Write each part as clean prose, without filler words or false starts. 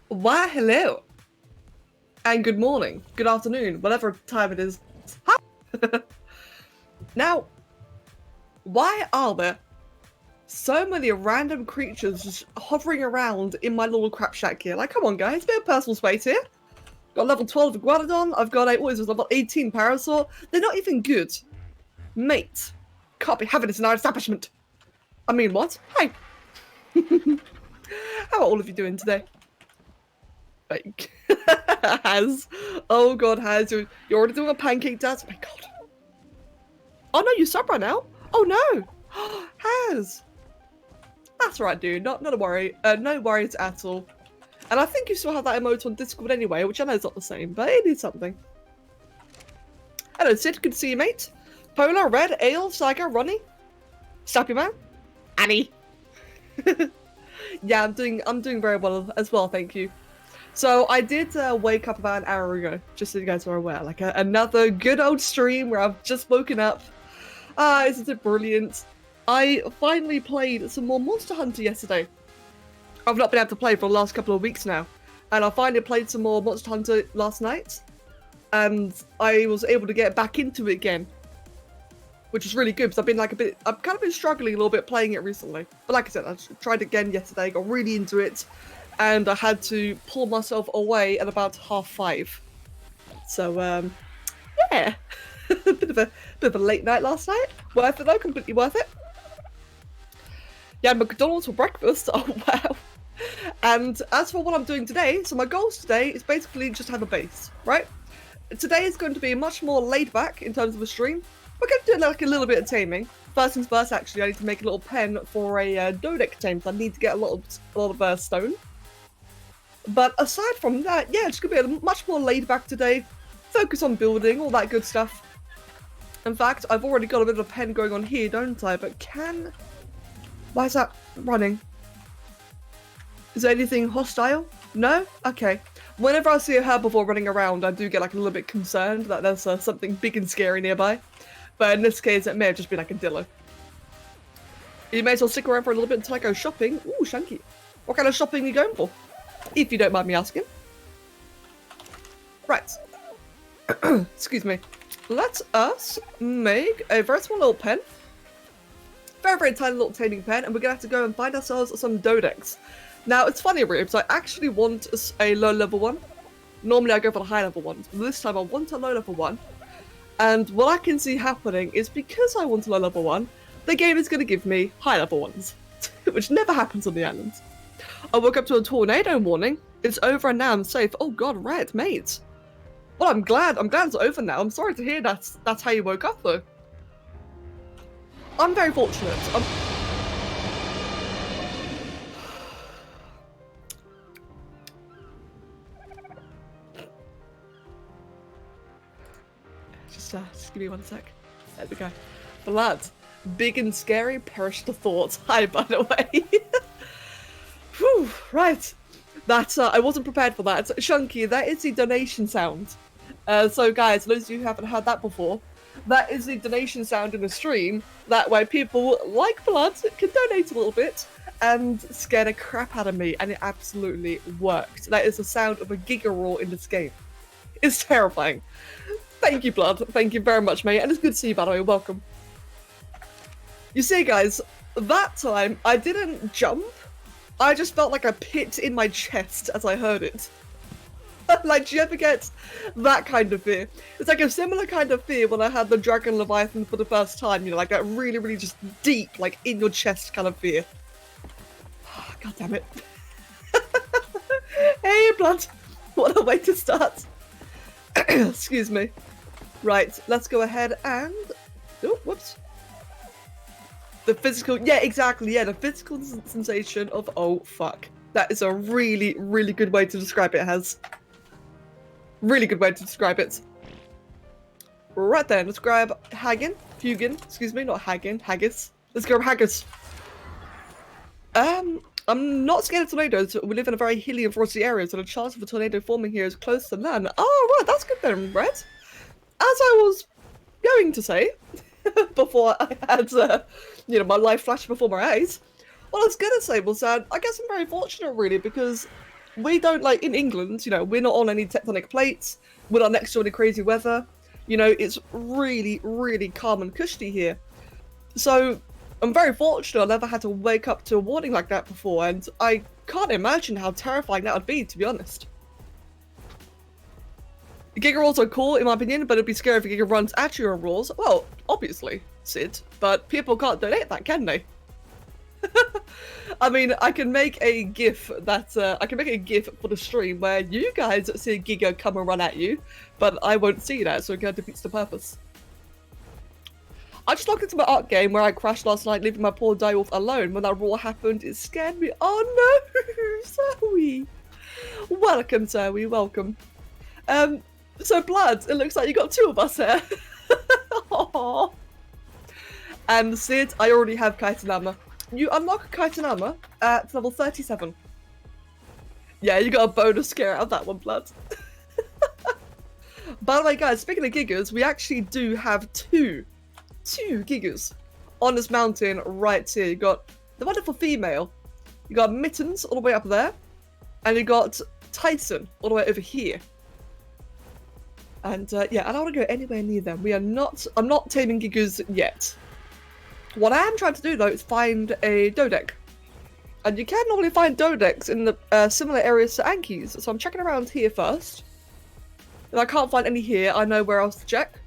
Why, hello, and good morning, good afternoon, whatever time it is. Hi. Now, why are there so many random creatures just hovering around in my little crap shack here? Like, come on, guys, bit of personal space here. Got level 12 Iguanodon, I've got what is this, level 18 Parasaur. They're not even good. Mate, can't be having this in our establishment. I mean, what? Hi. How are all of you doing today? Like, Has. Oh god, Has. You're already doing a pancake dance? Oh my god. Oh no, you sub right now? Oh no! Has. That's right, dude. Not a worry. No worries at all. And I think you still have that emote on Discord anyway, which I know is not the same, but it is something. Hello, Sid. Good to see you, mate. Polar, Red, Ale, Saga, Ronnie, Snappy Man, Annie. Yeah, I'm doing very well as well, thank you. So I did wake up about an hour ago, just so you guys are aware. Like another good old stream where I've just woken up. Isn't it brilliant? I finally played some more Monster Hunter yesterday. I've not been able to play for the last couple of weeks now. And I finally played some more Monster Hunter last night. And I was able to get back into it again. Which is really good, because I've kind of been struggling a little bit playing it recently. But like I said, I tried again yesterday, got really into it. And I had to pull myself away at about 5:30. So, yeah. bit of a late night last night. Worth it though, completely worth it. Yeah, McDonald's for breakfast. Oh wow. And as for what I'm doing today, so my goals today is basically just have a base, right? Today is going to be much more laid back in terms of a stream. We're going to do like a little bit of taming. First things first, actually, I need to make a little pen for a Dodec tame, so I need to get a lot of stone. But aside from that, yeah, it's going to be a much more laid back today. Focus on building, all that good stuff. In fact, I've already got a bit of a pen going on here, don't I? But why is that running? Is there anything hostile? No? Okay. Whenever I see a herbivore running around, I do get like a little bit concerned that there's something big and scary nearby. But in this case, it may have just been like a dillo. You may as well stick around for a little bit until I go shopping. Ooh, Shanky. What kind of shopping are you going for? If you don't mind me asking. Right. Excuse me. Let us make a very small little pen. Very, very tiny little taming pen, and we're going to have to go and find ourselves some Dodecs. Now, it's funny, Rubes, I actually want a low level one. Normally I go for the high level ones, but this time I want a low level one. And what I can see happening is because I want a low level one, the game is going to give me high level ones, which never happens on the island. I woke up to a tornado warning. It's over and now I'm safe. Oh god, Red, mate. Well, I'm glad it's over now. I'm sorry to hear that's how you woke up, though. I'm very fortunate. Just give me 1 sec. There we go. Blood. Big and scary, perish the thoughts. Hi, by the way. Whew, right. That, I wasn't prepared for that. Shunky, that is the donation sound. So guys, those of you who haven't heard that before, that is the donation sound in the stream. That way people, like Blood, can donate a little bit and scare the crap out of me, and it absolutely worked. That is the sound of a giga roar in this game. It's terrifying. Thank you, Blood. Thank you very much, mate. And it's good to see you, by the way. Welcome. You see, guys, that time I didn't jump. I just felt like a pit in my chest as I heard it. Like, do you ever get that kind of fear? It's like a similar kind of fear when I had the Dragon Leviathan for the first time, you know, like that really, really just deep, like in your chest kind of fear. God damn it. Hey, Blood. What a way to start. Excuse me. Right, let's go ahead and... Oh, whoops. The physical... Yeah, exactly, yeah, the physical sensation of... Oh, fuck. That is a really, really good way to describe it, Has. Really good way to describe it. Right then, let's grab Hugin, excuse me, not Haggin, Haggis. Let's grab Haggis. I'm not scared of tornadoes. We live in a very hilly and frosty area, so the chance of a tornado forming here is close to none. Oh, right, that's good then, Red. As I was going to say, before I had, you know, my life flash before my eyes, what I was going to say was that I guess I'm very fortunate, really, because we don't, like, in England, you know, we're not on any tectonic plates, we're not next to any crazy weather, you know, it's really, really calm and cushy here. So I'm very fortunate I never had to wake up to a warning like that before, and I can't imagine how terrifying that would be, to be honest. Giga rolls are cool, in my opinion, but it'd be scary if Giga runs at you on rolls. Well, obviously, Sid, but people can't donate that, can they? I mean, I can make a GIF that I can make a GIF for the stream where you guys see Giga come and run at you, but I won't see that, so it kind of defeats the purpose. I just logged into my art game where I crashed last night, leaving my poor direwolf alone. When that roar happened, it scared me. Oh no, Zoe! Welcome, Zoe. Welcome. So Blood, it looks like you got two of us here. Aww. And Sid, I already have Kaitanama. You unlock Kaitanama at level 37. Yeah, you got a bonus scare out of that one, Blood. By the way, guys, speaking of gigas, we actually do have two gigas on this mountain right here. You got the wonderful female, you got Mittens all the way up there, and you got Tyson all the way over here. And yeah, I don't want to go anywhere near them. I'm not taming gigas yet. What I am trying to do though is find a Dodec. And you can normally find Dodecs in the similar areas to Ankies, so I'm checking around here first. If I can't find any here, I know where else to check.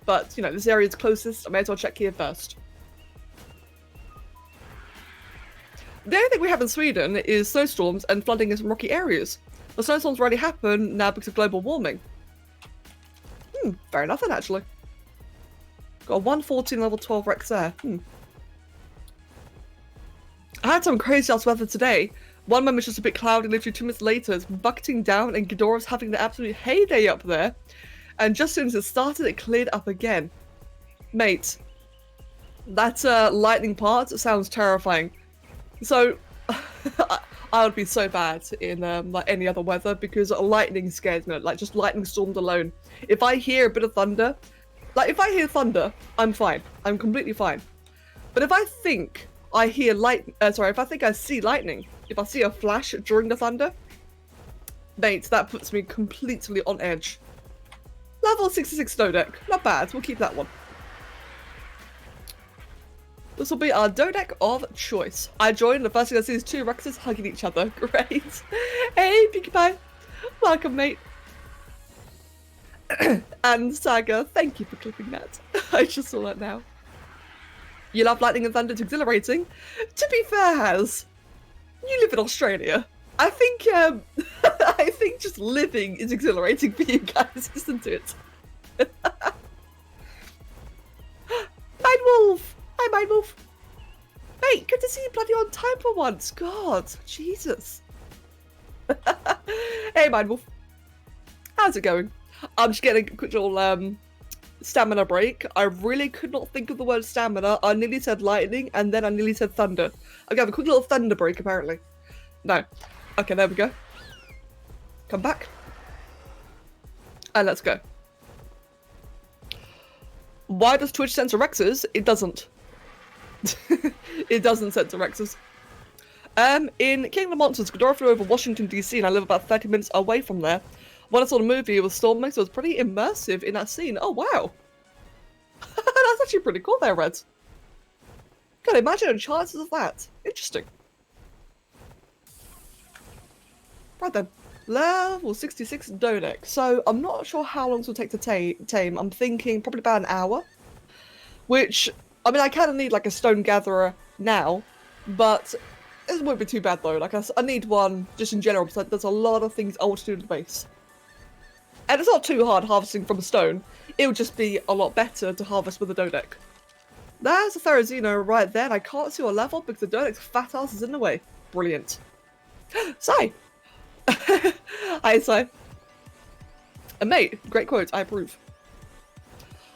But, you know, this area is closest, I may as well check here first. The only thing we have in Sweden is snowstorms and flooding in some rocky areas. The snowstorms already happen now because of global warming. Fair enough then, actually. Got a 114 level 12 Rex there. I had some crazy ass weather today. One moment was just a bit cloudy, literally 2 minutes later it's bucketing down and Ghidorah's having the absolute heyday up there. And just as soon as it started, it cleared up again. Mate, that lightning part sounds terrifying. So, I would be so bad in like any other weather because lightning scares me. Like just lightning storms alone. If I hear a bit of thunder, like if I hear thunder, I'm fine. I'm completely fine. But if I think I hear if I think I see lightning, if I see a flash during the thunder, mate, that puts me completely on edge. Level 66 Dodec, not bad. We'll keep that one. This will be our Dodec of choice. I joined, the first thing I see is two Rexes hugging each other. Great. Hey, Pinkie Pie. Welcome, mate. And Saga, thank you for clipping that. I just saw that now. You love lightning and thunder, it's exhilarating. To be fair, Haz, you live in Australia. I think, I think just living is exhilarating for you guys, isn't it? Mindwolf! Hi, Mindwolf. Mate, good to see you bloody on time for once. God, Jesus. Hey, Mindwolf. How's it going? I'm just getting a quick little stamina break. I really could not think of the word stamina. I nearly said lightning, and then I nearly said thunder. Okay, have a quick little thunder break, apparently. No. Okay, there we go. Come back. And let's go. Why does Twitch censor Rexes? It doesn't. It doesn't censor Rexes. In Kingdom of Monsters, Ghidorah flew over Washington, D.C., and I live about 30 minutes away from there. When I saw the movie, it was storming, so it was pretty immersive in that scene. Oh, wow. That's actually pretty cool there, Red. God, imagine the chances of that. Interesting. Right then. Level 66 Dodec. So, I'm not sure how long it will take to tame. I'm thinking probably about an hour. Which, I mean, I kind of need like a stone gatherer now. But it won't be too bad though. Like, I need one just in general because there's a lot of things I want to do in the base. And it's not too hard harvesting from a stone. It would just be a lot better to harvest with a Dodec. There's a Therizino right there, and I can't see what level because the Dodec's fat ass is in the way. Brilliant. Sai! Hi, Sai. And mate, great quote, I approve.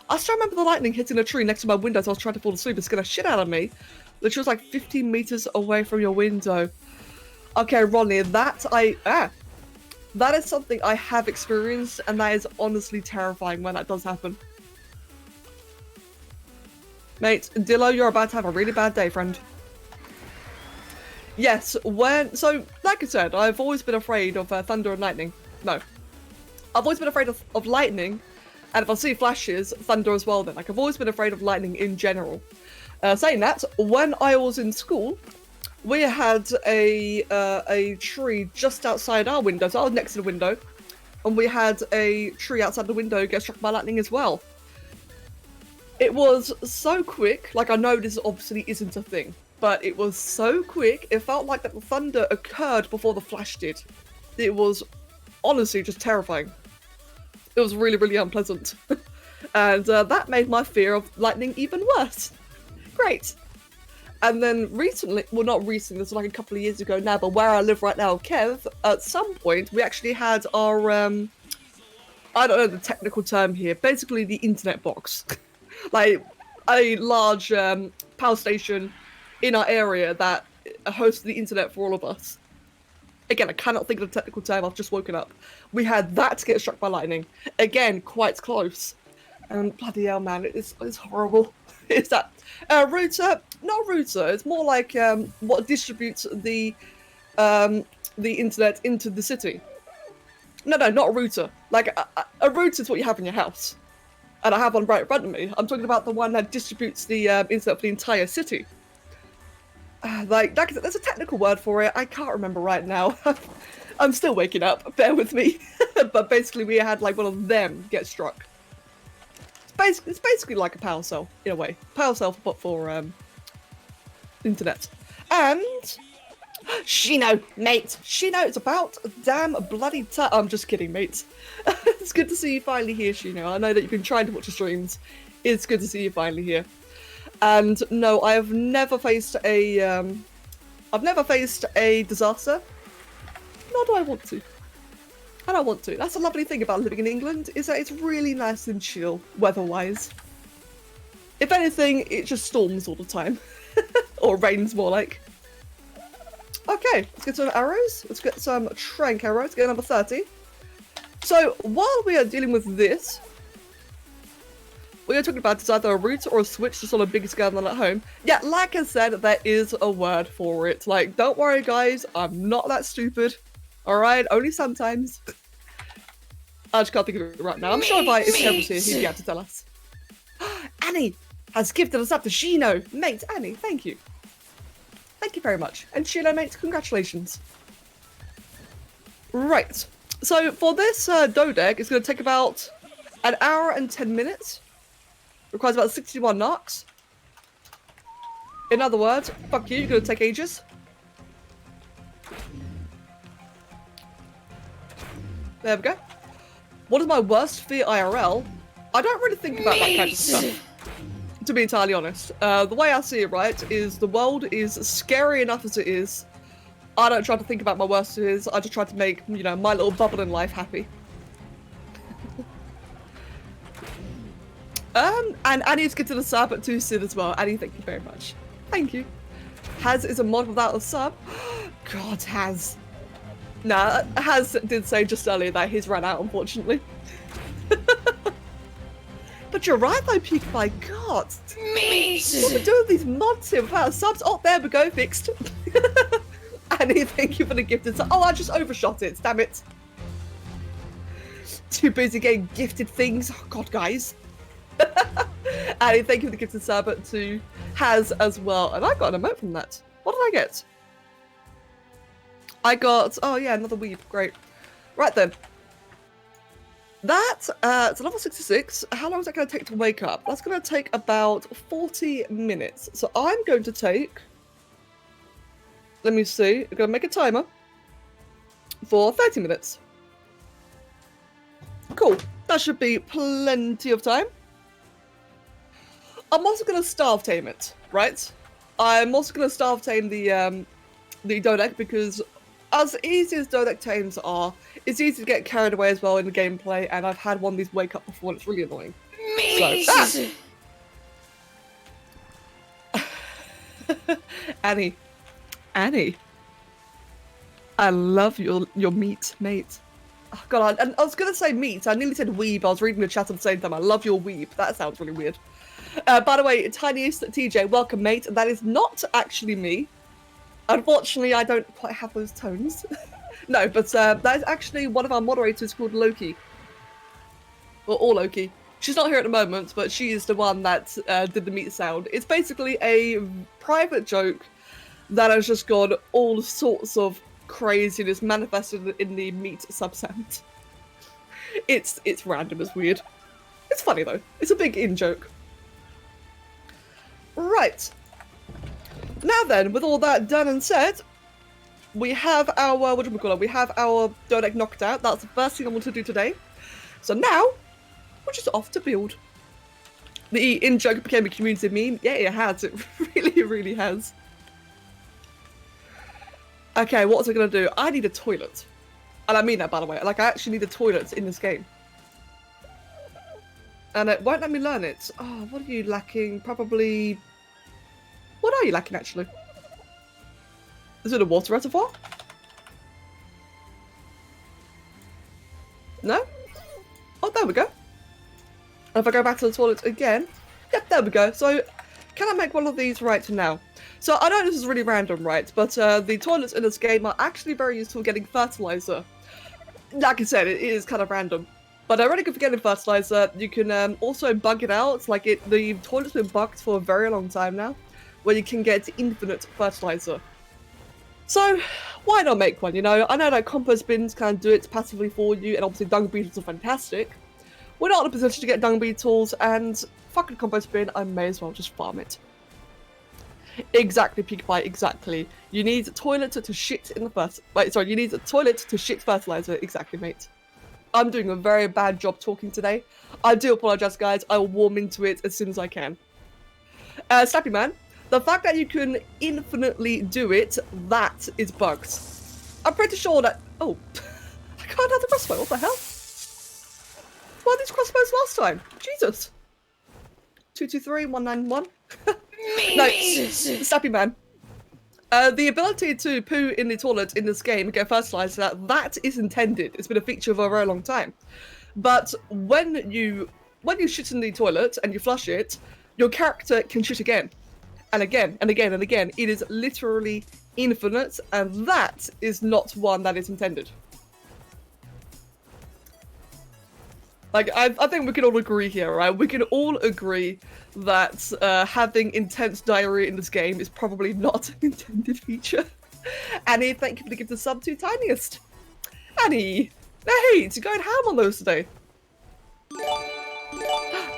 I still remember the lightning hitting a tree next to my window as I was trying to fall asleep and scared the shit out of me. Literally was like 15 meters away from your window. Okay, Ronnie, that is something I have experienced, and that is honestly terrifying when that does happen. Mate, Dillo, you're about to have a really bad day, friend. Yes, so like I said, I've always been afraid of thunder and lightning. No, I've always been afraid of lightning, and if I see flashes, thunder as well. Then, like, I've always been afraid of lightning in general. Saying that, when I was in school, we had a tree just outside our window. So I was next to the window, and we had a tree outside the window get struck by lightning as well. It was so quick. Like, I know this obviously isn't a thing, but it was so quick. It felt like that the thunder occurred before the flash did. It was honestly just terrifying. It was really, really unpleasant. And that made my fear of lightning even worse. Great. And then recently, well, not recently, this was like a couple of years ago now, but where I live right now, Kev, at some point, we actually had our, I don't know the technical term here, basically the internet box. Like, a large power station in our area that hosts the internet for all of us. Again, I cannot think of the technical term, I've just woken up. We had that get struck by lightning. Again, quite close. And bloody hell, man, it's horrible. It's that router, not router, it's more like what distributes the internet into the city. No, not a router. Like, a router is what you have in your house. And I have one right in front of me. I'm talking about the one that distributes the internet for the entire city. Like, there's a technical word for it. I can't remember right now. I'm still waking up. Bear with me. But basically, we had like one of them get struck. It's basically like a power cell in a way. Power cell for internet. And Shino, mate. Shino, it's about damn bloody time. I'm just kidding, mate. It's good to see you finally here, Shino. I know that you've been trying to watch the streams. It's good to see you finally here. And no, I have never faced a disaster. Nor do I want to. I don't want to. That's a lovely thing about living in England, is that it's really nice and chill, weather-wise. If anything, it just storms all the time. Or rains, more like. Okay, let's get some arrows. Let's get some trank arrows. Get number 30. So, while we are dealing with this, what you're talking about is either a route or a switch just on a bigger scale than at home. Yeah, like I said, there is a word for it. Like, don't worry, guys. I'm not that stupid. Alright? Only sometimes. I just can't think of it right now. I'm sure if Kev was here, he'd be able to tell us. Annie has gifted us up to Shino. Mate, Annie, thank you. Thank you very much. And Shino, mate, congratulations. Right. So, for this dough deck, it's going to take about an hour and 10 minutes. Requires about 61 knocks. In other words, fuck you, you're going to take ages. There we go. What is my worst fear IRL? I don't really think about that kind of stuff, to be entirely honest. The way I see it, right, is the world is scary enough as it is. I don't try to think about my worst fears. I just try to make, you know, my little bubble in life happy. And Annie's get to the sub at 2 Sid as well. Annie, thank you very much. Thank you. Haz is a mod without a sub. God, Haz. Nah, Haz did say just earlier that he's run out, unfortunately. But you're right though, Peak, by God. Me. What are we doing with these mods here without subs? Oh, there we go, fixed. Annie, thank you for the gifted sub. Oh, I just overshot it, damn it. Too busy getting gifted things. Oh, God, guys. Annie, thank you for the gifted sub to Haz as well. And I got an emote from that. What did I get? I got, oh yeah, another weeb. Great. Right then. That, it's level 66. How long is that going to take to wake up? That's going to take about 40 minutes. So I'm going to take, let me see, I'm going to make a timer for 30 minutes. Cool. That should be plenty of time. I'm also going to starve tame it, right? I'm also going to starve tame the Dodec because as easy as Dodec tames are, it's easy to get carried away as well in the gameplay, and I've had one of these wake up before and it's really annoying. So, Annie. I love your meat, mate. Oh, God, and I was going to say meat. I nearly said weeb. I was reading the chat at the same time. I love your weeb. That sounds really weird. By the way, Tiniest TJ, welcome, mate. That is not actually me. Unfortunately, I don't quite have those tones. No, but that is actually one of our moderators called Loki. Well, or Loki. She's not here at the moment, but she is the one that did the meat sound. It's basically a private joke that has just got all sorts of craziness manifested in the meat sub-sound. It's random, it's weird. It's funny though. It's a big in-joke. Right. Now then, with all that done and said, we have our, we have our donut knocked out. That's the first thing I want to do today. So now, we're just off to build. The in-joke became a community meme. Yeah, it has. It really has. Okay, what was I going to do? I need a toilet. And I mean that, by the way. Like, I actually need a toilet in this game. And it won't let me learn it. Oh, what are you lacking? Probably... What are you lacking, actually? Is it a water reservoir? No? Oh, there we go. And if I go back to the toilet again... Yep, there we go. So, can I make one of these right now? So, I know this is really random, right? But the toilets in this game are actually very useful for getting fertilizer. Like I said, it is kind of random. But they're really good for getting fertilizer. You can also bug it out. Like, the toilet's been bugged for a very long time now, where you can get infinite fertilizer. So, why not make one, you know? I know that compost bins can do it passively for you, and obviously dung beetles are fantastic. We're not in a position to get dung beetles, and fucking compost bin, I may as well just farm it. Exactly, PewDiePie, exactly. You need a toilet to shit in the first... Wait, sorry, you need a toilet to shit fertilizer. Exactly, mate. I'm doing a very bad job talking today. I do apologise, guys. I will warm into it as soon as I can. Snappy Man, the fact that you can infinitely do it, that is bugged. I'm pretty sure that... Oh, I can't have the crossbow. What the hell? What are these crossbows last time? Jesus. 223 191. No, Snappy Man. The ability to poo in the toilet in this game and get fertilizer, that is intended. It's been a feature for a very long time. But when you shit in the toilet and you flush it, your character can shit again. And again, and again, and again. It is literally infinite, and that is not one that is intended. Like, I think we can all agree here, right? We can all agree that having intense diarrhea in this game is probably not an intended feature. Annie, thank you for the gift of sub to Tiniest. Annie, hey, it's going ham on those today.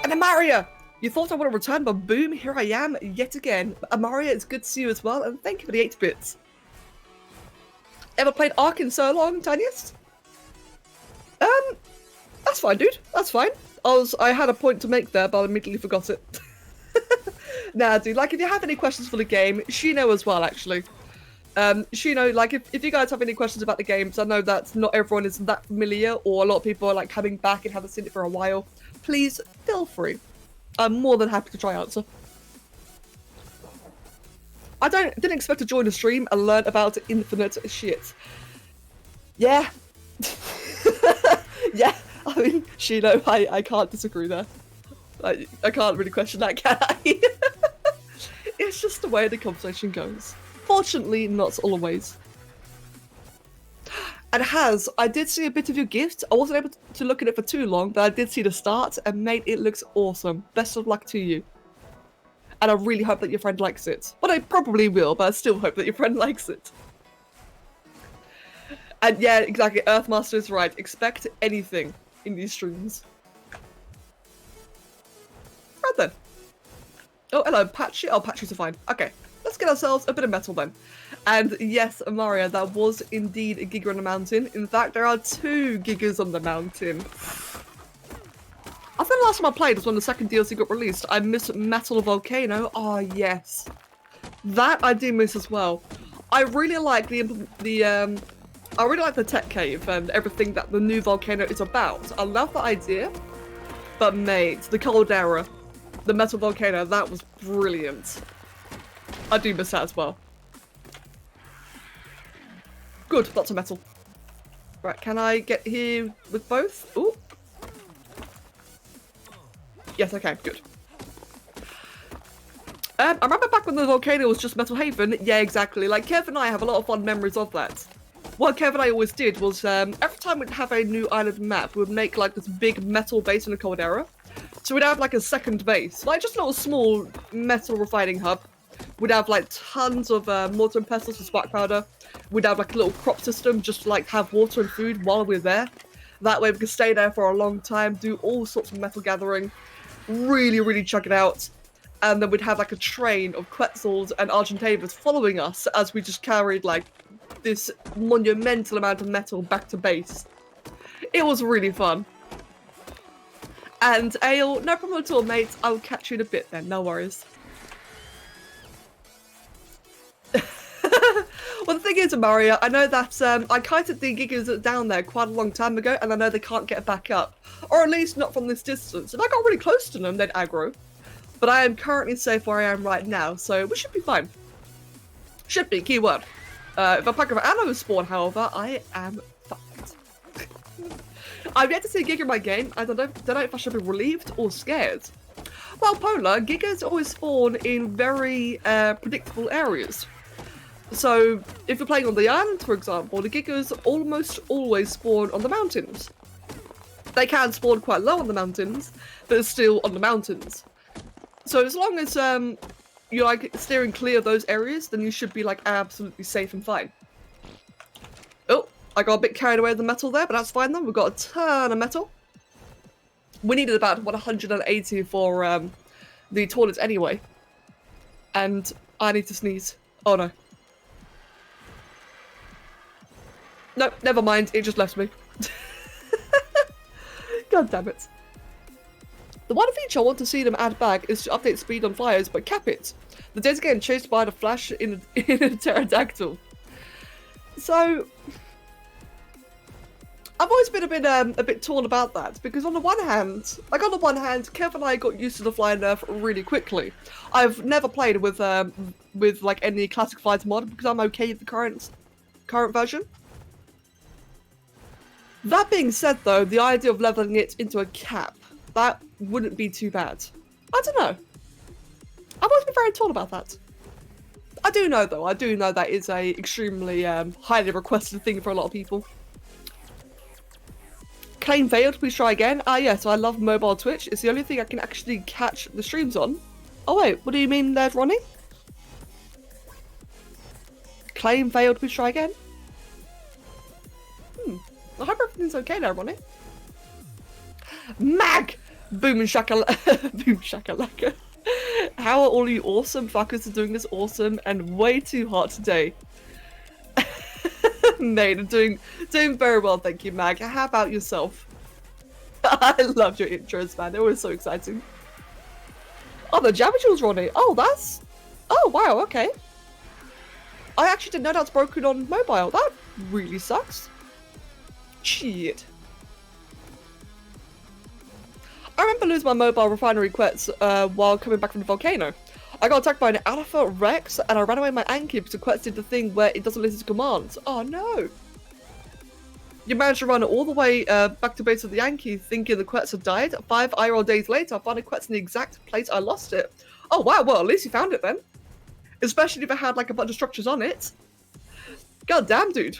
And Amaria, you thought I would have returned, but boom, here I am yet again. Amaria, it's good to see you as well, and thank you for the 8 bits. Ever played Ark in so long, Tiniest? That's fine, dude. That's fine. I had a point to make there, but I immediately forgot it. Nah, dude, like, if you have any questions for the game, Shino as well, actually. Shino, like, if you guys have any questions about the games, I know that not everyone is that familiar, or a lot of people are, like, coming back and haven't seen it for a while. Please, feel free. I'm more than happy to try answer. I didn't expect to join a stream and learn about infinite shit. Yeah. Yeah. I mean, Shino, I can't disagree there. Like, I can't really question that, can I? It's just the way the conversation goes. Fortunately, not always. And I did see a bit of your gift. I wasn't able to look at it for too long, but I did see the start, and mate, it looks awesome. Best of luck to you. And I really hope that your friend likes it. But I probably will, but I still hope that your friend likes it. And yeah, exactly, Earthmaster is right. Expect anything in these streams. Right then. Oh, hello, Patchy. Oh, Patchy's fine. Okay, let's get ourselves a bit of metal then. And yes, Mario, that was indeed a giga on the mountain. In fact, there are 2 gigas on the mountain. I think the last time I played was when the second DLC got released. I missed Metal Volcano. Oh, yes. That I do miss as well. I really like I really like the tech cave and everything that the new volcano is about. I love the idea, but mate, the caldera, the metal volcano, that was brilliant. I do miss that as well. Good, lots of metal. Right, can I get here with both? Ooh. Yes, I can, good. I remember back when the volcano was just Metal Haven. Yeah, exactly. Like, Kev and I have a lot of fond memories of that. What Kev and I always did was, every time we'd have a new island map, we'd make, like, this big metal base in the Caldera. So we'd have, like, a second base. Like, just a little small metal refining hub. We'd have, like, tons of mortar and pestles for spark powder. We'd have, like, a little crop system just to, like, have water and food while we're there. That way we could stay there for a long time, do all sorts of metal gathering. Really, really chug it out. And then we'd have like a train of Quetzals and Argentavas following us as we just carried like this monumental amount of metal back to base. It was really fun. And Ale, no problem at all, mate. I'll catch you in a bit then, no worries. Well, the thing is, Mario, I know that I kited the Gigas down there quite a long time ago, and I know they can't get back up. Or at least not from this distance. If I got really close to them, they'd aggro. But I am currently safe where I am right now, so we should be fine. Should be, keyword. If a pack of arrows spawn, however, I am fucked. I've yet to see a Giga in my game. I don't know if I should be relieved or scared. Well, Polar, Gigas always spawn in very predictable areas. So, if you're playing on the island, for example, the Gigas almost always spawn on the mountains. They can spawn quite low on the mountains, but it's still on the mountains. So as long as you're like steering clear of those areas, then you should be like absolutely safe and fine. Oh, I got a bit carried away with the metal there, but that's fine then. We've got a ton of metal. We needed about 180 for the toilets anyway. And I need to sneeze. Oh no. No, never mind. It just left me. God damn it. The one feature I want to see them add back is to update speed on flyers, but cap it. The day's getting chased by the Flash in a pterodactyl. So, I've always been a bit torn about that, because on the one hand, Kev and I got used to the fly nerf really quickly. I've never played with like any classic flies mod because I'm okay with the current version. That being said, though, the idea of leveling it into a cap, that wouldn't be too bad. I don't know. I've always been very torn about that. I do know that is a extremely highly requested thing for a lot of people. Claim failed, please try again. Yes, I love mobile Twitch. It's the only thing I can actually catch the streams on. Oh wait, what do you mean there's Ronnie? Claim failed, please try again. I hope everything's okay there, Ronnie. Mag! Boom shakalaka. Boom shakalaka. How are all you awesome fuckers doing this awesome and way too hot today? Mate, doing very well, thank you, Mag. How about yourself? I loved your intros, man. They were so exciting. Oh, the Jabba Jewels, Ronnie. Oh, that's... Oh, wow, okay. I actually didn't know that's broken on mobile. That really sucks. Shit. I remember losing my mobile refinery quets while coming back from the volcano. I got attacked by an Alpha Rex and I ran away with my Anki because the quets did the thing where it doesn't listen to commands. Oh no! You managed to run all the way back to base of the Anki thinking the quets had died. 5 IRL days later, I found the quets in the exact place I lost it. Oh wow, well at least you found it then. Especially if it had like a bunch of structures on it. God damn, dude.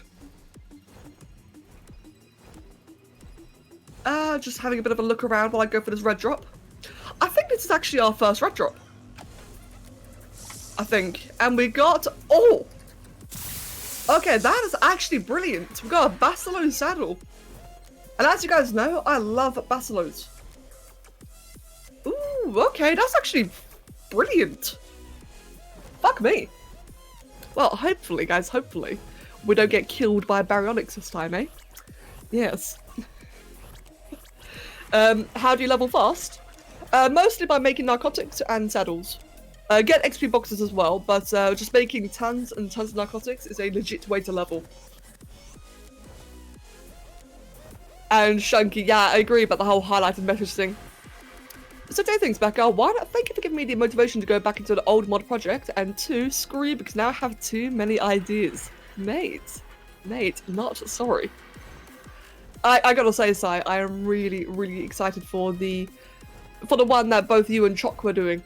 Just having a bit of a look around while I go for this red drop. I think this is actually our first red drop. I think. And we got... Oh! Okay, that is actually brilliant. We got a Basilo saddle. And as you guys know, I love Basilos. Ooh, okay, that's actually brilliant. Fuck me. Well, hopefully, guys, hopefully, we don't get killed by baryonyx this time, eh? Yes. How do you level fast? Mostly by making narcotics and saddles. Get XP boxes as well, but just making tons and tons of narcotics is a legit way to level. And Shunky, yeah, I agree about the whole highlighted message thing. So 2 things, Becca. 1, thank you for giving me the motivation to go back into the old mod project, and 2, screw you because now I have too many ideas. Mate, not sorry. I gotta say, Sai, I am really, really excited for the one that both you and Choc were doing.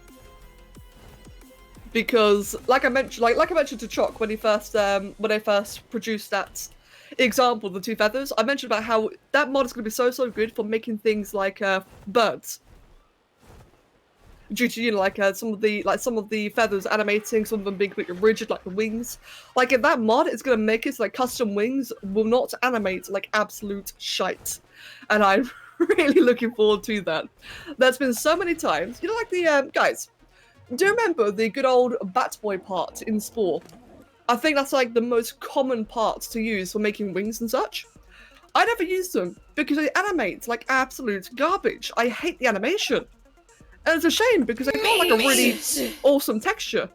because, like I mentioned to Choc when I first produced that example of the 2 feathers, I mentioned about how that mod is going to be so good for making things like birds. Due to, you know, like some of the feathers animating, some of them being completely rigid, like the wings. Like in that mod, it's gonna make it so like custom wings will not animate like absolute shite, and I'm really looking forward to that. There's been so many times, you know, like the guys. Do you remember the good old Batboy part in Spore? I think that's like the most common part to use for making wings and such. I never used them because they animate like absolute garbage. I hate the animation. And it's a shame because they've got like a really awesome texture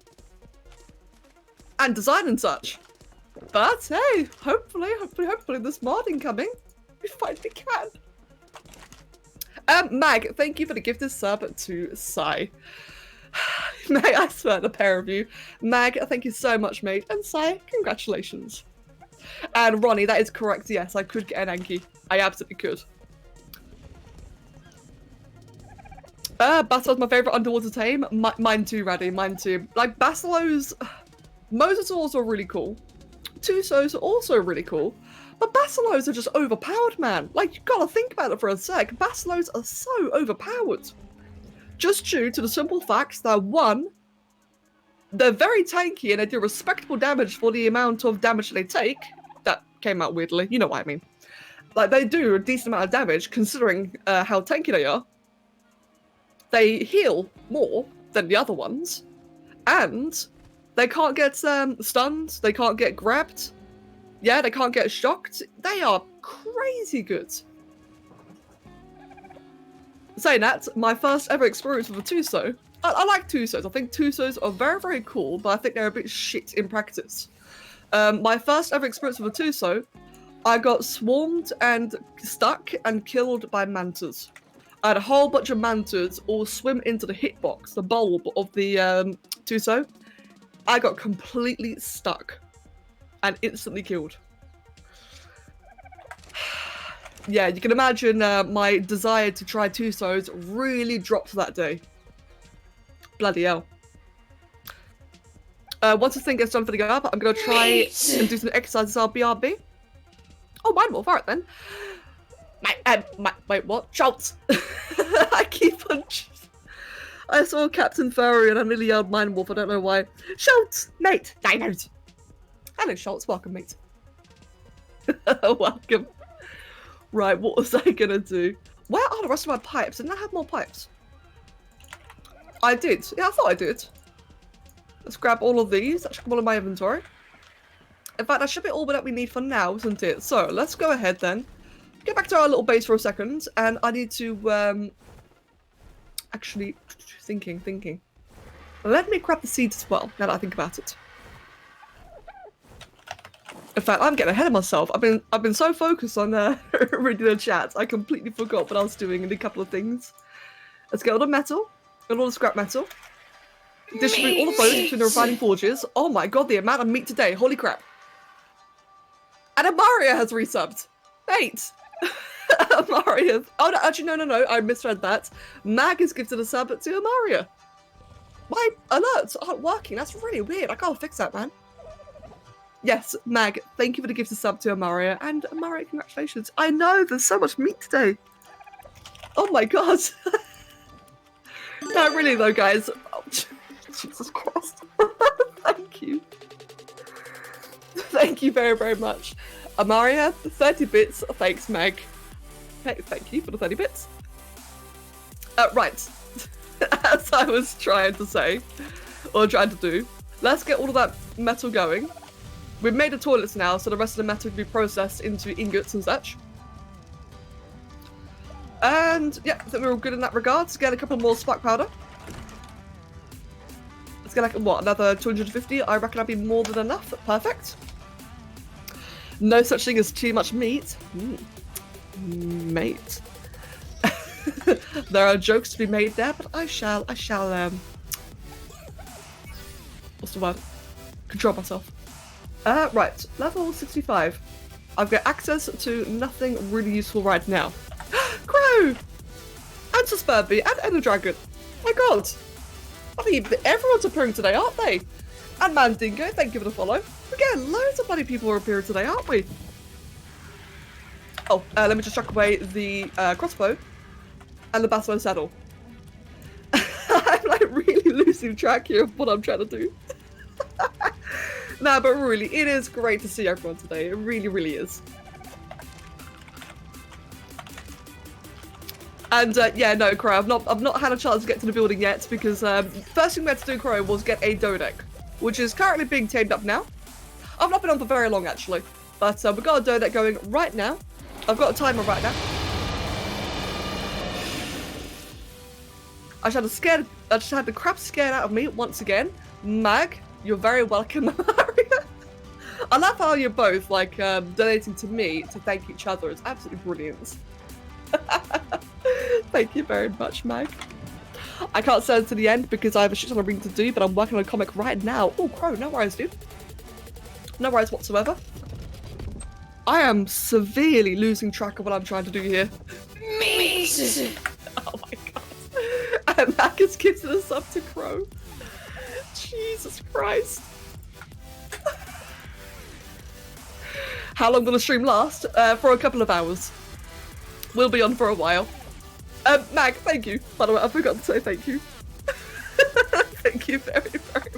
and design and such. But hey, hopefully this modding coming, we finally can. Mag, thank you for the gifted sub to Sai. Mag, I swear, the pair of you. Mag, thank you so much, mate. And Sai, congratulations. And Ronnie, that is correct. Yes, I could get an Anki. I absolutely could. Basilo's my favourite underwater tame. Mine too, Raddy, mine too. Like, Basilos... Mosasaurs are really cool. Tusos are also really cool. But Basilos are just overpowered, man. Like, you gotta think about it for a sec. Basilos are so overpowered. Just due to the simple fact that, one, they're very tanky and they do respectable damage for the amount of damage they take. That came out weirdly, you know what I mean. Like, they do a decent amount of damage considering how tanky they are. They heal more than the other ones, and they can't get stunned, they can't get grabbed, yeah, they can't get shocked. They are crazy good. Saying that, my first ever experience with a Tuso, I like Tusos. I think Tusos are very cool, but I think they're a bit shit in practice. My first ever experience with a Tuso, I got swarmed and stuck and killed by mantas. I had a whole bunch of mantas all swim into the hitbox, the bulb of the Tuso. I got completely stuck and instantly killed. Yeah, you can imagine my desire to try Tusos really dropped that day. Bloody hell. Once this thing gets done for the go up, I'm going to try and do some exercises on BRB. Oh, Mind Wolf, alright then. Wait, what? Schultz! I keep on... I saw Captain Furry and I nearly yelled Mind Wolf, I don't know why. Schultz! Mate! Dinos! Hello, Schultz. Welcome, mate. Welcome. Right, what was I gonna do? Where are the rest of my pipes? Didn't I have more pipes? I did. Yeah, I thought I did. Let's grab all of these. That should come all in my inventory. In fact, that should be all that we need for now, isn't it? So, let's go ahead then. Get back to our little base for a second, and I need to, actually, thinking. Let me grab the seeds as well, now that I think about it. In fact, I'm getting ahead of myself. I've been so focused on reading the chat, I completely forgot what I was doing in a couple of things. Let's get all the metal, and all the scrap metal. Distribute all the bones between the refining forges. Oh my god, the amount of meat today, holy crap. And Amaria has resubbed. Mate! Amaria. Oh, no, actually, no, I misread that. Mag has gifted a sub to Amaria. My alerts aren't working. That's really weird. I can't fix that, man. Yes, Mag, thank you for the gifted sub to Amaria. And Amaria, congratulations. I know, there's so much meat today. Oh my god. No, really though, guys. Oh, Jesus Christ. Thank you. Thank you very much. Amaria, 30 bits. Thanks, Meg. Thank you for the 30 bits. Right. As I was trying to say, or trying to do, let's get all of that metal going. We've made the toilets now, so the rest of the metal can be processed into ingots and such. And yeah, I think we're all good in that regard. Let's get a couple more spark powder. Let's get like, what, another 250? I reckon that'd be more than enough. Perfect. No such thing as too much meat. Mate. There are jokes to be made there, but I shall, what's the word? Control myself. Right, level 65. I've got access to nothing really useful right now. Crow! And Susperby, and Ender Dragon. My god! I mean, everyone's appearing today, aren't they? And Mandingo, thank you for the follow. We're getting loads of bloody people are appearing today, aren't we? Oh, let me just chuck away the crossbow and the basso saddle. I'm like really losing track here of what I'm trying to do. Nah, but really, it is great to see everyone today. It really, really is. And yeah, no, Crow, I've not had a chance to get to the building yet because first thing we had to do, Crow, was get a Dodec, which is currently being tamed up now. I've not been on for very long actually, but we've got a Dodec going right now. I've got a timer right now. I just had the crap scared out of me once again. Mag, you're very welcome, Maria. I love how you're both like donating to me to thank each other. It's absolutely brilliant. Thank you very much, Mag. I can't stay to the end because I have a shit ton of reading to do, but I'm working on a comic right now. Oh, Crow, no worries, dude. No worries whatsoever. I am severely losing track of what I'm trying to do here. Meat! Oh my god. And Mag is giving us up to Crow. Jesus Christ. How long will the stream last? For a couple of hours. We'll be on for a while. Mag, thank you. By the way, I forgot to say thank you. Thank you very, very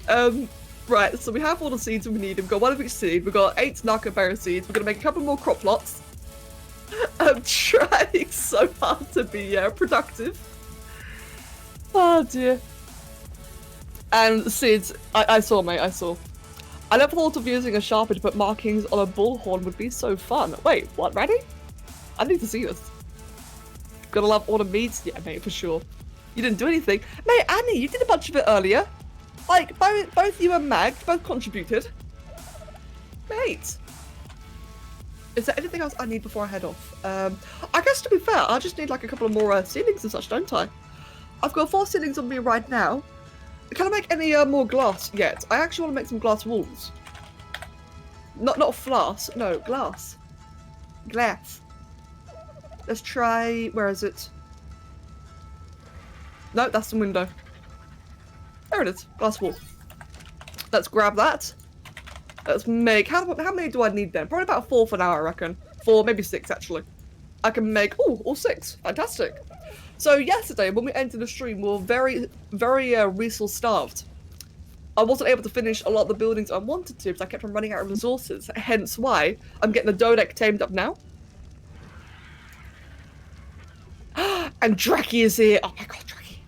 much. Right, so we have all the seeds we need. We've got one of each seed. We've got 8 narco berry seeds. We're going to make a couple more crop plots. I'm trying so hard to be productive. Oh dear. And seeds, I saw, mate, I saw. I never thought of using a Sharpie to put markings on a bullhorn would be so fun. Wait, what, ready? I need to see this. Gotta love all the meats. Yeah, mate, for sure. You didn't do anything. Mate, Annie, you did a bunch of it earlier. Like, both you and Mag both contributed. Mate. Is there anything else I need before I head off? I guess to be fair, I just need like a couple of more ceilings and such, don't I? I've got 4 ceilings on me right now. Can I make any more glass yet? I actually want to make some glass walls. Not glass, no, glass. Glass. Let's try, where is it? No, that's the window. There it is, glass wall. Let's grab that. Let's make, how many do I need then? Probably about 4 for now, I reckon. 4, maybe 6 actually. I can make, oh, all 6, fantastic. So yesterday, when we entered the stream, we were very, very resource starved. I wasn't able to finish a lot of the buildings I wanted to because I kept on running out of resources. Hence why I'm getting the Dodec tamed up now. And Draki is here. Oh my god, Draki.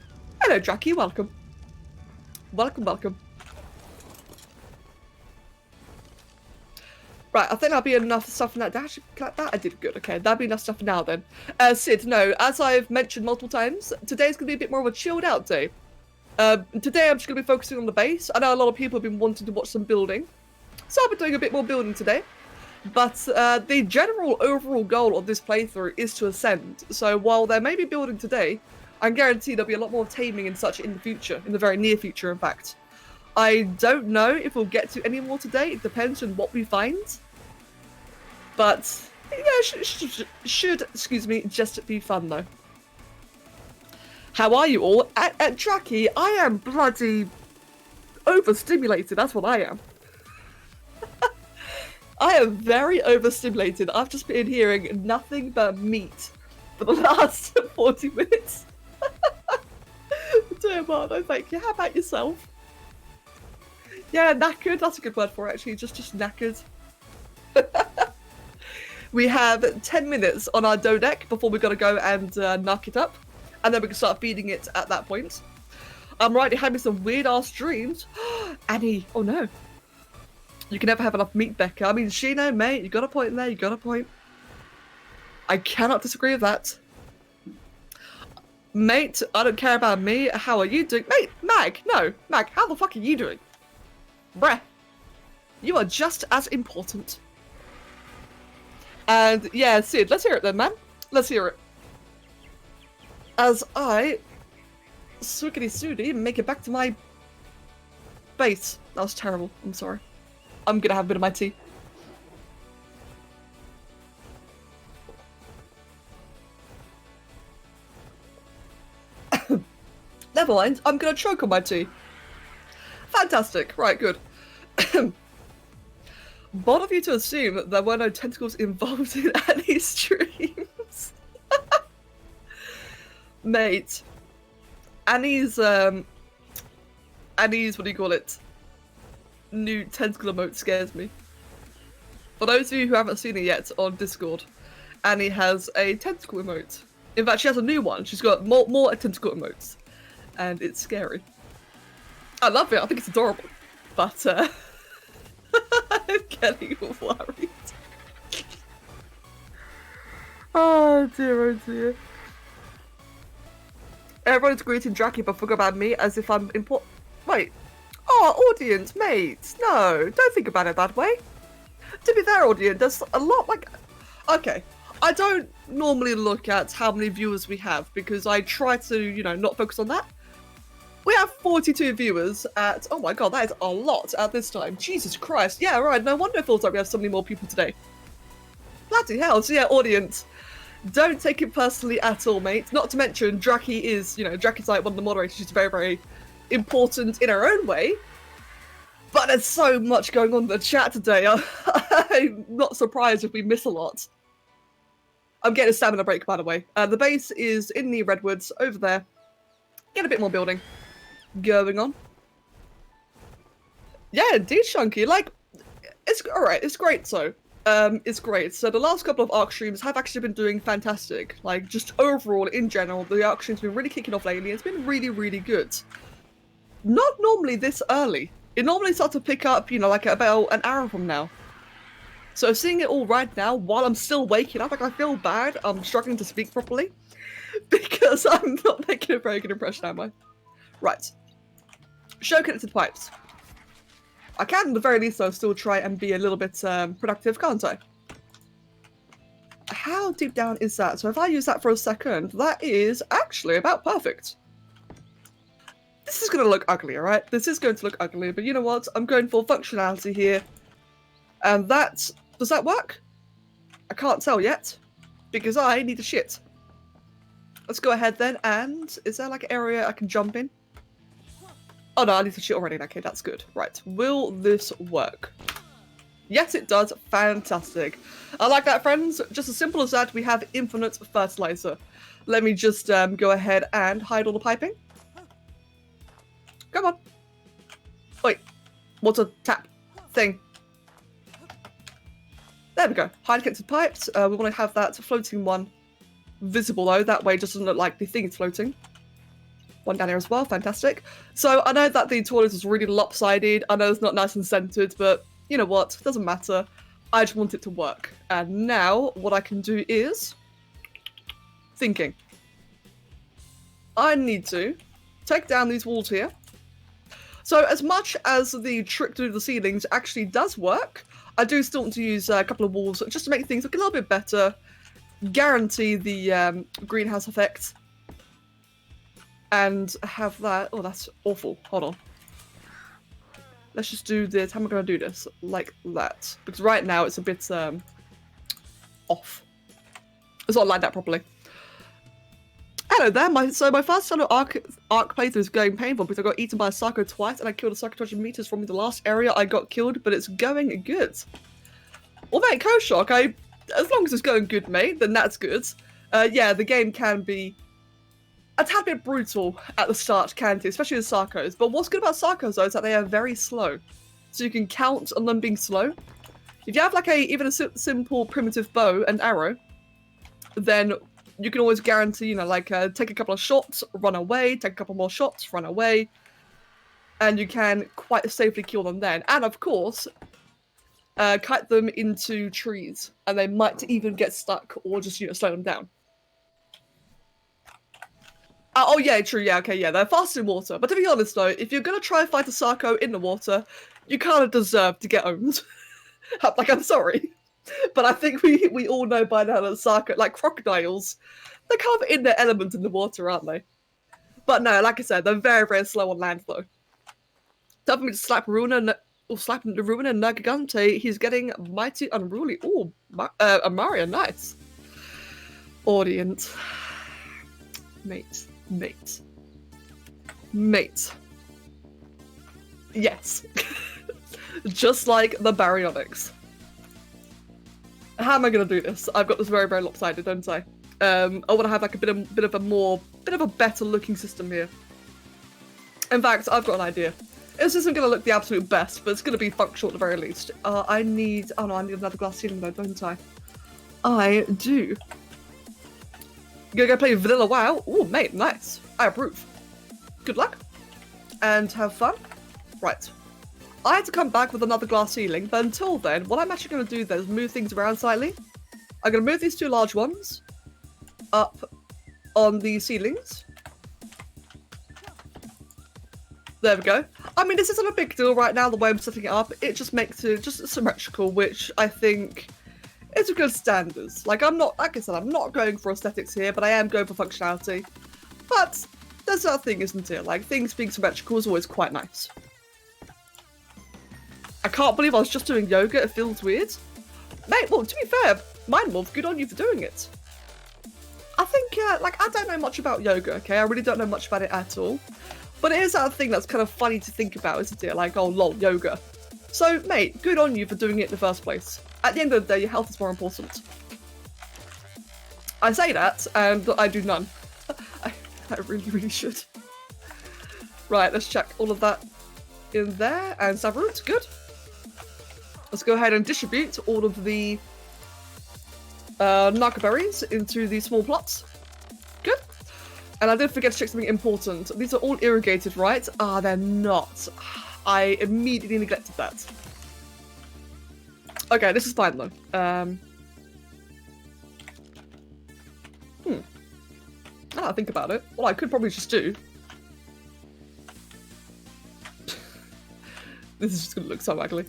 Hello, Draki. Welcome. Welcome, welcome. Right, I think that'll be enough stuff now. Actually, that I did good. Okay, that'll be enough stuff for now then. Sid, no, as I've mentioned multiple times, today's going to be a bit more of a chilled out day. Today I'm just going to be focusing on the base. I know a lot of people have been wanting to watch some building. So I'll be doing a bit more building today. But the general overall goal of this playthrough is to ascend. So while there may be building today, I guarantee there'll be a lot more taming and such in the future, in the very near future in fact. I don't know if we'll get to any more today. It depends on what we find. But yeah, should excuse me, just be fun though. How are you all? At Draki, I am bloody overstimulated. That's what I am. I am very overstimulated. I've just been hearing nothing but meat for the last 40 minutes. Dear man, no thank you. How about yourself? Yeah, knackered. That's a good word for it, actually. Just knackered. We have 10 minutes on our Dodec before we've got to go and knock it up. And then we can start feeding it at that point. I'm right having some weird-ass dreams. Annie, oh no. You can never have enough meat, Becca. I mean, Shino, mate, you got a point in there. You got a point. I cannot disagree with that. Mate, I don't care about me. How are you doing? Mate, Mag, no. Mag, how the fuck are you doing? Bruh. You are just as important. And yeah, Sid, let's hear it then, man. Let's hear it. As I, swiggity soody, make it back to my base. That was terrible. I'm sorry. I'm gonna have a bit of my tea. Never mind, I'm gonna choke on my tea. Fantastic. Right, good. Bold of you to assume that there were no tentacles involved in any streams. Mate. Annie's, what do you call it? New tentacle emote scares me. For those of you who haven't seen it yet on Discord, Annie has a tentacle emote. In fact, she has a new one. She's got more tentacle emotes. And it's scary. I love it. I think it's adorable. But, I'm getting worried. Oh dear, oh dear. Everyone's greeting Jackie but forgot about me as if I'm important. Wait. Oh, audience, mate. No, don't think about it that way. To be fair, audience, there's a lot like... Okay, I don't normally look at how many viewers we have because I try to, you know, not focus on that. We have 42 viewers at... Oh my god, that is a lot at this time. Jesus Christ. Yeah, right, no wonder it feels like we have so many more people today. Bloody hell. So yeah, audience, don't take it personally at all, mate. Not to mention, Draki is, you know, Draki's like one of the moderators. She's very, very important in her own way. But there's so much going on in the chat today. I'm not surprised if we miss a lot. I'm getting a stamina break, by the way. The base is in the redwoods over there. Get a bit more building going on. Yeah, indeed, Shunky. Like, it's alright. It's great, so. It's great. So the last couple of ARC streams have actually been doing fantastic. Like, just overall, in general, the ARC streams have been really kicking off lately. It's been really, really good. Not normally this early. It normally starts to pick up, you know, like about an hour from now. So seeing it all right now, while I'm still waking up, like I feel bad. I'm struggling to speak properly. Because I'm not making a very good impression, am I? Right. Show connected pipes. I can, at the very least, though, still try and be a little bit productive, can't I? How deep down is that? So if I use that for a second, that is actually about perfect. This is going to look ugly, alright? This is going to look ugly, but you know what? I'm going for functionality here. And that... Does that work? I can't tell yet. Because I need a shit. Let's go ahead then, and... Is there like an area I can jump in? Oh no, I need to shit already. Okay, that's good. Right, will this work? Yes, it does. Fantastic. I like that, friends. Just as simple as that, we have infinite fertilizer. Let me just go ahead and hide all the piping. Come on. Wait. Water tap thing. There we go. Hide connected pipes. We want to have that floating one visible, though. That way it doesn't look like the thing is floating. One down here as well. Fantastic. So I know that the toilet is really lopsided. I know it's not nice and centered, but you know what? Doesn't matter. I just want it to work. And now what I can do is... Thinking. I need to take down these walls here. So as much as the trick to the ceilings actually does work, I do still want to use a couple of walls just to make things look a little bit better. Guarantee the greenhouse effect. And have that... Oh, that's awful. Hold on. Let's just do this. How am I going to do this? Like that. Because right now it's a bit off. It's not lined up properly. Hello there. So my first solo arc playthrough is going painful because I got eaten by a psycho twice and I killed a psycho 200 meters from the last area I got killed, but it's going good. Well, mate, Co-Shock, as long as it's going good, mate, then that's good. Yeah, the game can be a tad bit brutal at the start, can't it? Especially with Sarkos. But what's good about Sarkos, though, is that they are very slow. So you can count on them being slow. If you have, like, even a simple primitive bow and arrow, then you can always guarantee, you know, like, take a couple of shots, run away, take a couple more shots, run away. And you can quite safely kill them then. And, of course, kite them into trees. And they might even get stuck or just, you know, slow them down. Oh, yeah, true, yeah, okay, yeah, they're fast in water. But to be honest, though, if you're going to try and fight a Sarko in the water, you kind of deserve to get owned. Like, I'm sorry. But I think we all know by now that Sarko, like crocodiles, they're kind of in their element in the water, aren't they? But no, like I said, they're very, very slow on land, though. Time for me to slap Ruina, or slap Ruina and Nagagante. He's getting mighty unruly. Oh, Amaria, nice. Audience. Mate. Mate. Yes. Just like the baryonyx. How am I gonna do this? I've got this very, very lopsided, don't I? I want to have like a bit of a better looking system here. In fact, I've got an idea. This isn't gonna look the absolute best, but it's gonna be functional at the very least. I need another glass ceiling though, don't I? I do. Gonna go play Vanilla WoW. Ooh, mate, nice. I approve. Good luck. And have fun. Right. I had to come back with another glass ceiling, but until then, what I'm actually going to do then is move things around slightly. I'm going to move these two large ones up on the ceilings. There we go. I mean, this isn't a big deal right now, the way I'm setting it up. It just makes it just symmetrical, which I think is a good standard. Like I said, I'm not going for aesthetics here, but I am going for functionality. But there's that thing, isn't it? Like, things being symmetrical is always quite nice. I can't believe I was just doing yoga. It feels weird. Mate, well, to be fair, mind love, good on you for doing it. I think, like, I don't know much about yoga, okay? I really don't know much about it at all. But it is that thing that's kind of funny to think about, isn't it? Like, oh, lol, yoga. So, mate, good on you for doing it in the first place. At the end of the day, your health is more important. I say that, and I do none. I really, really should. Right, let's check all of that in there. And Savarut, good. Let's go ahead and distribute all of the narco berries into the small plots. Good. And I did forget to check something important. These are all irrigated, right? Ah, they're not. I immediately neglected that. Okay, this is fine though. Now that I think about it, what I could probably just do. This is just gonna look so ugly.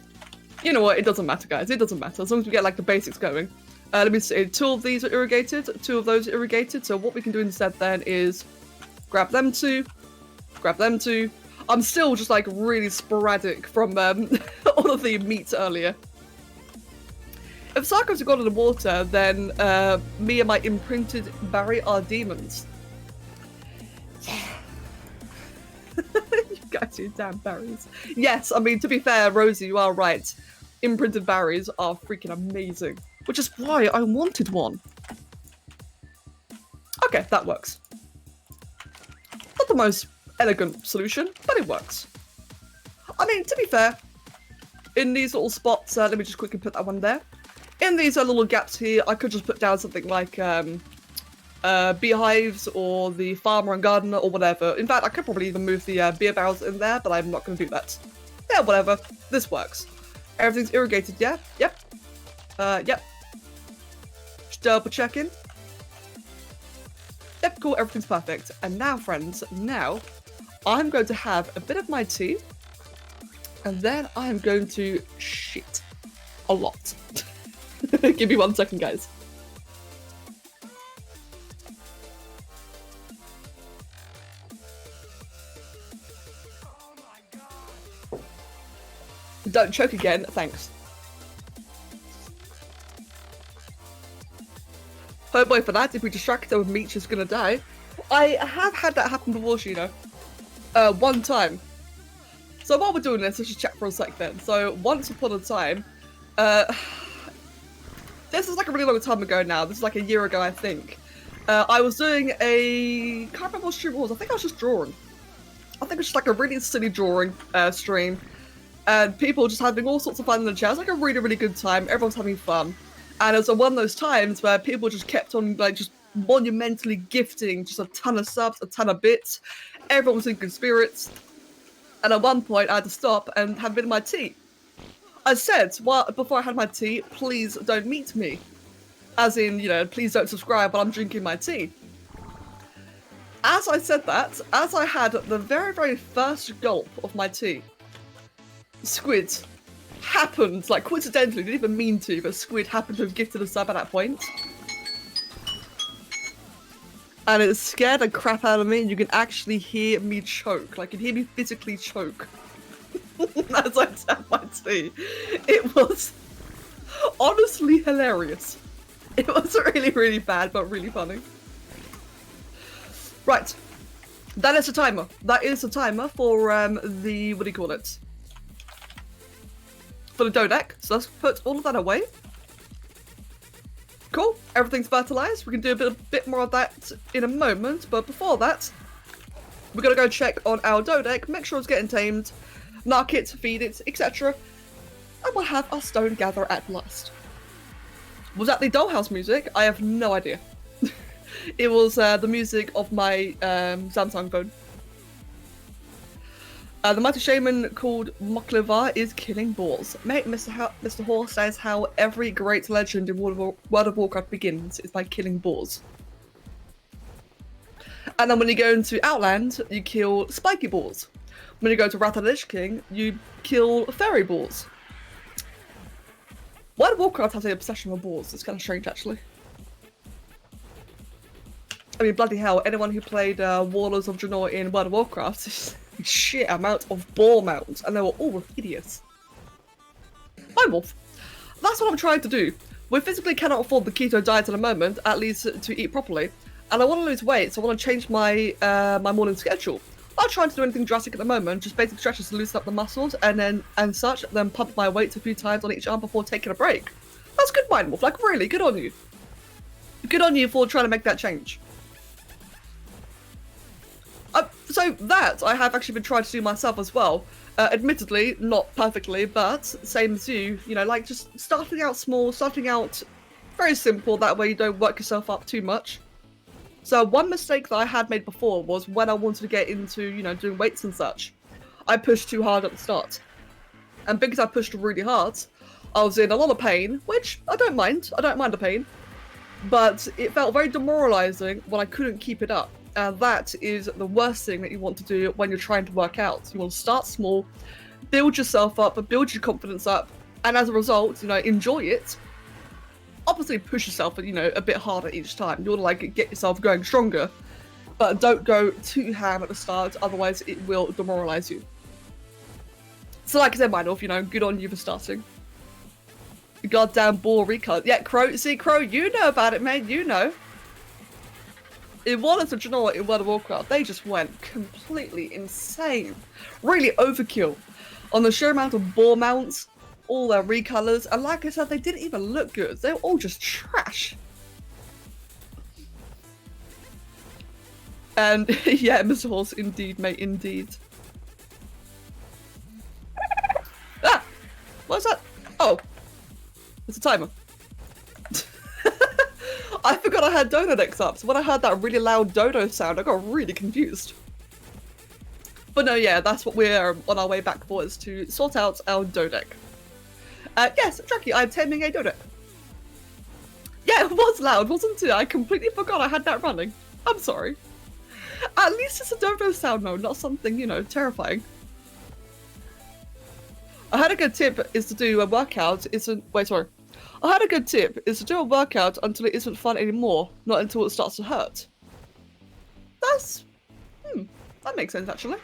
You know what? It doesn't matter, guys. It doesn't matter as long as we get like the basics going. Let me see. 2 of these are irrigated. 2 of those are irrigated. So what we can do instead then is grab them 2, grab them 2. I'm still just like really sporadic from all of the meats earlier. If Sarkos have gone in the water, then me and my imprinted Barry are demons. Yeah. You guys, you damn berries. Yes, I mean, to be fair, Rosie, you are right. Imprinted berries are freaking amazing, which is why I wanted one. Okay, that works. Not the most elegant solution, but it works. I mean, to be fair, in these little spots, let me just quickly put that one there. In these little gaps here, I could just put down something like beehives or the farmer and gardener or whatever. In fact, I could probably even move the beer barrels in there, but I'm not going to do that. Yeah, whatever. This works. Everything's irrigated, yeah? Yep. Yep. Just double checking. Yep, cool. Everything's perfect. And now, friends, now I'm going to have a bit of my tea, and then I'm going to shit a lot. Give me 1 second, guys. Don't choke again, thanks. Oh boy, for that, if we distract her with meat, she's gonna die. I have had that happen before, you know. 1 time. So while we're doing this, let's just chat for a sec then. So, once upon a time, this is like a really long time ago now. This is like a year ago, I think. I was doing a... can't remember what stream it was. I think I was just drawing. I think it was just like a really silly drawing stream. And people just having all sorts of fun in the chat. It was like a really, really good time. Everyone's having fun. And it was one of those times where people just kept on like just monumentally gifting just a ton of subs, a ton of bits. Everyone was in good spirits. And at one point I had to stop and have a bit of my tea. I said, well, before I had my tea, please don't meet me. As in, you know, please don't subscribe while I'm drinking my tea. As I said that, as I had the very, very first gulp of my tea, Squid happened, like coincidentally, didn't even mean to, but Squid happened to have gifted a sub at that point. And it scared the crap out of me, and you can actually hear me choke. Like, you can hear me physically choke. As I tapped my tea. It was honestly hilarious. It was really, really bad, but really funny. Right. That is a timer. That is a timer for the, what do you call it? For the dough deck. So let's put all of that away. Cool. Everything's fertilized. We can do a bit more of that in a moment. But before that, we're going to go check on our dough deck, make sure it's getting tamed, knock it, feed it, etc. And we'll have our stone gather at last. Was that the dollhouse music? I have no idea. It was the music of my Samsung phone. The mighty shaman called Moklivar is killing boars. Mate, Mr. Horse says how every great legend in World of Warcraft begins is by killing boars. And then when you go into Outland, you kill spiky boars. When you go to Wrath of the Lich King, you kill fairy boars. World of Warcraft has an obsession with boars. It's kind of strange, actually. I mean, bloody hell, anyone who played Warlords of Draenor in World of Warcraft, shit amount of boar mounts, and they were all hideous. Fine Wolf. That's what I'm trying to do. We physically cannot afford the keto diet at the moment, at least to eat properly. And I want to lose weight, so I want to change my my morning schedule. I'm not trying to do anything drastic at the moment, just basic stretches to loosen up the muscles and such, then pump my weights a few times on each arm before taking a break. That's good, Mind Wolf. Like, really, good on you. Good on you for trying to make that change. So that I have actually been trying to do myself as well. Admittedly, not perfectly, but same as you, you know, like just starting out small, starting out very simple, that way you don't work yourself up too much. So one mistake that I had made before was when I wanted to get into, you know, doing weights and such, I pushed too hard at the start. And because I pushed really hard, I was in a lot of pain, which I don't mind the pain, but it felt very demoralizing when I couldn't keep it up. And that is the worst thing that you want to do when you're trying to work out. You want to start small, build yourself up, build your confidence up, and as a result, you know, enjoy it. Obviously push yourself, you know, a bit harder each time. You want to like get yourself going stronger, but don't go too ham at the start, otherwise it will demoralize you. So like I said, Mindolf, you know, good on you for starting. Goddamn ball recut. Yeah, Crow, see, Crow, you know about it, man, you know. In Warlords of Draenor in World of Warcraft, they just went completely insane. Really overkill on the sheer amount of boar mounts, all their recolors, and like I said, they didn't even look good. They were all just trash. And yeah, Mr. Horse, indeed, mate, indeed. Ah! What's that? Oh, it's a timer. I forgot I had Dodo decks up, so when I heard that really loud Dodo sound, I got really confused. But no, yeah, that's what we're on our way back for, is to sort out our Dodo deck. Yes, Jackie, I'm taming a Dodo deck. Yeah, it was loud, wasn't it? I completely forgot I had that running. I'm sorry. At least it's a Dodo sound mode, not something, you know, terrifying. I had a good tip is to do a workout, I had a good tip is to do a workout until it isn't fun anymore, not until it starts to hurt. That's... that makes sense, actually.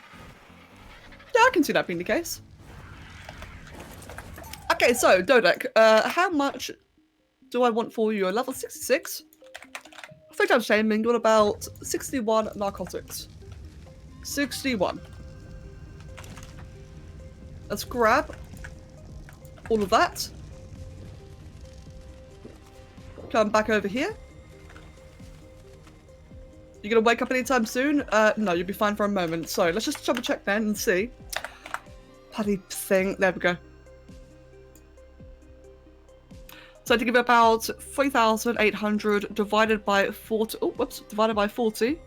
Yeah, I can see that being the case. Okay, so, Dodek, how much do I want for you? A level 66? 3 times shaming, got about 61 narcotics. 61. Let's grab all of that. Come back over here. You gonna wake up anytime soon? No, you'll be fine for a moment. So let's just double check then and see. Bloody thing. There we go. So to give it about 3,800 divided by 40. Oh, whoops. Divided by 40.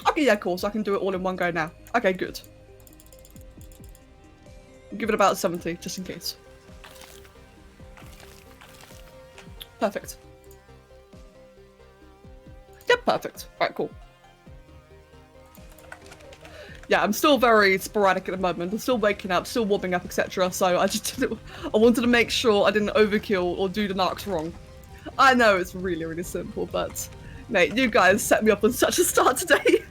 Okay, yeah, cool. So I can do it all in one go now. Okay, good. Give it about 70, just in case. Perfect. Yep, perfect. Alright, cool. Yeah, I'm still very sporadic at the moment. I'm still waking up, still warming up, etc. So I wanted to make sure I didn't overkill or do the narcs wrong. I know it's really, really simple, but mate, you guys set me up on such a start today.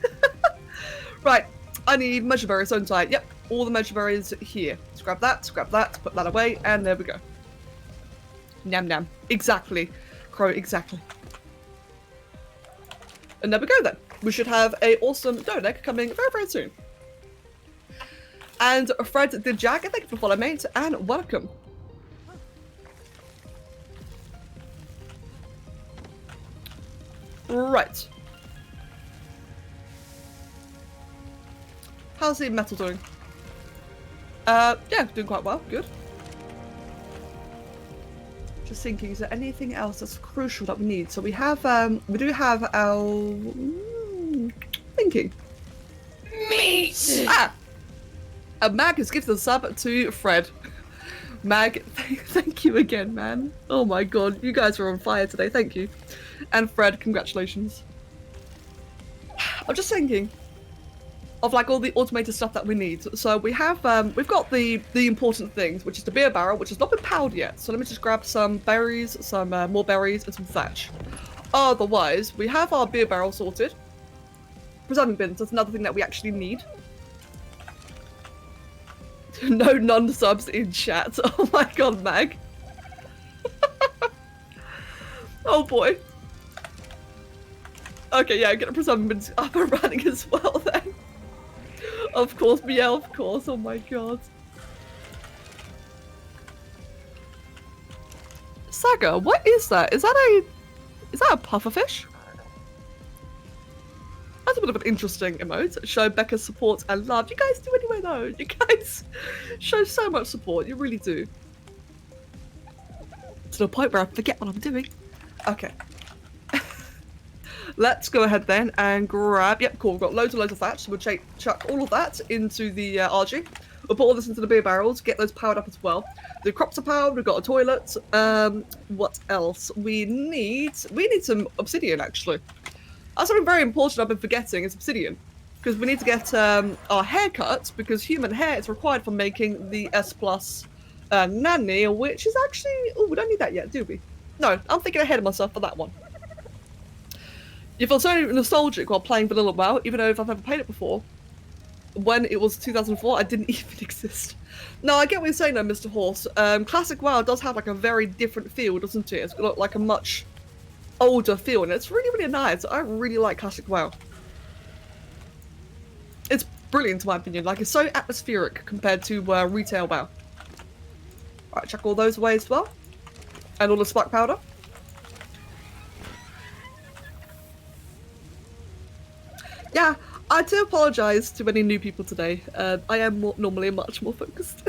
Right, I need measure berries, don't I? Yep, all the measure berries here. Let's grab that, put that away, and there we go. Nam nam. Exactly. Crow, exactly. And there we go then. We should have a awesome dough deck coming very, very soon. And Fred the Jack, thank you for following, mate, and welcome. Right. How's the metal doing? Yeah, doing quite well. Good. Just thinking, is there anything else that's crucial that we need? So we have, we do have our thinking. Meat. Ah, Mag has gifted a sub to Fred. Mag, thank you again, man. Oh my god, you guys are on fire today. Thank you. And Fred, congratulations. I'm just thinking of like all the automated stuff that we need. So we have, we've got the important things, which is the beer barrel, which has not been powered yet. So let me just grab some berries, some more berries, and some thatch. Otherwise, we have our beer barrel sorted. Preserving bins, that's another thing that we actually need. No non-subs in chat. Oh my god, Mag. Oh boy. Okay, yeah, get a preserving bins up and running as well then. Of course, yeah, of course. Oh my god. Saga, what is that? Is that a pufferfish? That's a bit of an interesting emote. Show Becca's support and love. You guys do anyway though. You guys show so much support. You really do. To the point where I forget what I'm doing. Okay. Let's go ahead then and grab. Yep, cool. We've got loads and loads of thatch. So we'll chuck all of that into the RG. We'll put all this into the beer barrels, get those powered up as well. The crops are powered. We've got a toilet. What else? We need some obsidian actually. That's something very important I've been forgetting is obsidian. Because we need to get our hair cut, because human hair is required for making the S plus nanny, which is actually... Oh, we don't need that yet, do we? No, I'm thinking ahead of myself for that one. You feel so nostalgic while playing Vanilla WoW, even though if I've never played it before. When it was 2004, I didn't even exist. No, I get what you're saying though, Mr. Horse. Classic WoW does have like a very different feel, doesn't it? It's got like a much older feel, and it's really, really nice. I really like Classic WoW. It's brilliant in my opinion. Like, it's so atmospheric compared to retail WoW. Alright, chuck all those away as well. And all the spark powder. Yeah, I do apologise to any new people today. I am normally much more focused.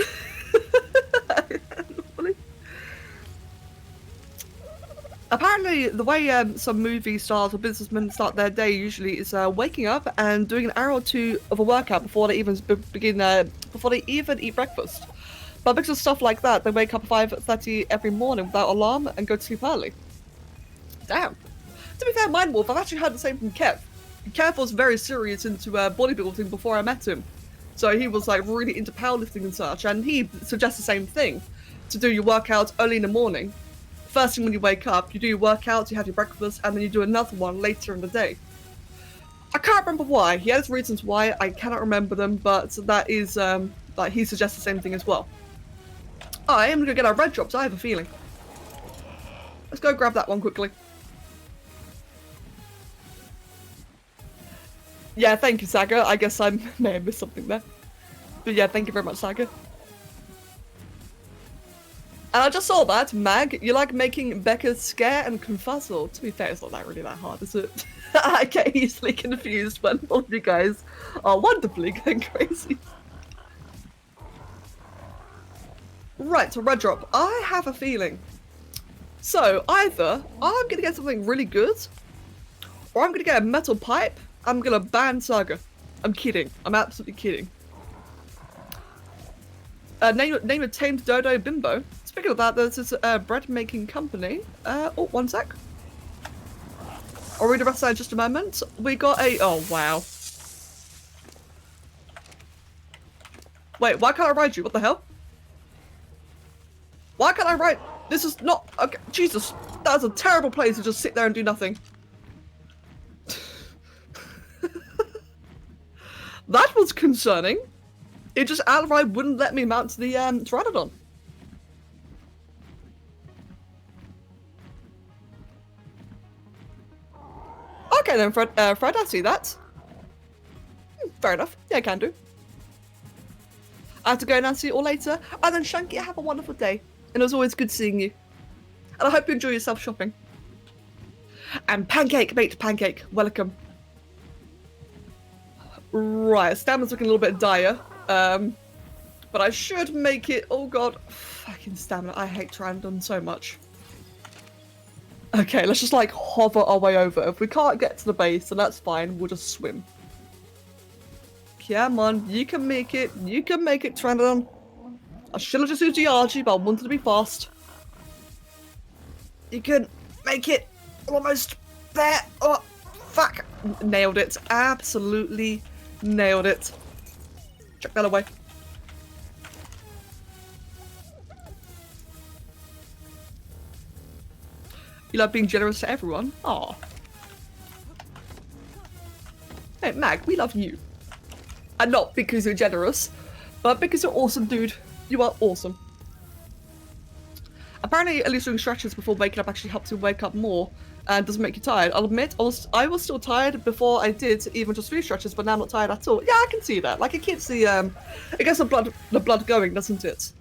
Apparently, the way some movie stars or businessmen start their day usually is waking up and doing an hour or two of a workout before they even before they even eat breakfast. But because of stuff like that, they wake up at 5:30 every morning without alarm and go to sleep early. Damn. To be fair, Mindwolf, I've actually heard the same from Kev. Kev was very serious into bodybuilding before I met him. So he was like really into powerlifting and such, and he suggests the same thing. To do your workout early in the morning. First thing when you wake up, you do your workout, you have your breakfast, and then you do another one later in the day. I can't remember why. He has reasons why, I cannot remember them, but that is, like, he suggests the same thing as well. Oh, I am going to get our red drops, I have a feeling. Let's go grab that one quickly. Yeah, thank you, Saga. I guess I may have missed something there. But yeah, thank you very much, Saga. And I just saw that, Mag, you like making Becca scare and confuzzle. To be fair, it's not that really that hard, is it? I get easily confused when all of you guys are wonderfully going crazy. Right, so red drop. I have a feeling. So, either I'm going to get something really good, or I'm going to get a metal pipe, I'm going to ban Saga. I'm kidding. I'm absolutely kidding. Name a tamed dodo bimbo. Speaking of that, there's this bread making company. Oh, one sec. I'll read the rest of that in just a moment. We got a... Oh, wow. Wait, why can't I ride you? What the hell? Why can't I ride... This is not... Okay, Jesus. That's a terrible place to just sit there and do nothing. That was concerning. It just outright wouldn't let me mount the Pteranodon. Okay then, Fred, I see that. Fair enough. Yeah, I can do. I have to go now, see you all later. And then Shanky, have a wonderful day. And it was always good seeing you. And I hope you enjoy yourself shopping. And Pancake, mate, Pancake, welcome. Right, stamina's looking a little bit dire. But I should make it, oh god, fucking stamina. I hate Trandon so much. Okay, let's just like hover our way over. If we can't get to the base, then that's fine. We'll just swim. Come on, you can make it. You can make it, Trandon. I should have just used the RG, but I wanted to be fast. You can make it. Almost there. Oh, fuck. Nailed it. Absolutely nailed it. Chuck that away. You like being generous to everyone? Aw. Hey, Mag, we love you. And not because you're generous, but because you're awesome, dude. You are awesome. Apparently, at least doing stretches before waking up actually helps you wake up more and doesn't make you tired. I'll admit, I was still tired before I did even just 3 stretches, but now I'm not tired at all. Yeah, I can see that. Like, it keeps the, it gets the blood going, doesn't it?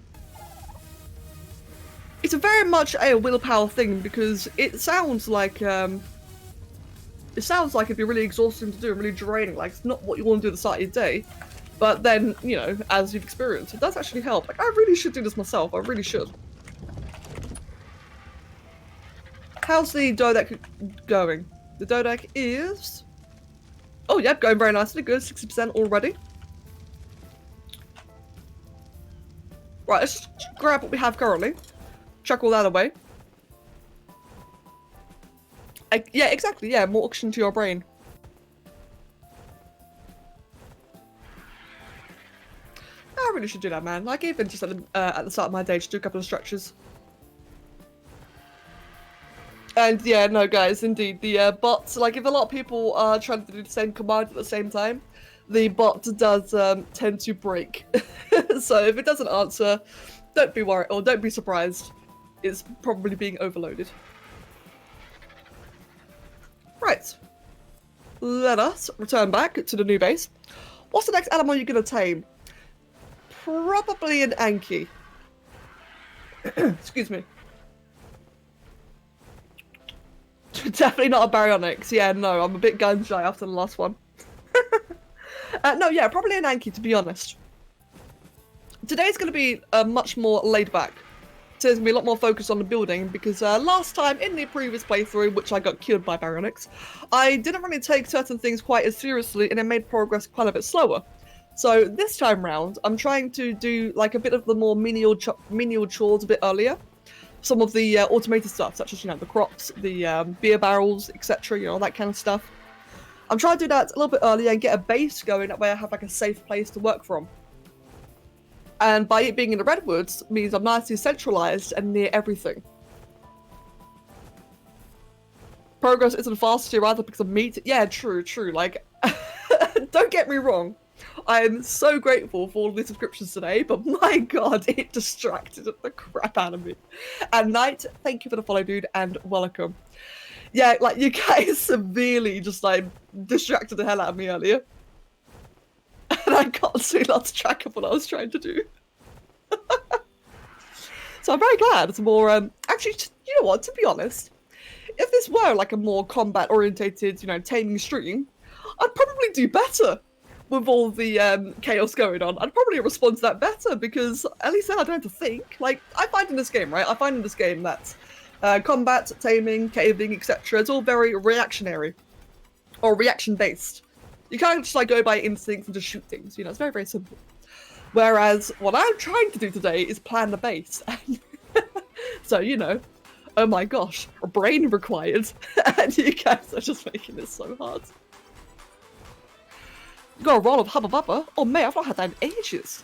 It's a very much a willpower thing because it sounds like it'd be really exhausting to do and really draining. Like, it's not what you want to do at the start of your day. But then, you know, as you've experienced, it does actually help. Like, I really should do this myself. I really should. How's the Dodec going? The Dodec is... Oh, yep, going very nicely. Good, 60% already. Right, let's just grab what we have currently. Chuck all that away. Yeah, exactly, yeah, more oxygen to your brain. I really should do that, man. Like, even just at the start of my day, just do a couple of stretches. And yeah, no, guys, indeed, the bot, like, if a lot of people are trying to do the same command at the same time, the bot does tend to break. So if it doesn't answer, don't be worried, or don't be surprised. It's probably being overloaded. Right. Let us return back to the new base. What's the next animal you're going to tame? Probably an Anki. Excuse me. Definitely not a Baryonyx. Yeah, no, I'm a bit gun shy after the last one. No, yeah, probably an Anki, to be honest. Today's going to be much more laid back. Today's going to be a lot more focused on the building because last time in the previous playthrough, which I got killed by Baryonyx, I didn't really take certain things quite as seriously and it made progress quite a bit slower. So this time round, I'm trying to do like a bit of the more menial chores a bit earlier. Some of the automated stuff, such as, you know, the crops, the beer barrels, etc., you know, that kind of stuff. I'm trying to do that a little bit earlier and get a base going, that way I have like a safe place to work from. And by it being in the Redwoods, means I'm nicely centralized and near everything. Progress isn't fast here either because of meat. Yeah, true. Like, don't get me wrong. I am so grateful for all the subscriptions today, but my god, it distracted the crap out of me. And Knight, thank you for the follow, dude, and welcome. Yeah, like, you guys severely just, like, distracted the hell out of me earlier. And I constantly lost track of what I was trying to do. So I'm very glad it's more, actually, you know what, to be honest, if this were, like, a more combat-orientated, you know, taming stream, I'd probably do better. With all the chaos going on, I'd probably respond to that better because at least then I don't have to think. Like, I find in this game, right? I find in this game that combat, taming, caving, etc. It's all very reactionary or reaction-based. You can't just like go by instincts and just shoot things. You know, it's very, very simple. Whereas what I'm trying to do today is plan the base. So, you know, oh my gosh, a brain required, and you guys are just making this so hard. You got a roll of Hubba Bubba? Oh mate, I've not had that in ages.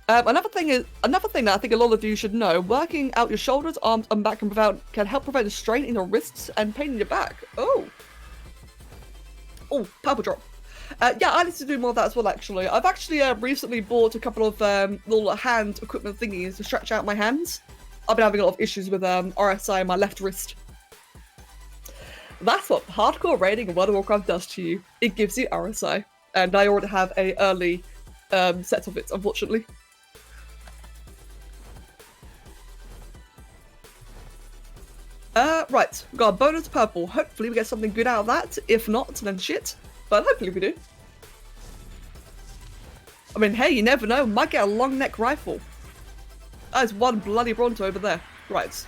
Another thing that I think a lot of you should know: working out your shoulders, arms, and back can help prevent the strain in your wrists and pain in your back. Oh, purple drop. Yeah, I need to do more of that as well. Actually, I've actually recently bought a couple of little hand equipment thingies to stretch out my hands. I've been having a lot of issues with RSI in my left wrist. That's what hardcore raiding in World of Warcraft does to you. It gives you RSI. And I already have a early set of it, unfortunately. Right, we got a bonus purple. Hopefully we get something good out of that. If not, then shit. But hopefully we do. I mean, hey, you never know. Might get a long neck rifle. That is one bloody Bronto over there. Right.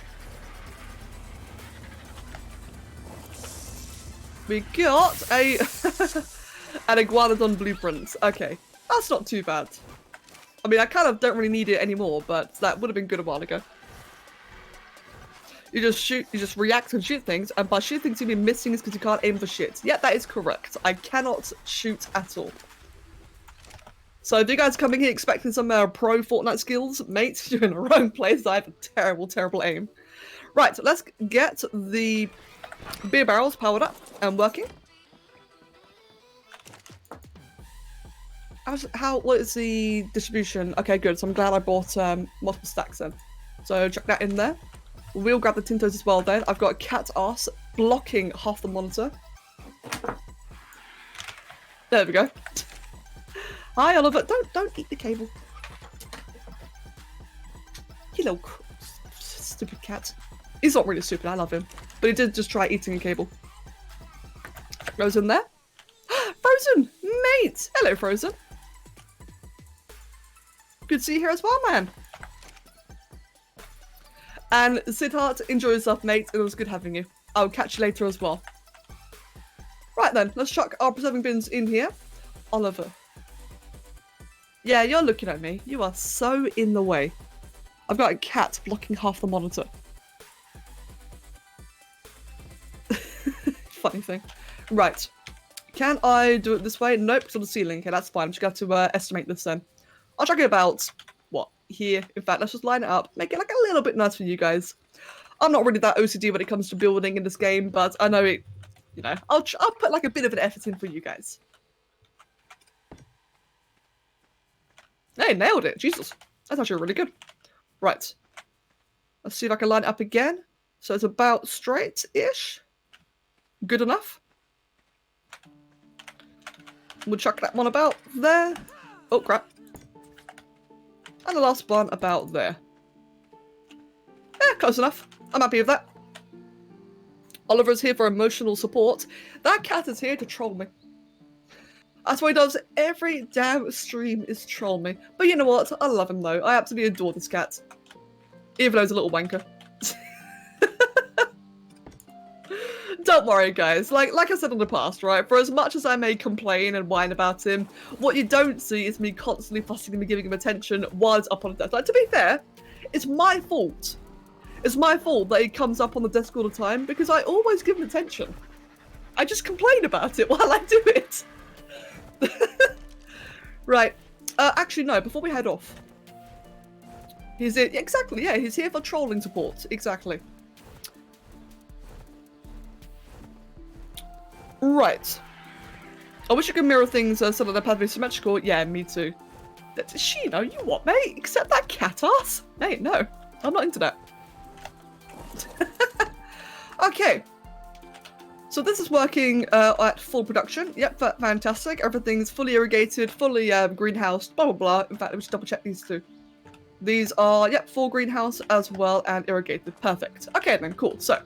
We got a an Iguanodon blueprint. Okay, that's not too bad. I mean, I kind of don't really need it anymore, but that would have been good a while ago. You just shoot, you just react and shoot things, and by shoot things you mean missing is because you can't aim for shit. Yeah, that is correct. I cannot shoot at all. So if you guys coming here expecting some pro Fortnite skills, mate, you're in the wrong place. I have a terrible, terrible aim. Right, let's get the beer barrels powered up and working. What is the distribution? Okay, good. So I'm glad I bought multiple stacks then. So check that in there. We'll grab the Tintos as well then. I've got a cat arse blocking half the monitor. There we go. Hi, Oliver. Don't eat the cable. You little stupid cat. He's not really stupid. I love him, but he did just try eating a cable. Goes in there. Frozen, mate. Hello, Frozen. Good to see you here as well, man. And Siddharth, enjoy yourself, mate. It was good having you. I'll catch you later as well. Right then, let's chuck our preserving bins in here. Oliver. Yeah, you're looking at me. You are so in the way. I've got a cat blocking half the monitor. Funny thing. Right. Can I do it this way? Nope, it's on the ceiling. Okay, that's fine. I'm just going to have to estimate this then. I'll chuck it about, what, here. In fact, let's just line it up. Make it like a little bit nice for you guys. I'm not really that OCD when it comes to building in this game, but I know it, you know, I'll put like a bit of an effort in for you guys. Hey, nailed it. Jesus. That's actually really good. Right. Let's see if I can line it up again. So it's about straight-ish. Good enough. We'll chuck that one about there. Oh, crap. And the last one about there. Yeah, close enough. I'm happy with that. Oliver's here for emotional support. That cat is here to troll me. That's what he does every damn stream, is troll me. But you know what? I love him though. I absolutely adore this cat. Even though he's a little wanker. Don't worry, guys. Like I said in the past, right? For as much as I may complain and whine about him, what you don't see is me constantly fussing and giving him attention while he's up on the desk. Like, to be fair, it's my fault. It's my fault that he comes up on the desk all the time because I always give him attention. I just complain about it while I do it. Right. Actually, no. Before we head off, he's it. Exactly. Yeah, he's here for trolling support. Exactly. Right. I wish you could mirror things so that they're perfectly symmetrical. Yeah, me too. She, know you what, mate? Except that cat ass. Mate, no. I'm not into that. Okay. So this is working at full production. Yep, fantastic. Everything's fully irrigated, fully greenhoused, blah, blah, blah. In fact, let me just double check these two. These are, yep, full greenhouse as well and irrigated. Perfect. Okay then, cool. So,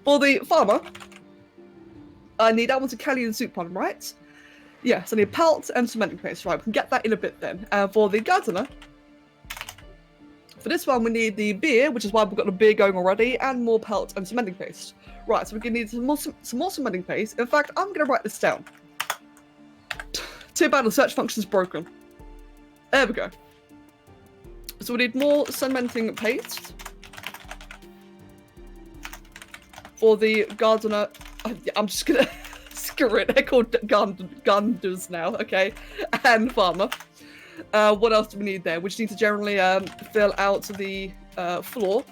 for the farmer, I need that one's a Callian soup pond, right? Yes, I need pelt and cementing paste. Right, we can get that in a bit then. For the gardener, for this one we need the beer, which is why we've got the beer going already, and more pelt and cementing paste. Right, so we're gonna need some more cementing paste. In fact, I'm gonna write this down. Too bad the search function is broken. There we go. So we need more cementing paste. For the gardener, I'm just gonna screw it. They're called gardeners now, okay? And farmer. What else do we need there? We just need to generally fill out the floor,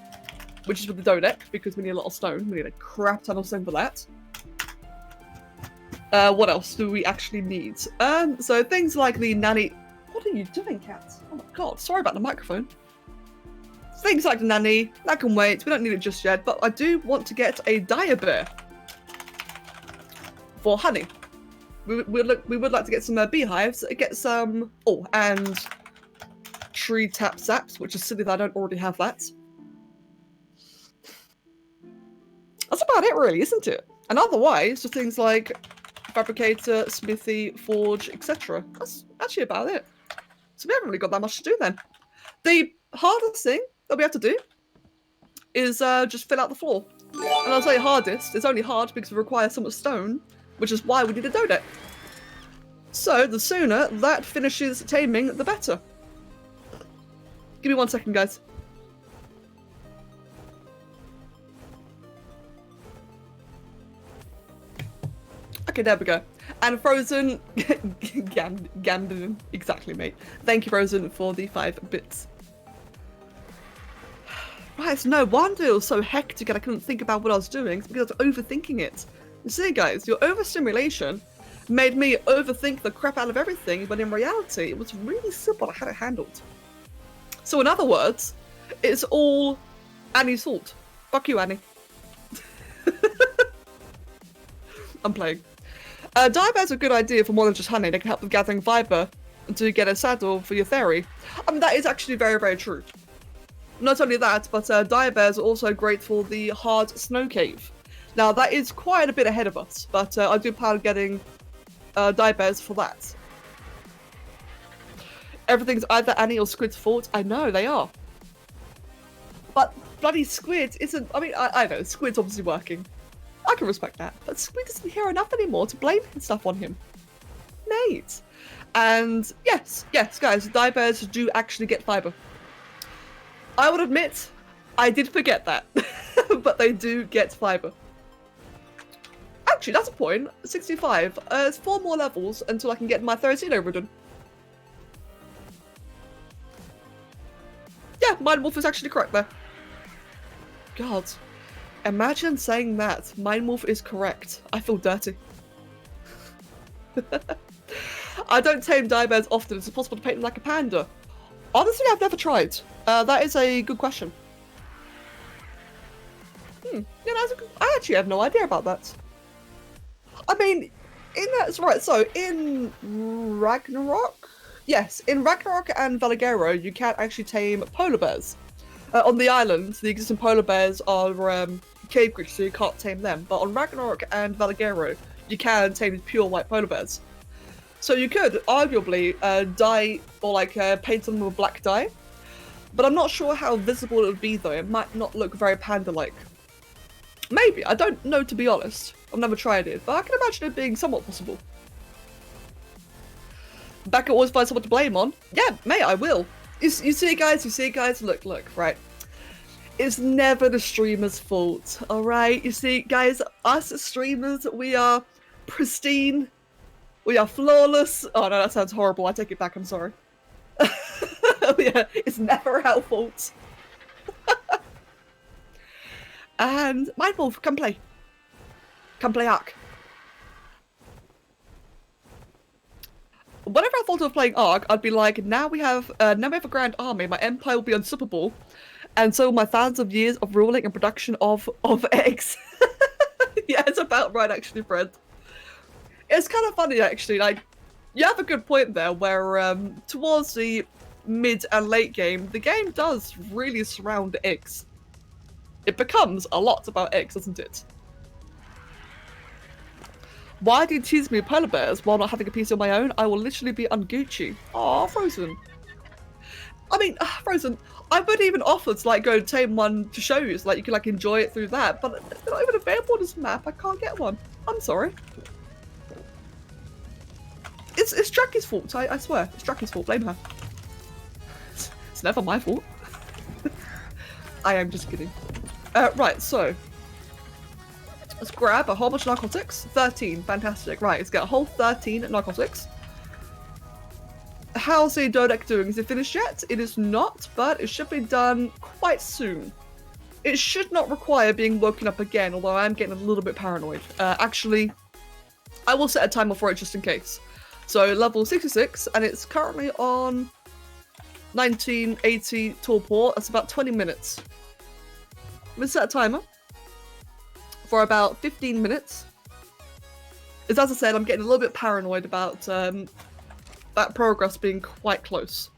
which is with the dough deck, because we need a lot of stone. We need a crap ton of stone for that. What else do we actually need? So things like the nanny. What are you doing, cat? Oh my god! Sorry about the microphone. things like Nanny, that can wait. We don't need it just yet, but I do want to get a dire bear for honey. We would like to get some beehives, get some, oh, and tree tap saps, which is silly that I don't already have that. That's about it really, isn't it? And otherwise, just things like fabricator, smithy, forge, etc. That's actually about it. So we haven't really got that much to do then. The hardest thing that we have to do is just fill out the floor. And I'll say hardest, it's only hard because it requires so much stone, which is why we need a donut. So the sooner that finishes taming, the better. Give me 1 second, guys. Okay, there we go. And Frozen, Gandon, exactly, mate. Thank you, Frozen, for the 5 bits. Right, it's no wonder it was so hectic and I couldn't think about what I was doing. It's because I was overthinking it. You see, guys, your overstimulation made me overthink the crap out of everything, but in reality, it was really simple. I had it handled. So in other words, it's all Annie's fault. Fuck you, Annie. I'm playing. Dye bear's a good idea for more than just honey. They can help with gathering fiber to get a saddle for your fairy. That is actually very, very true. Not only that, but dye bears are also great for the hard snow cave. Now, that is quite a bit ahead of us, but I do plan on getting dye bears for that. Everything's either Annie or Squid's fault. I know, they are. But bloody Squid isn't... I know, Squid's obviously working. I can respect that. But Squid doesn't hear enough anymore to blame stuff on him. Mate. And yes, guys, dye bears do actually get fiber. I would admit, I did forget that. But they do get fiber. Actually, that's a point. 65. It's 4 more levels until I can get my 13 overdone. Yeah, Mind Wolf is actually correct there. God. Imagine saying that. Mind Wolf is correct. I feel dirty. I don't tame dye bears often. Is it possible to paint them like a panda? Honestly, I've never tried. That is a good question. Yeah, I actually have no idea about that. I mean, in Ragnarok? Yes, in Ragnarok and Valagero, you can actually tame polar bears. On the island, the existing polar bears are cave creatures, so you can't tame them. But on Ragnarok and Valagero, you can tame pure white polar bears. So you could arguably dye or paint them with black dye. But I'm not sure how visible it would be though. It might not look very panda-like. Maybe, I don't know to be honest. I've never tried it, but I can imagine it being somewhat possible. Becca always finds someone to blame on. Yeah, mate, I will. You see guys, look, right. It's never the streamer's fault, alright? You see, guys, us streamers, we are pristine. We are flawless. Oh no, that sounds horrible. I take it back, I'm sorry. Yeah, it's never our fault. And Mind Wolf, come play. Come play Ark. Whenever I thought of playing Ark, I'd be like, now we have a grand army, my empire will be unstoppable, and so my thousands of years of ruling and production of eggs. Yeah, it's about right actually, Fred. It's kind of funny actually, you have a good point there where towards the mid and late game, the game does really surround eggs. It becomes a lot about eggs, doesn't it? Why do you tease me with polar bears while not having a piece of my own? I will literally be on Gucci. Aw, Frozen. I mean, Frozen, I would even offer to go tame one to show you, so you can enjoy it through that, but they're not even available on this map. I can't get one. I'm sorry. It's Jackie's fault, I swear. It's Jackie's fault, blame her. It's never my fault. I am just kidding. Right, so let's grab a whole bunch of narcotics. 13, fantastic. Right, let's get a whole 13 narcotics. How's the Dodec doing? Is it finished yet? It is not, but it should be done quite soon. It should not require being woken up again, although I am getting a little bit paranoid. Actually, I will set a timer for it just in case. So level 66, and it's currently on 1980 Torport. That's about 20 minutes. Let's set a timer for about 15 minutes. As I said, I'm getting a little bit paranoid about that progress being quite close.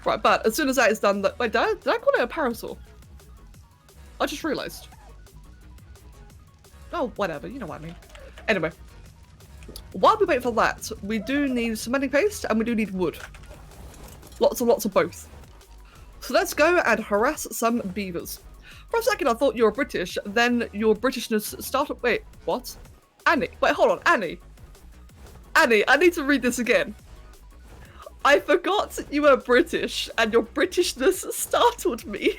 Right, but as soon as that is done, wait, did I call it a parasol? I just realised. Oh, whatever, you know what I mean. Anyway, while we wait for that, we do need cementing paste and we do need wood. Lots and lots of both. So let's go and harass some beavers. For a second I thought you were British, then your Britishness started- wait, what? Annie, wait, hold on, Annie. Annie, I need to read this again. I forgot you were British and your Britishness startled me.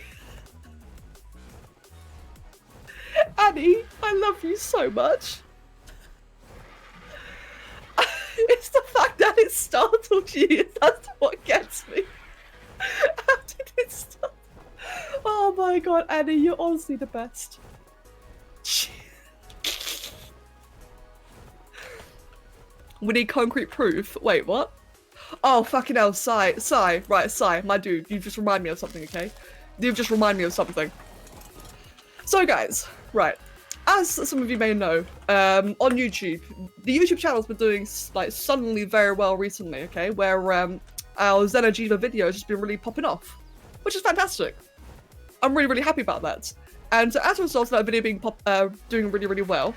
Annie, I love you so much. It's the fact that it startled you, that's what gets me. How did it start? Oh my god, Annie, you're honestly the best. We need concrete proof. Wait, what? Oh, fucking hell, Sai, right, Sai, my dude, you just remind me of something, okay? You've just reminded me of something. So guys, right, as some of you may know, on YouTube, the YouTube channel's been doing, like, suddenly very well recently, okay? Where, our Xenojiva video has just been really popping off, which is fantastic. I'm really, really happy about that. And as a result of that video being doing really, really well,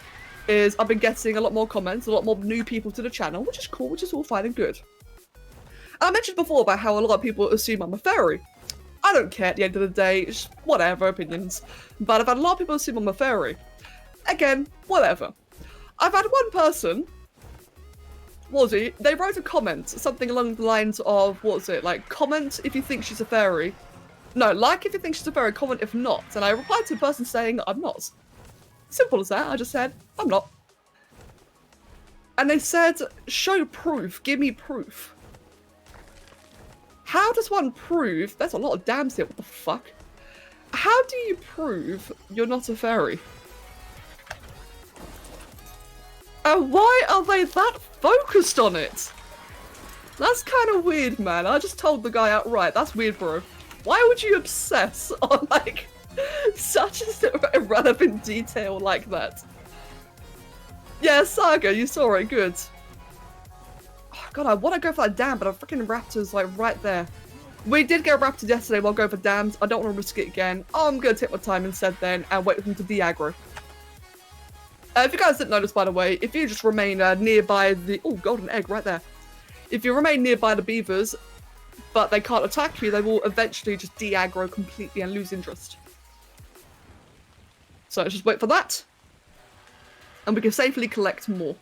is I've been getting a lot more comments, a lot more new people to the channel, which is cool, which is all fine and good. I mentioned before about how a lot of people assume I'm a fairy. I don't care at the end of the day, it's whatever, opinions. But I've had a lot of people assume I'm a fairy. Again, whatever. I've had one person, what was it? They wrote a comment, something along the lines of, what was it, like, comment if you think she's a fairy. No, like if you think she's a fairy, comment if not. And I replied to the person saying, I'm not. Simple as that, I just said, I'm not. And they said, show proof, give me proof. How does one prove, that's a lot of dams here, what the fuck? How do you prove you're not a fairy? And why are they that focused on it? That's kind of weird, man. I just told the guy outright, that's weird, bro. Why would you obsess on, like, such an irrelevant detail like that? Yeah, Saga, you saw it, good. Oh, God, I want to go for that dam, but a freaking raptor's, like, right there. We did get a raptor yesterday while going for dams. I don't want to risk it again. Oh, I'm going to take my time instead then and wait for him to de-aggro. If you guys didn't notice, by the way, if you just remain nearby the... Oh, golden egg right there. If you remain nearby the beavers, but they can't attack you, they will eventually just de-aggro completely and lose interest. So let's just wait for that. And we can safely collect more.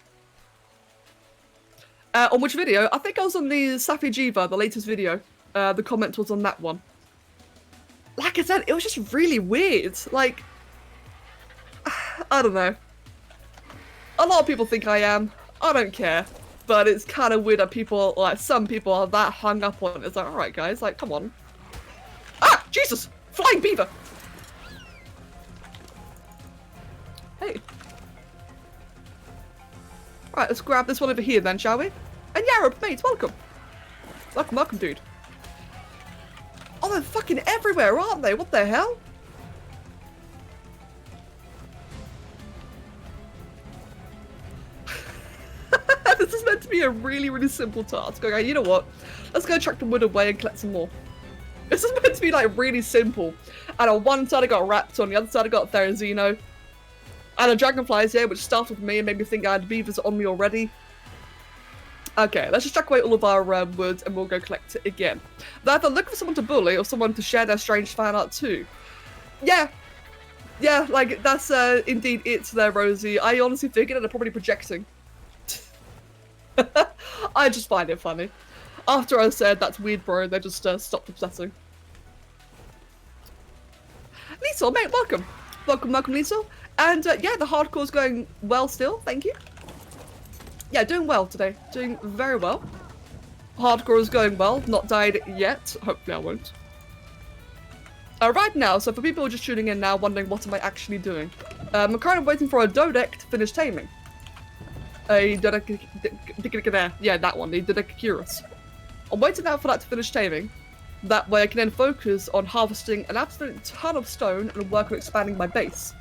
On which video? I think I was on the Safijiva, the latest video. The comment was on that one. Like I said, it was just really weird. Like, I don't know. A lot of people think I am. I don't care. But it's kind of weird that people, like, some people are that hung up on it. It's like, alright guys, like, come on. Ah! Jesus! Flying beaver! Hey. Right, let's grab this one over here then, shall we? And Yarab, mate, welcome. Welcome, welcome, dude. Oh, they're fucking everywhere, aren't they? What the hell? This is meant to be a really, really simple task. Okay, you know what? Let's go track the wood away and collect some more. This is meant to be, like, really simple. And on one side I got a raptor, on the other side I got a Therizino. And a dragonfly is here, which startled me and made me think I had beavers on me already. Okay, let's just track away all of our wood and we'll go collect it again. They're either looking for someone to bully or someone to share their strange fan art too. Yeah. Yeah, like, that's indeed it there, Rosie. I honestly figured that they're probably projecting. I just find it funny. After I said that's weird, bro, they just stopped obsessing. Liesel, mate, welcome. Welcome, Liesel. And yeah, the hardcore's going well still, thank you. Yeah, doing well today. Doing very well. Hardcore is going well. Not died yet. Hopefully I won't. Right now, so for people who are just tuning in now, wondering what am I actually doing. I'm currently waiting for a Dodec to finish taming. a yeah, that one, the Dodecurus. I'm waiting now for that to finish taming. That way I can then focus on harvesting an absolute ton of stone and work on expanding my base.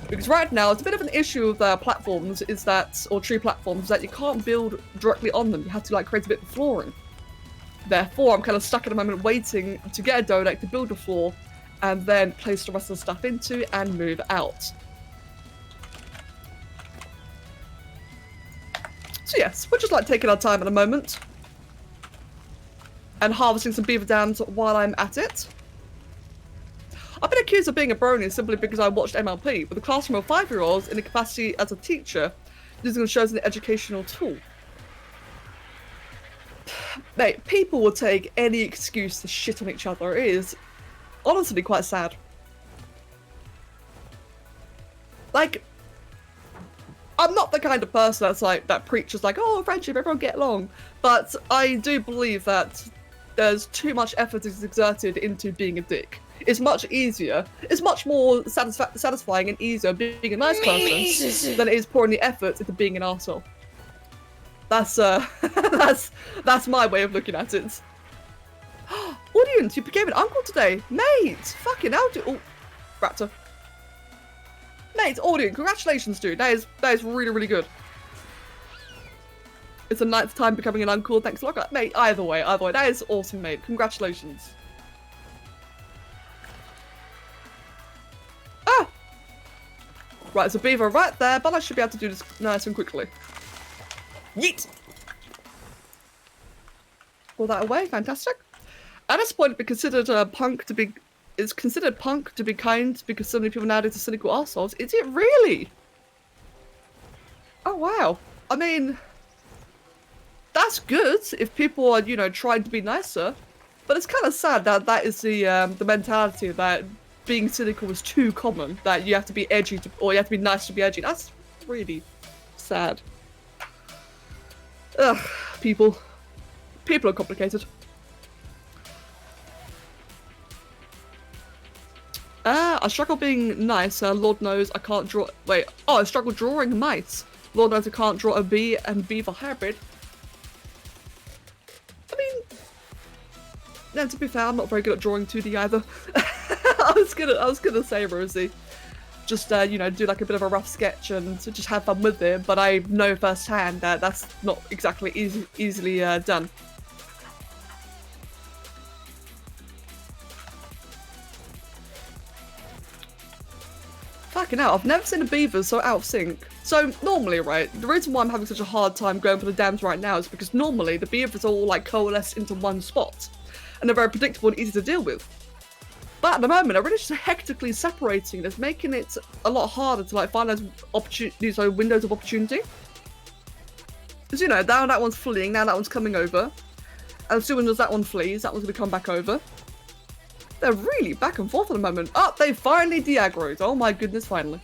Because right now, it's a bit of an issue with platforms, is that, or tree platforms, that you can't build directly on them. You have to like create a bit of flooring. Therefore, I'm kind of stuck at the moment waiting to get a donate to build a floor and then place the rest of the stuff into and move out. So yes, we're just like taking our time at the moment and harvesting some beaver dams while I'm at it. I've been accused of being a brony simply because I watched MLP with a classroom of 5-year-olds in the capacity as a teacher using the show as an educational tool. Mate, people will take any excuse to shit on each other. It is honestly quite sad. Like, I'm not the kind of person that's like, that preaches like, oh, friendship, everyone get along. But I do believe that there's too much effort is exerted into being a dick. It's much easier, it's much more satisfying and easier being a nice person than it is pouring the effort into being an arsehole. That's that's my way of looking at it. Audience, you became an uncle today. Mate, fucking hell, oh, Raptor. Mate, audience, congratulations, dude. That is really, really good. It's a 9th time becoming an uncle. Thanks a lot. Mate, either way, that is awesome, mate. Congratulations. Ah! Right, there's a beaver right there, but I should be able to do this nice and quickly. Yeet! Pull that away, fantastic. At this point, it'd be considered punk to be... It's considered punk to be kind because so many people nowadays are cynical arseholes. Is it really? Oh, wow. I mean... That's good if people are, you know, trying to be nicer. But it's kind of sad that that is the mentality that being cynical is too common. That you have to be edgy to, or you have to be nice to be edgy. That's really sad. Ugh, people. People are complicated. I struggle being nice. Lord knows I can't draw. Wait. Oh, I struggle drawing mice. Lord knows I can't draw a bee and beaver hybrid. I mean, yeah, to be fair, I'm not very good at drawing 2D either. I was gonna say, Rosie, just you know, do like a bit of a rough sketch and just have fun with it. But I know firsthand that that's not exactly easily done. Fucking hell, I've never seen a beaver so out of sync. So normally, right, the reason why I'm having such a hard time going for the dams right now is because normally the beavers all like coalesce into one spot and they're very predictable and easy to deal with. But at the moment, they're really just hectically separating. It's making it a lot harder to like find those opportunities, those windows of opportunity. Because, you know, now that one's fleeing, now that one's coming over. And as soon as that one flees, that one's going to come back over. They're really back and forth at the moment. Oh, they finally de-aggroed. Oh my goodness, finally.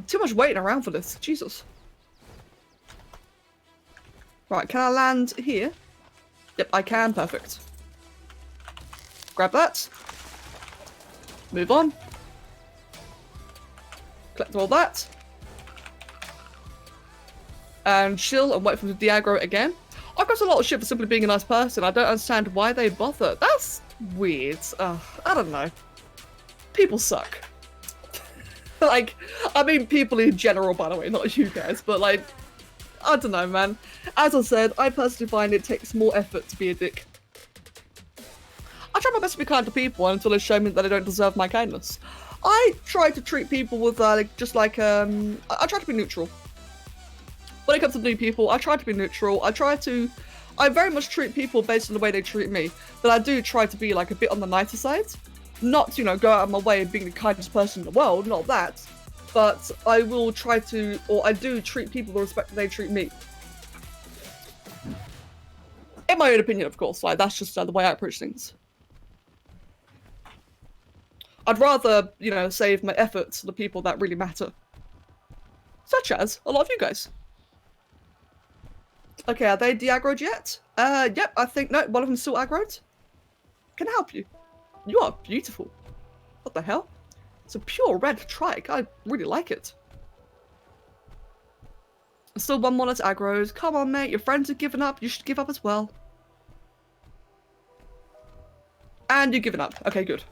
Too much waiting around for this. Jesus. Right, can I land here? Yep, I can. Perfect. Grab that. Move on. Collect all that. And chill and wait for the de-aggro again. I've got a lot of shit for simply being a nice person. I don't understand why they bother. That's weird. I don't know. People suck. Like, I mean people in general, by the way, not you guys, but like, I don't know, man. As I said, I personally find it takes more effort to be a dick. I try my best to be kind to people until they show me that they don't deserve my kindness. I try to treat people with, I try to be neutral. When it comes to new people, I try to be neutral. I very much treat people based on the way they treat me. But I do try to be like a bit on the nicer side. Not, you know, go out of my way of being the kindest person in the world, not that. But I will try to, or I do treat people with the respect that they treat me. In my own opinion, of course, like that's just the way I approach things. I'd rather, you know, save my efforts to the people that really matter. Such as a lot of you guys. Okay, are they de-aggroed yet? Yep, I think, no, one of them's still aggroed. Can I help you? You are beautiful. What the hell? It's a pure red trike. I really like it. Still one more that's aggroed. Come on, mate. Your friends have given up. You should give up as well. And you've given up. Okay, good.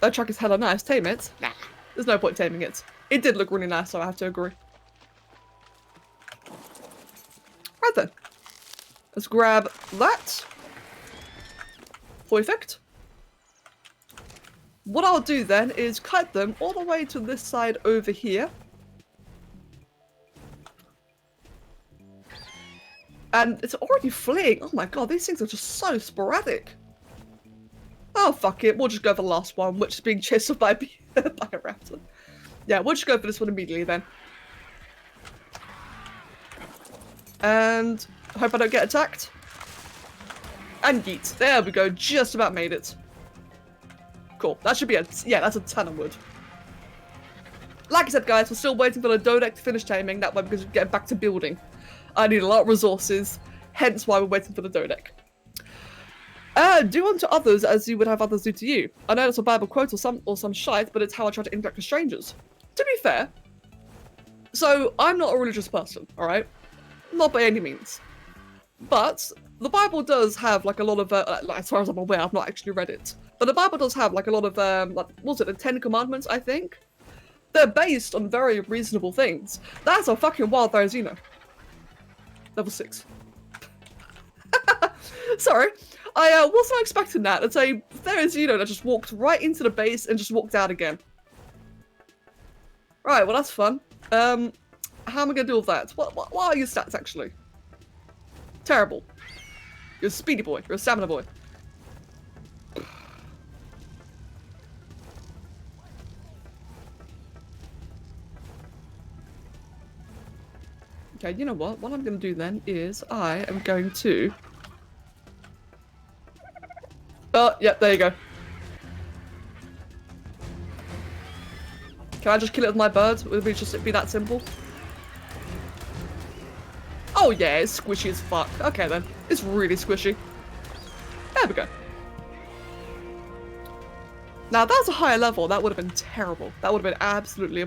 That truck is hella nice. Tame it? Nah. There's no point taming it. It did look really nice, so I have to agree. Right then. Let's grab that. Perfect. What I'll do then is cut them all the way to this side over here. And it's already fleeing. Oh my god, these things are just so sporadic. Oh, fuck it. We'll just go for the last one, which is being chased by, by a raptor. Yeah, we'll just go for this one immediately then. And I hope I don't get attacked. And yeet. There we go. Just about made it. Cool. That should be a... Yeah, that's a ton of wood. Like I said, guys, we're still waiting for the Dodec to finish taming. That way because we're getting back to building. I need a lot of resources. Hence why we're waiting for the Dodec. Do unto others as you would have others do to you. I know that's a Bible quote or some shite, but it's how I try to interact with strangers. To be fair, so I'm not a religious person, alright? Not by any means. But the Bible does have like a lot of, as far as I'm aware, I've not actually read it. But the Bible does have like a lot of, like, what was it, the 10 Commandments, I think? They're based on very reasonable things. That's a fucking wild Therizino. Level 6. Sorry. I wasn't expecting that. It's a Therizino that just walked right into the base and just walked out again. Right, well that's fun. How am I gonna do all that? What are your stats actually? Terrible. You're a speedy boy. You're a stamina boy. Okay, you know what? What I'm gonna do then is I am going to... Oh, yep, there you go. Can I just kill it with my bird? Would it just be that simple? Oh yeah, it's squishy as fuck. Okay then. It's really squishy. There we go. Now, if that was a higher level, that would have been terrible. That would have been absolutely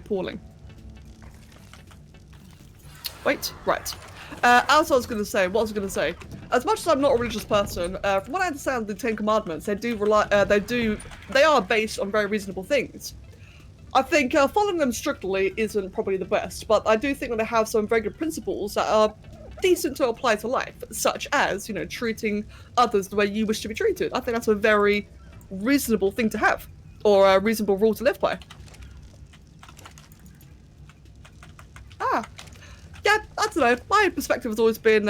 Wait, right. As I was going to say, what was I going to say? As much as I'm not a religious person, from what I understand, the 10 Commandments, they are based on very reasonable things. I think following them strictly isn't probably the best, but I do think that they have some very good principles that are decent to apply to life, such as, you know, treating others the way you wish to be treated. I think that's a very reasonable thing to have, or a reasonable rule to live by. Yeah, I don't know. My perspective has always been,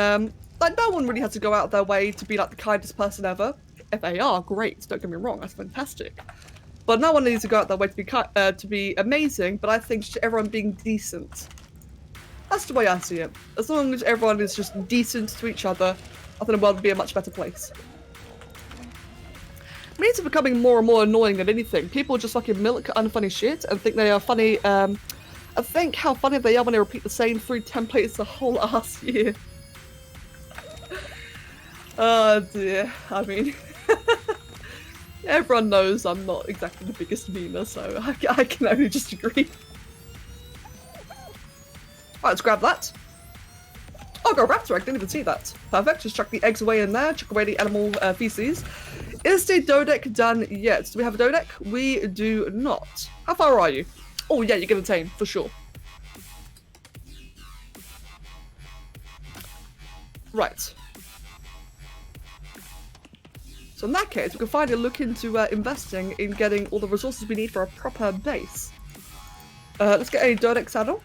like, no one really has to go out of their way to be, like, the kindest person ever. If they are, great. Don't get me wrong. That's fantastic. But no one needs to go out their way to be amazing, but I think just everyone being decent. That's the way I see it. As long as everyone is just decent to each other, I think the world would be a much better place. Memes are becoming more and more annoying than anything. People just fucking milk unfunny shit and think they are funny, I think how funny they are when they repeat the same 3 templates the whole ass year. Oh dear. I mean, everyone knows I'm not exactly the biggest memer, so I can only just agree. Right, let's grab that. Oh, got a raptor egg, didn't even see that. Perfect, just chuck the eggs away in there, chuck away the animal feces. Is the Dodec done yet? Do we have a Dodec? We do not. How far are you? Oh yeah, you're gonna tame, for sure. Right. So in that case, we can finally look into investing in getting all the resources we need for a proper base. Let's get a Dodec saddle.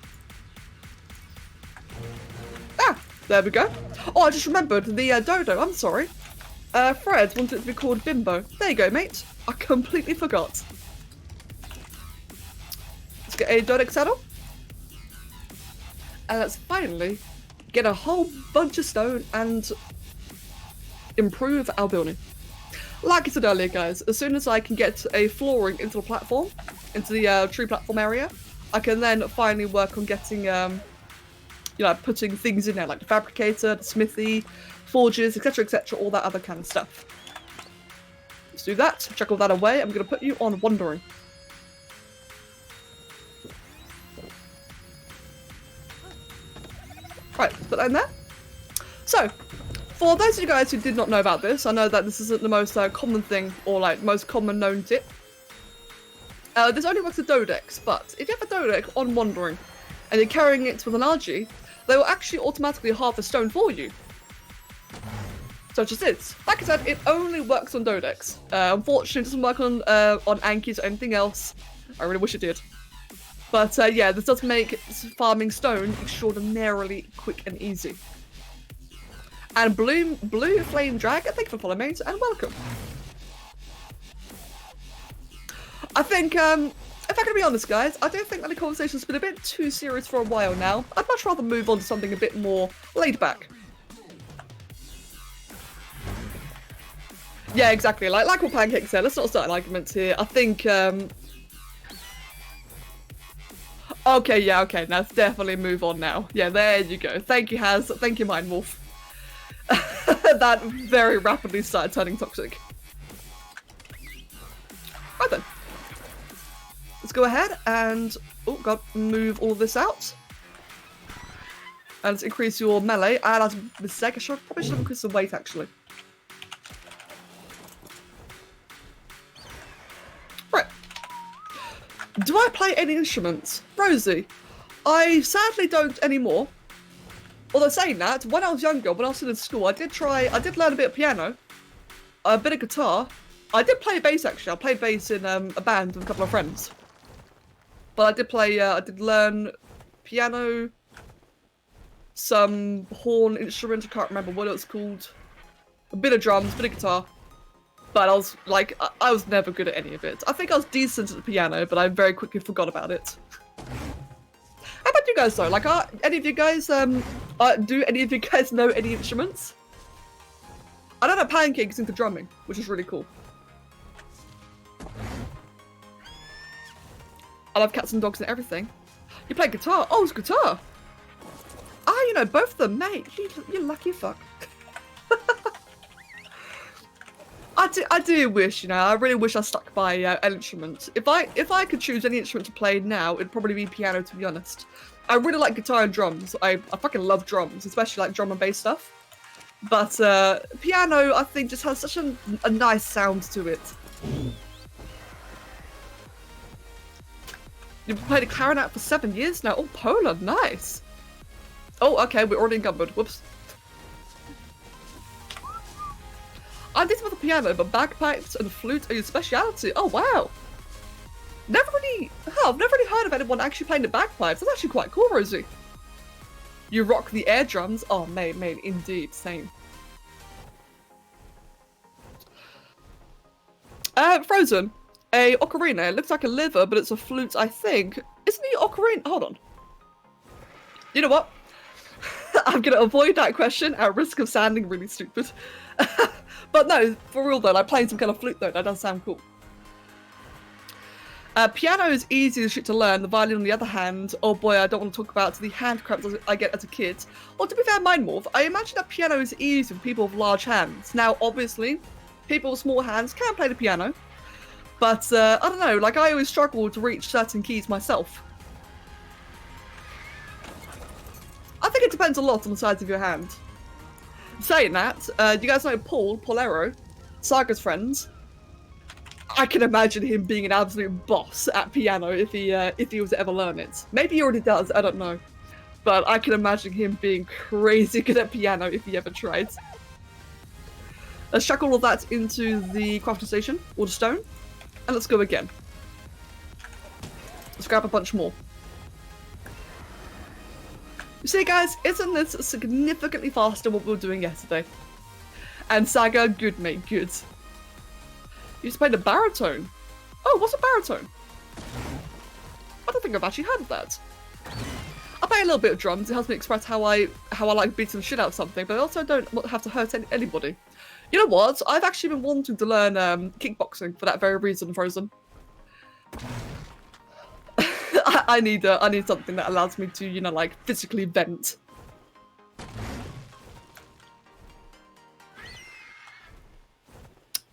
Ah, there we go. Oh, I just remembered the dodo, I'm sorry. Fred wanted it to be called Bimbo. There you go, mate. I completely forgot. Let's get a Dodec saddle. And let's finally get a whole bunch of stone and improve our building. Like I said earlier, guys, as soon as I can get a flooring into the platform, into the tree platform area, I can then finally work on getting, you know, putting things in there, like the fabricator, the smithy, forges, etc., all that other kind of stuff. Let's do that. Check all that away. I'm going to put you on wandering. Right, put that in there. So, for those of you guys who did not know about this, I know that this isn't the most common thing, or like most common known tip. This only works with Dodex, but if you have a Dodex on Wandering, and you're carrying it with an RG, they will actually automatically halve the stone for you. Such as this. Like I said, it only works on Dodex. Unfortunately, it doesn't work on Ankies or anything else. I really wish it did. But yeah, this does make farming stone extraordinarily quick and easy. And Blue Flame Dragon, thank you for following, mate, and welcome. I think, if I'm going to be honest, guys, I do think that the conversation's been a bit too serious for a while now. I'd much rather move on to something a bit more laid back. Yeah, exactly. Like what Pancake said, let's not start an argument here. I think, okay, yeah, okay, let's definitely move on now. Yeah, there you go. Thank you, Haz. Thank you, Mindwolf. That very rapidly started turning toxic. Right then. Let's go ahead and, oh god, move all of this out. And let's increase your melee. And as a mistake, I probably should have increased the weight actually. Right. Do I play any instruments? Rosie, I sadly don't anymore. Although saying that, when I was younger, when I was still in school, I did learn a bit of piano, a bit of guitar. I did play bass actually. I played bass in a band with a couple of friends. But I did learn piano, some horn instrument, I can't remember what it was called. A bit of drums, a bit of guitar. But I was like, I was never good at any of it. I think I was decent at the piano, but I very quickly forgot about it. How about you guys though? Like, any of you guys, do any of you guys know any instruments? I know that Pancake's into drumming, which is really cool. I love cats and dogs and everything. You play guitar? Oh, it's guitar. Ah, you know both of them, mate. You lucky fuck. I do wish, you know, I really wish I stuck by an instrument. If I could choose any instrument to play now, it'd probably be piano, to be honest. I really like guitar and drums. I fucking love drums, especially like drum and bass stuff. But piano, I think, just has such a nice sound to it. You've played a clarinet for 7 years now. Oh, Poland, nice. Oh, okay, we're already encumbered. Whoops. I did with the piano, but bagpipes and flute are your speciality. Oh, wow. I've never really heard of anyone actually playing the bagpipes. That's actually quite cool, Rosie. You rock the air drums. Oh, mate, indeed, same. Frozen. A ocarina. It looks like a liver, but it's a flute, I think. Isn't the ocarina? Hold on. You know what? I'm going to avoid that question at risk of sounding really stupid. But no, for real though, like playing some kind of flute though, that does sound cool. Piano is easy as shit to learn. The violin, on the other hand, oh boy, I don't want to talk about the hand cramps I get as a kid. Well, to be fair, mine more. I imagine that piano is easy for people with large hands. Now, obviously, people with small hands can play the piano. But, I don't know, like I always struggle to reach certain keys myself. I think it depends a lot on the size of your hand. Saying that, you guys know Paulero, Saga's friends. I can imagine him being an absolute boss at piano if he was to ever learn it. Maybe he already does, I don't know. But I can imagine him being crazy good at piano if he ever tried. Let's chuck all of that into the crafting station, or the stone, and let's go again. Let's grab a bunch more. You see, guys, isn't this significantly faster than what we were doing yesterday? And Saga, good mate, good. You used to play the baritone. Oh, what's a baritone? I don't think I've actually heard of that. I play a little bit of drums. It helps me express how I like beating the shit out of something, but I also don't have to hurt anybody. You know what? I've actually been wanting to learn kickboxing for that very reason, Frozen. I need something that allows me to, you know, like physically vent.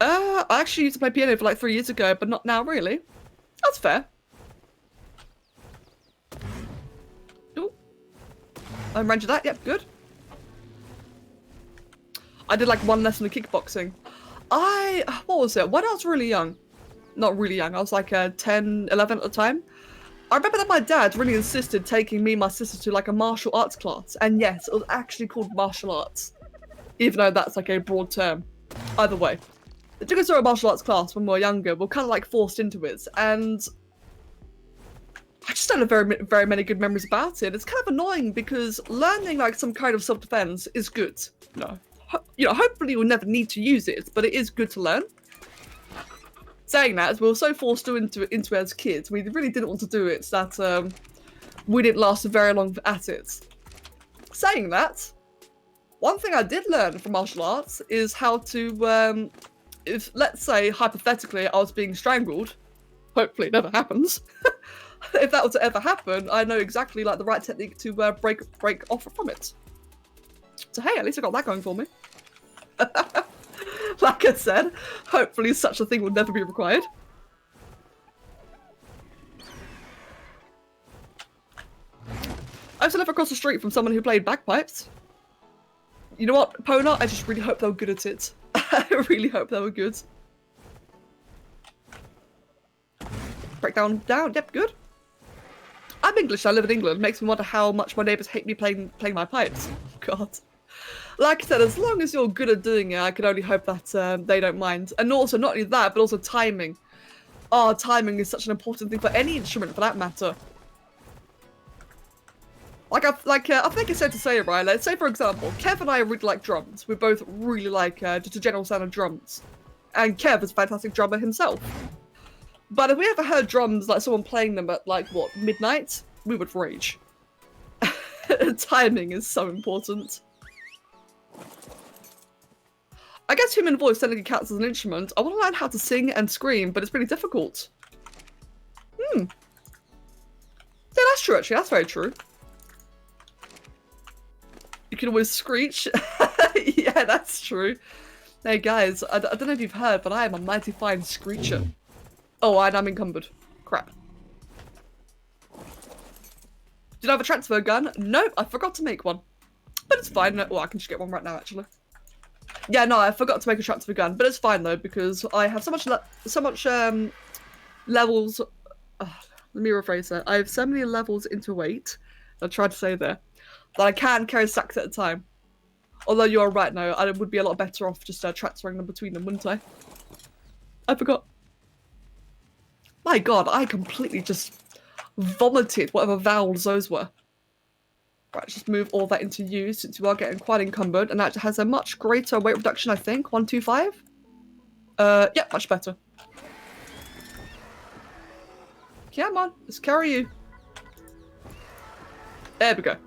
I actually used to play piano for like 3 years ago, but not now, really. That's fair. Ooh. I'm range of that. Yep, good. I did like 1 lesson of kickboxing. What was it? When I was really young. Not really young. I was like 10, 11 at the time. I remember that my dad really insisted taking me and my sister to like a martial arts class. And yes, it was actually called martial arts. Even though that's like a broad term. Either way. They took us to a martial arts class when we were younger. We were kind of like forced into it. And I just don't have very many good memories about it. It's kind of annoying because learning like some kind of self-defense is good. Hopefully you'll never need to use it, but it is good to learn. Saying that, as we were so forced into it as kids, we really didn't want to do it, that we didn't last very long at it. Saying that, one thing I did learn from martial arts is how to, if, let's say, hypothetically, I was being strangled, hopefully it never happens, if that were to ever happen, I know exactly like the right technique to break off from it. So hey, at least I got that going for me. Like I said, hopefully such a thing will never be required. I used to live across the street from someone who played bagpipes. You know what, Pona? I just really hope they were good at it. I really hope they were good. Breakdown down, yep, good. I'm English, I live in England. Makes me wonder how much my neighbours hate me playing my pipes. God. Like I said, as long as you're good at doing it, I can only hope that they don't mind. And also, not only that, but also timing. Oh, timing is such an important thing for any instrument, for that matter. I think it's safe to say, right? Let's say, for example, Kev and I really like drums. We both really like just a general sound of drums. And Kev is a fantastic drummer himself. But if we ever heard drums, like someone playing them at, like, what, midnight? We would rage. Timing is so important. I guess human voice technically counts as an instrument. I want to learn how to sing and scream, but it's pretty difficult. Yeah, that's true, actually. That's very true. You can always screech. Yeah, that's true. Hey, guys, I don't know if you've heard, but I am a mighty fine screecher. Oh, and I'm encumbered. Crap. Did I have a transfer gun? Nope, I forgot to make one. But it's fine. Oh, I can just get one right now, actually. Yeah, no, I forgot to make a transfer gun, but it's fine though because I have so much levels. Let me rephrase that. I have so many levels into weight. I tried to say there that I can carry stacks at a time. Although you are right now, I would be a lot better off just transferring them between them, wouldn't I? I forgot. My God, I completely just vomited whatever vowels those were. Right, just move all that into U since you are getting quite encumbered, and that has a much greater weight reduction, I think. 125? Yeah, much better. Come on, let's carry you. There we go.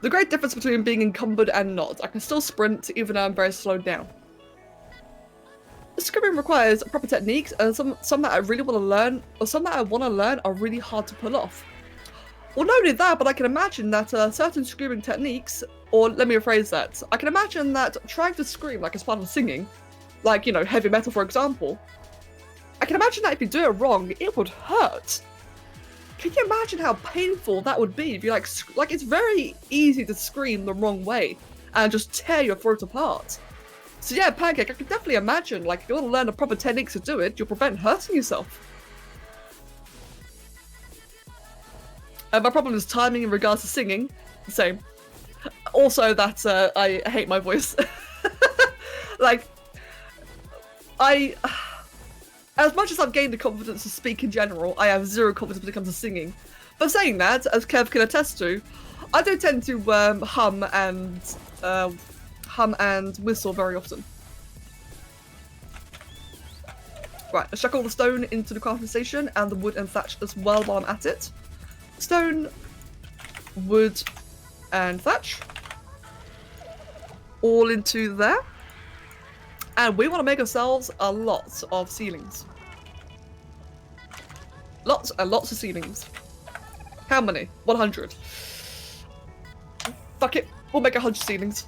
The great difference between being encumbered and not. I can still sprint, even though I'm very slowed down. Scribbling requires proper techniques, and some that I really want to learn, or some that I want to learn are really hard to pull off. Well, not only that, but I can imagine that certain screaming techniques, or let me rephrase that, I can imagine that trying to scream like as part of singing, like, you know, heavy metal for example, I can imagine that if you do it wrong, it would hurt. Can you imagine how painful that would be if you like it's very easy to scream the wrong way and just tear your throat apart. So yeah, Pancake, I can definitely imagine, like, if you want to learn the proper techniques to do it, you'll prevent hurting yourself. My problem is timing in regards to singing. The same. Also that I hate my voice. Like, as much as I've gained the confidence to speak in general, I have zero confidence when it comes to singing. But saying that, as Kev can attest to, I do tend to hum and whistle very often. Right, let's chuck all the stone into the crafting station and the wood and thatch as well while I'm at it. Stone, wood, and thatch. All into there. And we want to make ourselves a lot of ceilings. Lots and lots of ceilings. How many? 100. Fuck it. We'll make 100 ceilings.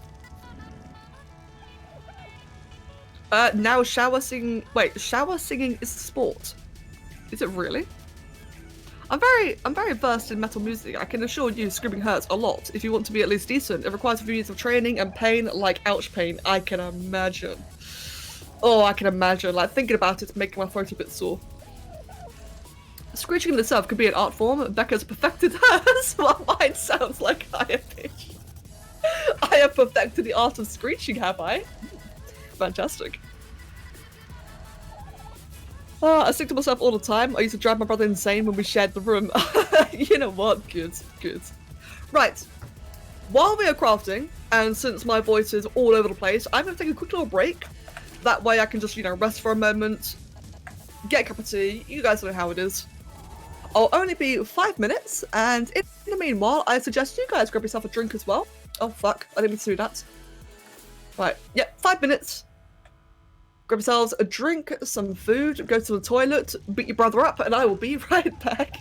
Now shower singing... Wait, shower singing is a sport. Is it really? I'm very versed in metal music. I can assure you screaming hurts a lot. If you want to be at least decent, it requires a few years of training and pain, like ouch pain, I can imagine. Oh, I can imagine. Like, thinking about it's making my throat a bit sore. Screeching in itself could be an art form. Becca's perfected hers, while mine sounds like higher pitch. I have perfected the art of screeching, have I? Fantastic. I stick to myself all the time. I used to drive my brother insane when we shared the room. You know what? Good, good. Right. While we are crafting, and since my voice is all over the place, I'm going to take a quick little break. That way I can just, you know, rest for a moment, get a cup of tea. You guys know how it is. I'll only be 5 minutes, and in the meanwhile, I suggest you guys grab yourself a drink as well. Oh, fuck. I didn't mean to do that. Right. Yep, 5 minutes. Grab yourselves a drink, some food, go to the toilet, beat your brother up, and I will be right back.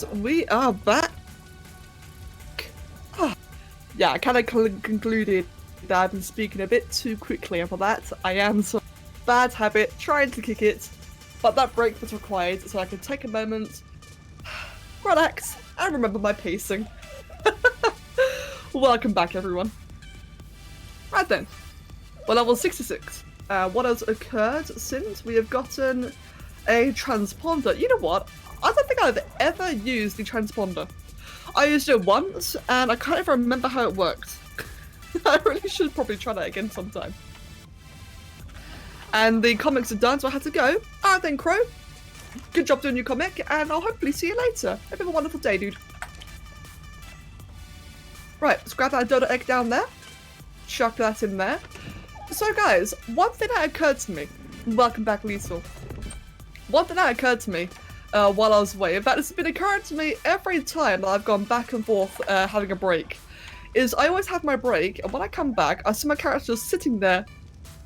And we are back. Yeah, I kind of concluded that I've been speaking a bit too quickly, and for that, I am so bad habit, trying to kick it, but that break was required so I could take a moment, relax, and remember my pacing. Welcome back, everyone. Right then, well, level 66. What has occurred since we have gotten a transponder? You know what? I don't think I've ever used the transponder. I used it once, and I can't even remember how it worked. I really should probably try that again sometime. And the comics are done, so I had to go. Alright then, Crow. Good job doing your comic, and I'll hopefully see you later. Hope you have a wonderful day, dude. Right, let's grab that donut egg down there. Chuck that in there. So guys, one thing that occurred to me. Welcome back, Liesel. One thing that occurred to me while I was away, in fact it's been occurring to me every time that I've gone back and forth having a break, is I always have my break, and when I come back, I see my character just sitting there,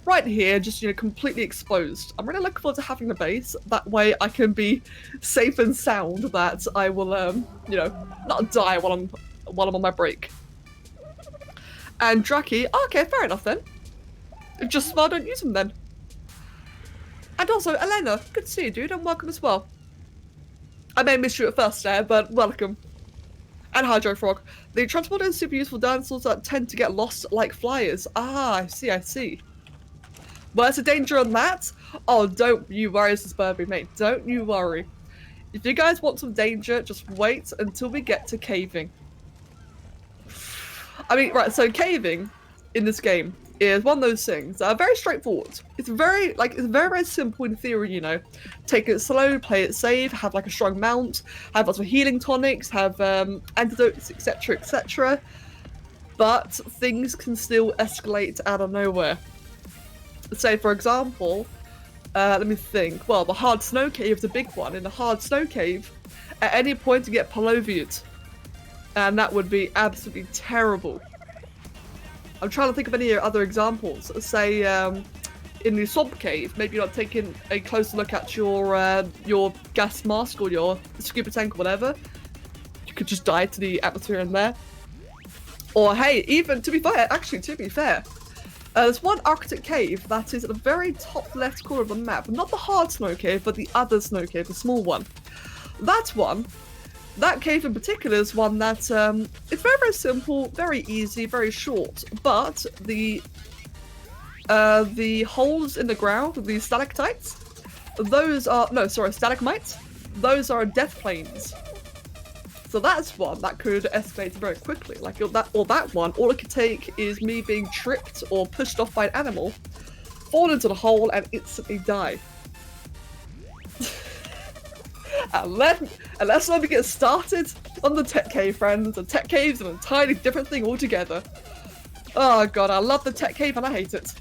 right here, just, you know, completely exposed. I'm really looking forward to having the base, that way I can be safe and sound that I will, you know, not die while I'm on my break. And Draki, okay, fair enough then. Just smart, don't use them then. And also, Elena, good to see you, dude, and welcome as well. I may miss you at first there, but welcome. And Hydro Frog. The transporter is super useful dinosaurs that tend to get lost like flyers. Ah, I see. Well, there's a danger on that. Oh, don't you worry, Suburby, mate. Don't you worry. If you guys want some danger, just wait until we get to caving. I mean, right, so caving in this game is one of those things that are very straightforward. It's very, very simple in theory, you know. Take it slow, play it safe, have like a strong mount, have lots of healing tonics, have antidotes, etc, etc. But things can still escalate out of nowhere. Say, for example, let me think. Well, the hard snow cave is a big one. In the hard snow cave, at any point you get paloviated. And that would be absolutely terrible. I'm trying to think of any other examples. Say, in the swamp cave, maybe you're not taking a closer look at your gas mask or your scuba tank or whatever. You could just die to the atmosphere in there. Or hey, even to be fair, there's one Arctic cave that is at the very top left corner of the map. Not the hard snow cave, but the other snow cave, the small one. That cave in particular is one that, it's very, very simple, very easy, very short, but the holes in the ground, the stalactites, stalagmites, those are death planes. So that's one that could escalate very quickly. Like that one, all it could take is me being tripped or pushed off by an animal, fall into the hole and instantly die. And let's not get started on the tech cave, friends. The tech cave's an entirely different thing altogether. Oh god, I love the tech cave and I hate it.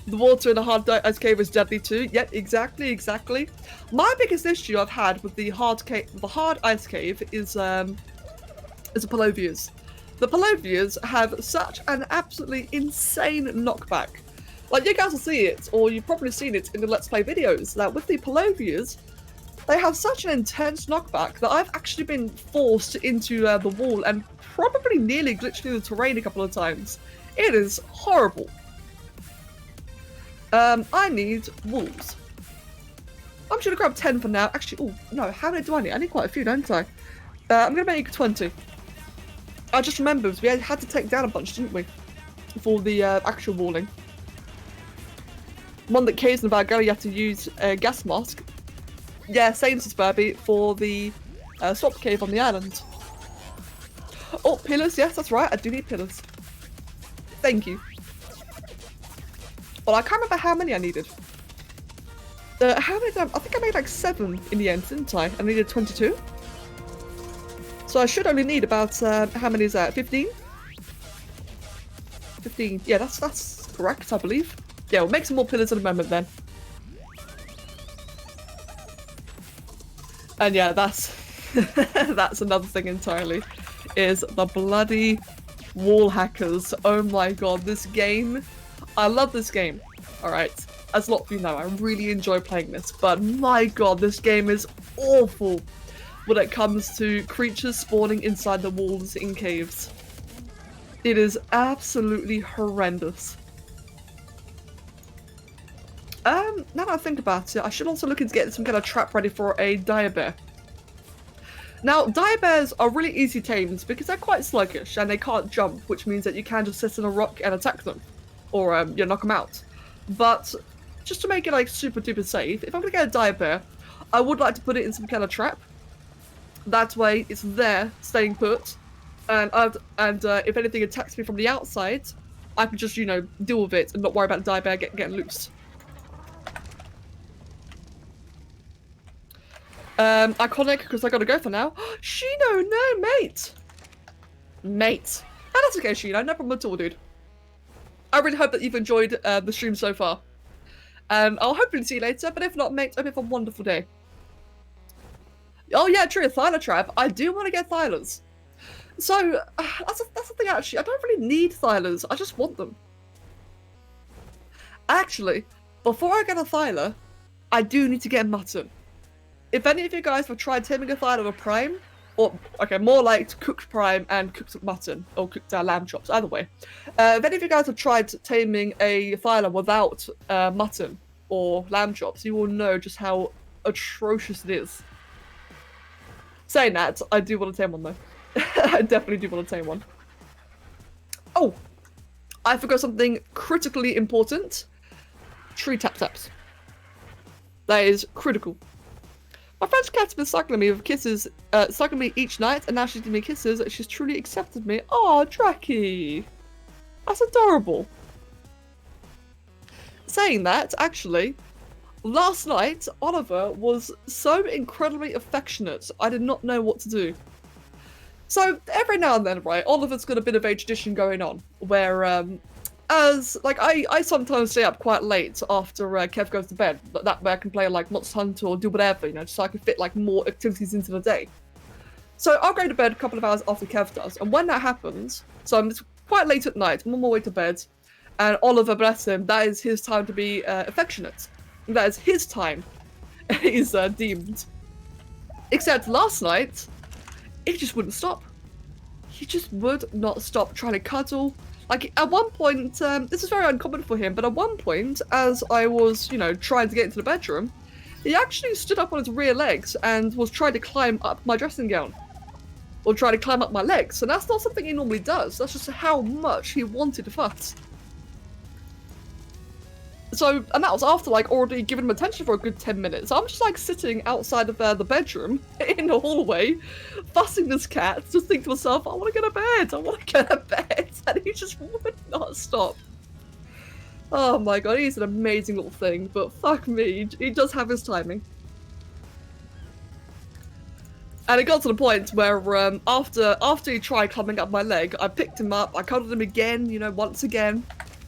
The water in the hard ice cave is deadly too. Yep, exactly. My biggest issue I've had with the hard ice cave is the Palovias. The Palovias have such an absolutely insane knockback. Like, you guys will see it, or you've probably seen it in the Let's Play videos, that with the Palovias, they have such an intense knockback that I've actually been forced into the wall and probably nearly glitched through the terrain a couple of times. It is horrible. I need wolves. I'm just gonna grab 10 for now. Actually, oh no, how many do I need? I need quite a few, don't I? I'm gonna make 20. I just remembered we had to take down a bunch, didn't we? For the actual walling. One that caves in Valhalla, you have to use a gas mask. Yeah, same as Burby for the swamp cave on the island. Oh, pillars, yes, that's right, I do need pillars. Thank you. Well, I can't remember how many I needed. How many did I think I made like 7 in the end, didn't I? I needed 22. So I should only need about, how many is that, 15? 15, yeah, that's correct, I believe. Yeah, we'll make some more pillars in a moment then. And yeah, that's that's another thing entirely, is the bloody wall hackers. Oh my god, this game, I love this game. Alright, as a lot of you know, I really enjoy playing this, but my god, this game is awful. when it comes to creatures spawning inside the walls in caves. It is absolutely horrendous. Now that I think about it, I should also look into getting some kind of trap ready for a dire bear. Now, dire bears are really easy tamed because they're quite sluggish and they can't jump, which means that you can just sit on a rock and attack them, or knock them out. But just to make it like super duper safe, if I'm gonna get a dire bear, I would like to put it in some kind of trap. That way, it's there, staying put, and if anything attacks me from the outside, I can just deal with it and not worry about the dire bear getting loose. Iconic, because I gotta go for now. Shino, no, mate! Mate. Oh, that's okay, Shino, no problem at all, dude. I really hope that you've enjoyed the stream so far. I'll hopefully see you later, but if not, mate, I hope you have a wonderful day. Oh yeah, true, Thyla trap. I do want to get Thylers. So, that's the thing actually, I don't really need Thylers, I just want them. Actually, before I get a Thyla, I do need to get a mutton. If any of you guys have tried taming a Thyla with a prime, or, okay, more like cooked prime and cooked mutton, or cooked lamb chops, either way. If any of you guys have tried taming a Thyla without mutton or lamb chops, you will know just how atrocious it is. Saying that, I do want to tame one though. I definitely do want to tame one. Oh! I forgot something critically important. Tree tap-taps. That is critical. My French cat's been suckling me with kisses, suckling me each night, and now she's giving me kisses. She's truly accepted me. Oh, Dracky! That's adorable. Saying that, actually, last night, Oliver was so incredibly affectionate, I did not know what to do. So, every now and then, right, Oliver's got a bit of a tradition going on, where, I sometimes stay up quite late after Kev goes to bed. That way I can play, like, Monster Hunter or do whatever, just so I can fit, like, more activities into the day. So, I'll go to bed a couple of hours after Kev does, and when that happens, so it's quite late at night, I'm on my way to bed, and Oliver, bless him, that is his time to be affectionate. That is his time, he's deemed. Except last night, he just wouldn't stop. He just would not stop trying to cuddle. Like, at one point, this is very uncommon for him, but at one point, as I was, trying to get into the bedroom, he actually stood up on his rear legs and was trying to climb up my dressing gown. Or trying to climb up my legs, and that's not something he normally does, that's just how much he wanted to fuss. So, and that was after, like, already giving him attention for a good 10 minutes. I'm just, like, sitting outside of the bedroom, in the hallway, fussing this cat, just thinking to myself, I want to go to bed, I want to go to bed, and he just would not stop. Oh my god, he's an amazing little thing, but fuck me, he does have his timing. And it got to the point where, after he tried climbing up my leg, I picked him up, I cuddled him again, once again.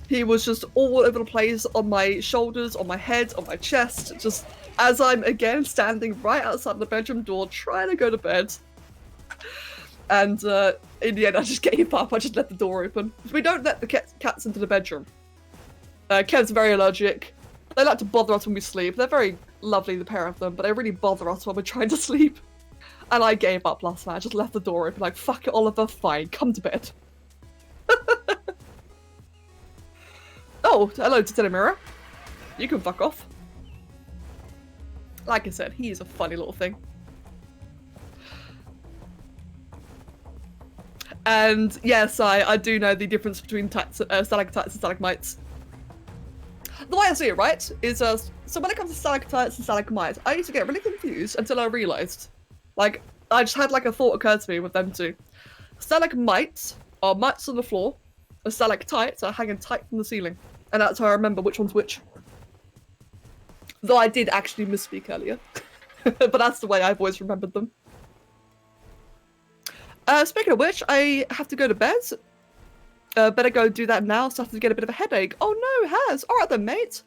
He was just all over the place on my shoulders, on my head, on my chest, just as I'm again standing right outside the bedroom door trying to go to bed. And in the end, I just gave up. I just let the door open. We don't let the cats into the bedroom. Kev's very allergic. They like to bother us when we sleep. They're very lovely, the pair of them, but they really bother us when we're trying to sleep. And I gave up last night. I just left the door open, like, fuck it, Oliver, fine, come to bed. Oh, hello to Telemira. You can fuck off. Like I said, he is a funny little thing. And yes, I do know the difference between stalactites and stalagmites. The way I see it, right, is so when it comes to stalactites and stalagmites, I used to get really confused until I realised. Like, I just had like a thought occur to me with them two. Stalagmites are mites on the floor, and stalactites are hanging tight from the ceiling. And that's how I remember which one's which. Though I did actually misspeak earlier. But that's the way I've always remembered them. Speaking of which, I have to go to bed. Better go do that now, so I have to get a bit of a headache. Oh no, it has! Alright then, mate.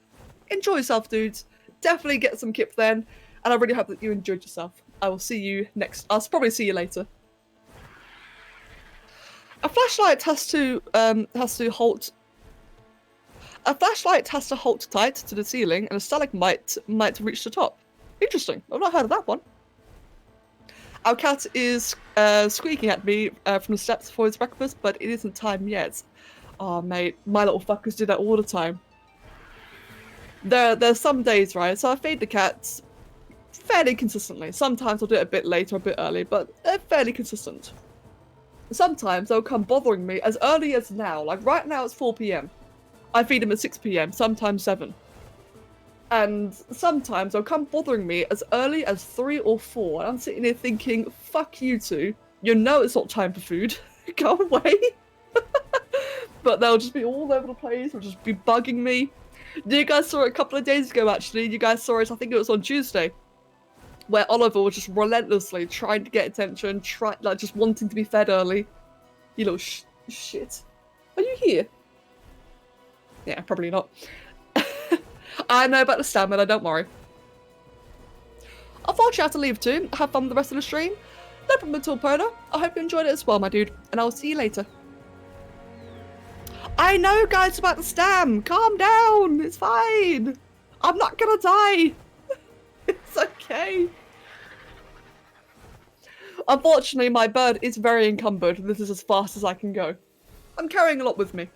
Enjoy yourself, dudes. Definitely get some kip then. And I really hope that you enjoyed yourself. I will see you next. I'll probably see you later. A flashlight has to halt. A flashlight has to hold tight to the ceiling, and a stalagmite might reach the top. Interesting. I've not heard of that one. Our cat is squeaking at me from the steps for his breakfast, but it isn't time yet. Oh, mate, my little fuckers do that all the time. There's some days, right? So I feed the cats fairly consistently. Sometimes I'll do it a bit late or a bit early, but they're fairly consistent. Sometimes they'll come bothering me as early as now. Like right now it's 4 p.m. I feed them at 6 p.m., sometimes 7. And sometimes they'll come bothering me as early as 3 or 4. And I'm sitting here thinking, fuck you two. You know it's not time for food. Go away. But they'll just be all over the place. They'll just be bugging me. You guys saw it a couple of days ago, actually. You guys saw it, I think it was on Tuesday, where Oliver was just relentlessly trying to get attention, just wanting to be fed early. You little shit. Are you here? Yeah, probably not. I know about the stamina, don't worry. Unfortunately, I have to leave too. Have fun with the rest of the stream. No problem at all, Polar. I hope you enjoyed it as well, my dude. And I'll see you later. I know, guys, about the stam. Calm down. It's fine. I'm not gonna die. It's okay. Unfortunately, my bird is very encumbered. This is as fast as I can go. I'm carrying a lot with me.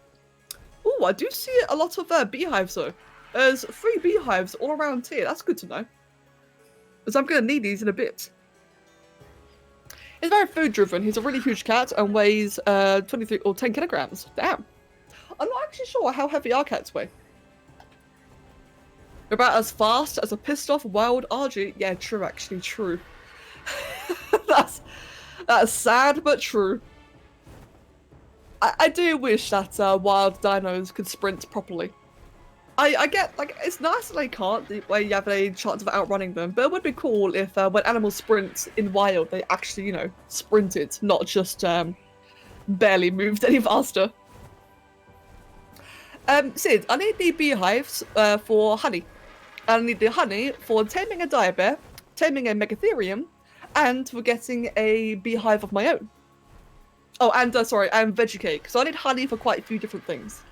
Oh, I do see a lot of beehives, though. There's 3 beehives all around here. That's good to know. Because I'm going to need these in a bit. He's very food-driven. He's a really huge cat and weighs 23 or 10 kilograms. Damn. I'm not actually sure how heavy our cats weigh. They're about as fast as a pissed-off wild RG. Yeah, true, actually, true. That's sad, but true. I do wish that wild dinos could sprint properly. I get, like, it's nice that they can't, where you have a chance of outrunning them, but it would be cool if when animals sprint in wild, they actually, you know, sprinted, not just barely moved any faster. Sid, I need the beehives for honey. I need the honey for taming a dire bear, taming a megatherium, and for getting a beehive of my own. Oh, and sorry, and veggie cake. So I need honey for quite a few different things.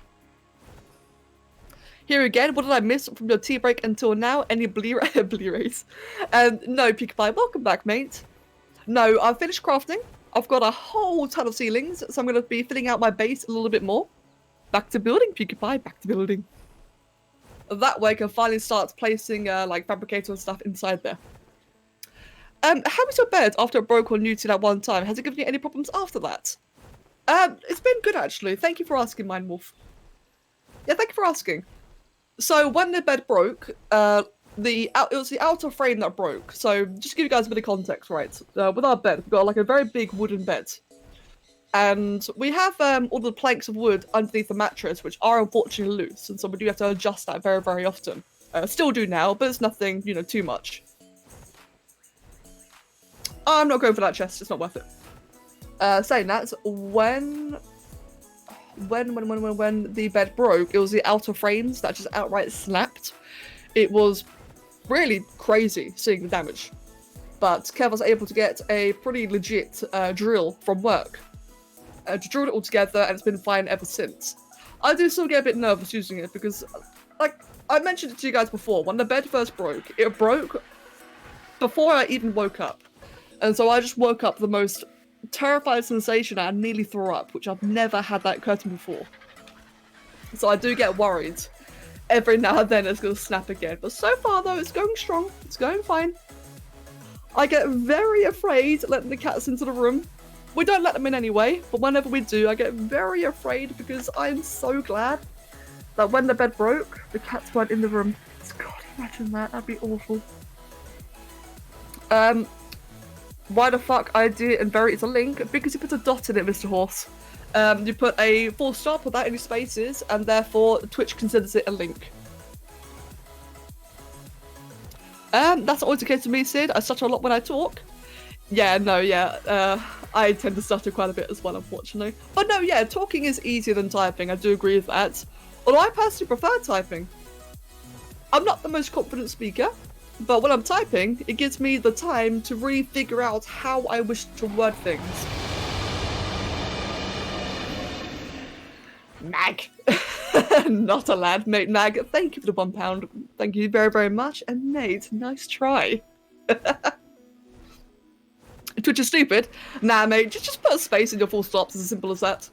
Here again, what did I miss from your tea break until now? Any Blu-rays? No, Peaky Pie, welcome back, mate. No, I've finished crafting. I've got a whole ton of ceilings, so I'm going to be filling out my base a little bit more. Back to building, Peaky Pie, back to building. That way I can finally start placing, like, fabricator and stuff inside there. How was your bed after it broke on you two at one time? Has it given you any problems after that? It's been good, actually. Thank you for asking, Mine Wolf. Yeah, thank you for asking. So when the bed broke, it was the outer frame that broke. So just to give you guys a bit of context, right? With our bed, we've got like a very big wooden bed. And we have all the planks of wood underneath the mattress, which are unfortunately loose. And so we do have to adjust that very, very often. Still do now, but it's nothing, you know, too much. I'm not going for that chest, it's not worth it. Saying that, when the bed broke, it was the outer frames that just outright snapped. It was really crazy seeing the damage. But Kev was able to get a pretty legit drill from work. To drill it all together, and it's been fine ever since. I do still get a bit nervous using it because, like, I mentioned it to you guys before, when the bed first broke, it broke before I even woke up. And so I just woke up the most terrified sensation and nearly threw up, which I've never had that curtain before. So I do get worried. Every now and then it's going to snap again. But so far though, it's going strong. It's going fine. I get very afraid letting the cats into the room. We don't let them in anyway, but whenever we do, I get very afraid because I'm so glad that when the bed broke, the cats weren't in the room. God, imagine that. That'd be awful. Why the fuck I did and bury it's a link? Because you put a dot in it, Mr. Horse. You put a full stop without any spaces, and therefore Twitch considers it a link. That's always the case with me, Sid. I stutter a lot when I talk. Yeah, no, yeah. I tend to stutter quite a bit as well, unfortunately. But no, yeah, talking is easier than typing. I do agree with that. Although I personally prefer typing. I'm not the most confident speaker, but when I'm typing, it gives me the time to really figure out how I wish to word things. Mag. Not a lad, mate. Mag, thank you for the £1. Thank you very, very much. And mate, nice try. Twitch is stupid. Nah, mate, just put a space in your full stops. It's as simple as that.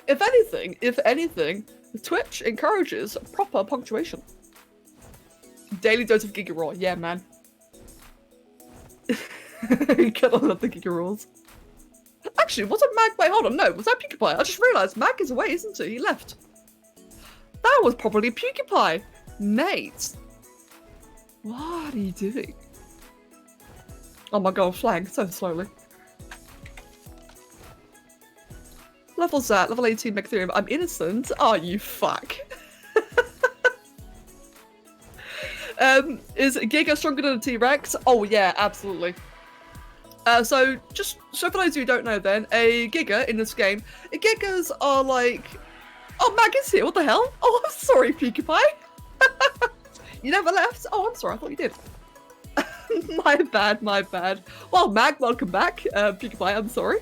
If anything, Twitch encourages proper punctuation. Daily dose of Giga Raw. Yeah, man. You gotta love the Giga Raws. Actually, wasn't Mag... Wait, hold on. No, was that PewDiePie? I just realised Mag is away, isn't he? He left. That was probably PewDiePie. Mate. What are you doing? Oh my god, I'm flying so slowly. Level's that? Level 18 Mech-Therium. I'm innocent? Oh, you fuck. Is Giga stronger than a T-Rex? Oh yeah, absolutely. So for those of you who don't know then, a Giga in this game, Gigas are like... Oh, Mag is here, what the hell? Oh, I'm sorry, PewDiePie. You never left? Oh, I'm sorry, I thought you did. My bad, my bad. Well, Mag, welcome back. PewDiePie, I'm sorry.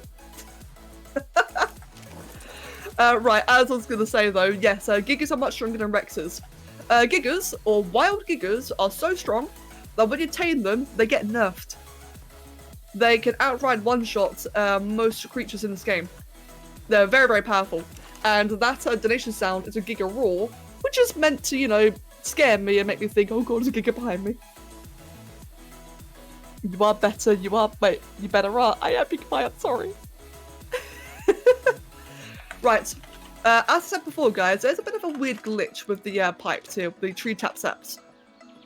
Right, as I was going to say though, yes, Gigas are much stronger than Rexes. Gigas, or wild Gigas, are so strong that when you tame them, they get nerfed. They can outright one-shot most creatures in this game. They're very, very powerful. And that donation sound is a Giga Roar, which is meant to, you know, scare me and make me think, oh god, there's a Giga behind me. You are better, you are... Wait, you better are. I am PewDiePie, I'm sorry. Right. As I said before, guys, there's a bit of a weird glitch with the pipes here, the tree tap saps,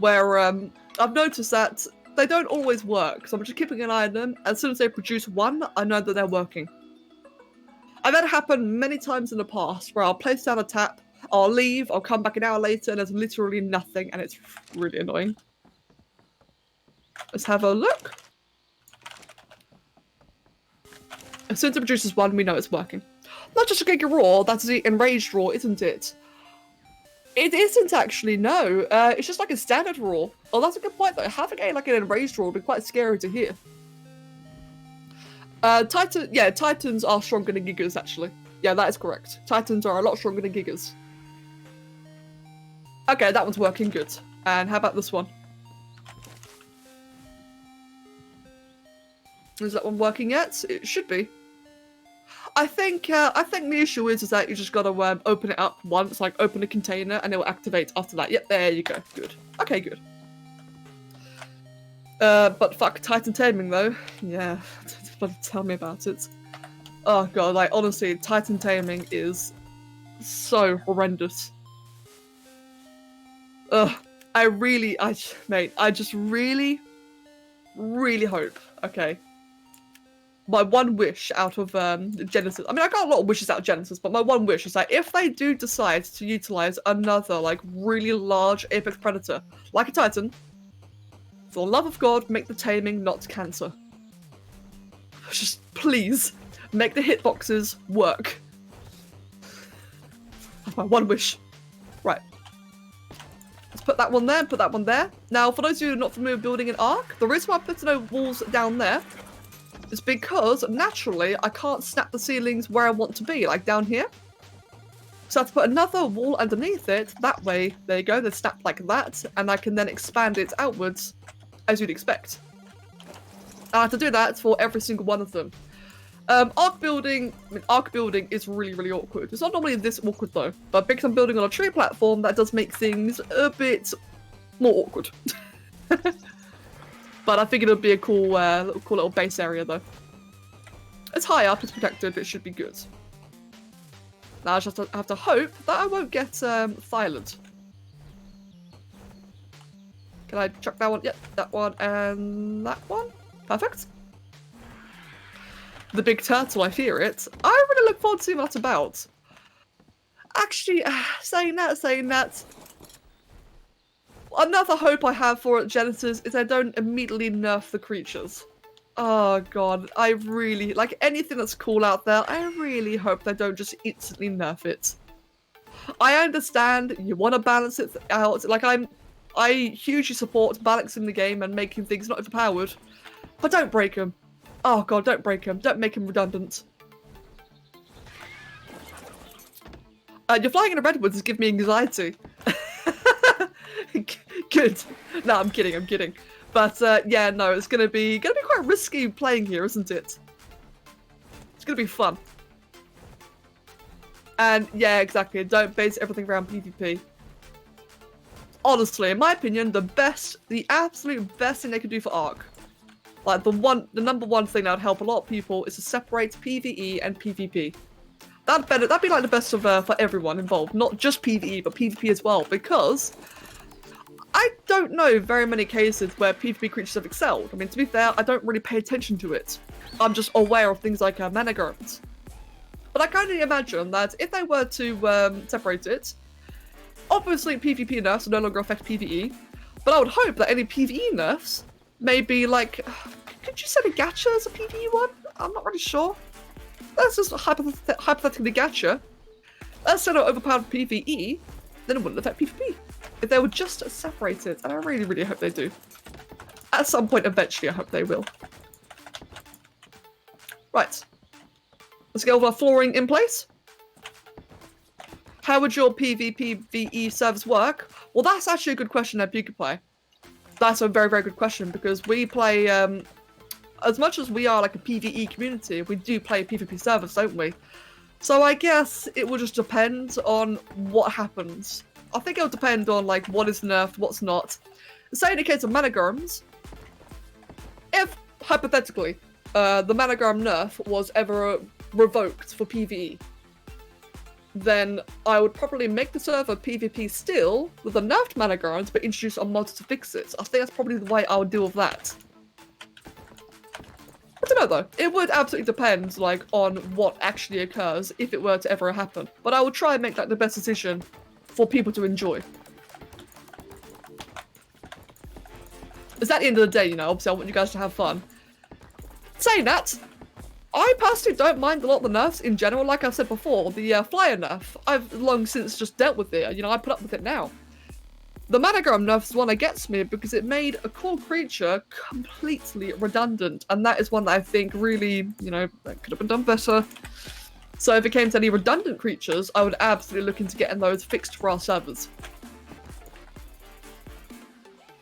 where I've noticed that they don't always work, so I'm just keeping an eye on them. As soon as they produce one, I know that they're working. I've had it happen many times in the past where I'll place down a tap, I'll leave, I'll come back an hour later, and there's literally nothing, and it's really annoying. Let's have a look. As soon as it produces one, we know it's working. Not just a Giga Roar, that's the Enraged Roar, isn't it? It isn't actually, no. It's just like a standard roar. Oh, that's a good point though. Having like an Enraged Roar would be quite scary to hear. Titans are stronger than Gigas actually. Yeah, that is correct. Titans are a lot stronger than Gigas. Okay, that one's working good. And how about this one? Is that one working yet? It should be. I think the issue is that you just gotta open it up once, like open a container, and it will activate after that. Yep, there you go. Good. Okay, good. But fuck Titan taming though. Yeah, tell me about it. Oh god, like honestly, Titan taming is so horrendous. Ugh, I just really hope. Okay. My one wish out of Genesis, I mean, I got a lot of wishes out of Genesis, but my one wish is that if they do decide to utilize another, like, really large apex predator, like a Titan, for the love of God, make the taming not cancer. Just, please, make the hitboxes work. That's my one wish. Right. Let's put that one there, and put that one there. Now, for those of you who are not familiar with building an arc, the reason why I put no walls down there is because, naturally, I can't snap the ceilings where I want to be, like down here. So I have to put another wall underneath it, that way, there you go, they snap like that, and I can then expand it outwards, as you'd expect. I have to do that for every single one of them. Arc building is really awkward. It's not normally this awkward though, but because I'm building on a tree platform, that does make things a bit more awkward. But I figured it would be a cool little base area though. It's high up, it's protected, it should be good. Now I just have to hope that I won't get silent. Can I chuck that one? Yep, that one and that one. Perfect. The big turtle, I fear it. I really look forward to seeing what that's about. Actually, saying that. Another hope I have for Genesis is I don't immediately nerf the creatures. Oh god, I really, like anything that's cool out there, I really hope they don't just instantly nerf it. I understand you want to balance it out, like I hugely support balancing the game and making things not overpowered, but don't break them. Oh god, don't break them, don't make them redundant. You're flying in the redwoods is giving me anxiety. Good. No, I'm kidding. But yeah, no, it's gonna be quite risky playing here, isn't it? It's gonna be fun. And yeah, exactly. Don't base everything around PvP. Honestly, in my opinion, the absolute best thing they could do for Ark, like the number one thing that would help a lot of people, is to separate PvE and PvP. That'd be like the best of for everyone involved, not just PvE but PvP as well, because I don't know very many cases where PvP creatures have excelled. I mean, to be fair, I don't really pay attention to it. I'm just aware of things like mana gurns. But I kind of imagine that if they were to separate it, obviously PvP nerfs will no longer affect PvE, but I would hope that any PvE nerfs may be like, could you set a gacha as a PvE one? I'm not really sure. Let's just hypothetically gacha. Let's set it overpowered PvE, then it wouldn't affect PvP. If they would just separate it, and I really, really hope they do. At some point, eventually, I hope they will. Right. Let's get all of our flooring in place. How would your PvP servers work? Well, that's actually a good question that you could play. That's a very, very good question, because we play, as much as we are like a PvE community, we do play PvP servers, don't we? So I guess it will just depend on what happens. I think it'll depend on like what is nerfed, what's not. Say in the case of mana gurns, if hypothetically the mana gurn nerf was ever revoked for PvE, then I would probably make the server PvP still with the nerfed mana gurns, but introduce a mod to fix it. I think that's probably the way I would deal with that. I don't know though. It would absolutely depend like on what actually occurs if it were to ever happen. But I would try and make like the best decision for people to enjoy. Because at the end of the day, you know, obviously I want you guys to have fun. Saying that, I personally don't mind a lot of the nerfs in general. Like I said before, the flyer nerf, I've long since just dealt with it. You know, I put up with it now. The mana gurn nerf is one that gets me because it made a core creature completely redundant. And that is one that I think really, you know, that could have been done better. So if it came to any redundant creatures, I would absolutely look into getting those fixed for our servers.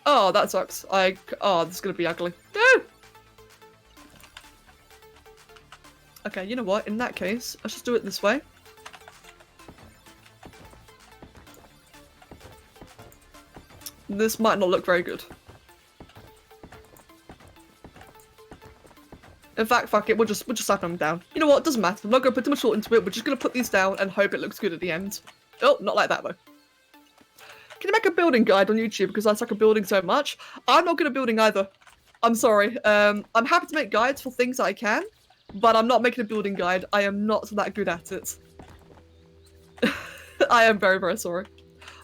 Oh, that sucks. Oh, this is going to be ugly. No! Okay, you know what? In that case, let's just do it this way. This might not look very good. In fact, fuck it, we'll just slap them down. You know what, it doesn't matter. I'm not going to put too much thought into it. We're just going to put these down and hope it looks good at the end. Oh, not like that though. Can you make a building guide on YouTube? Because I suck at building so much. I'm not good at building either. I'm sorry. I'm happy to make guides for things that I can, but I'm not making a building guide. I am not that good at it. I am very, very sorry.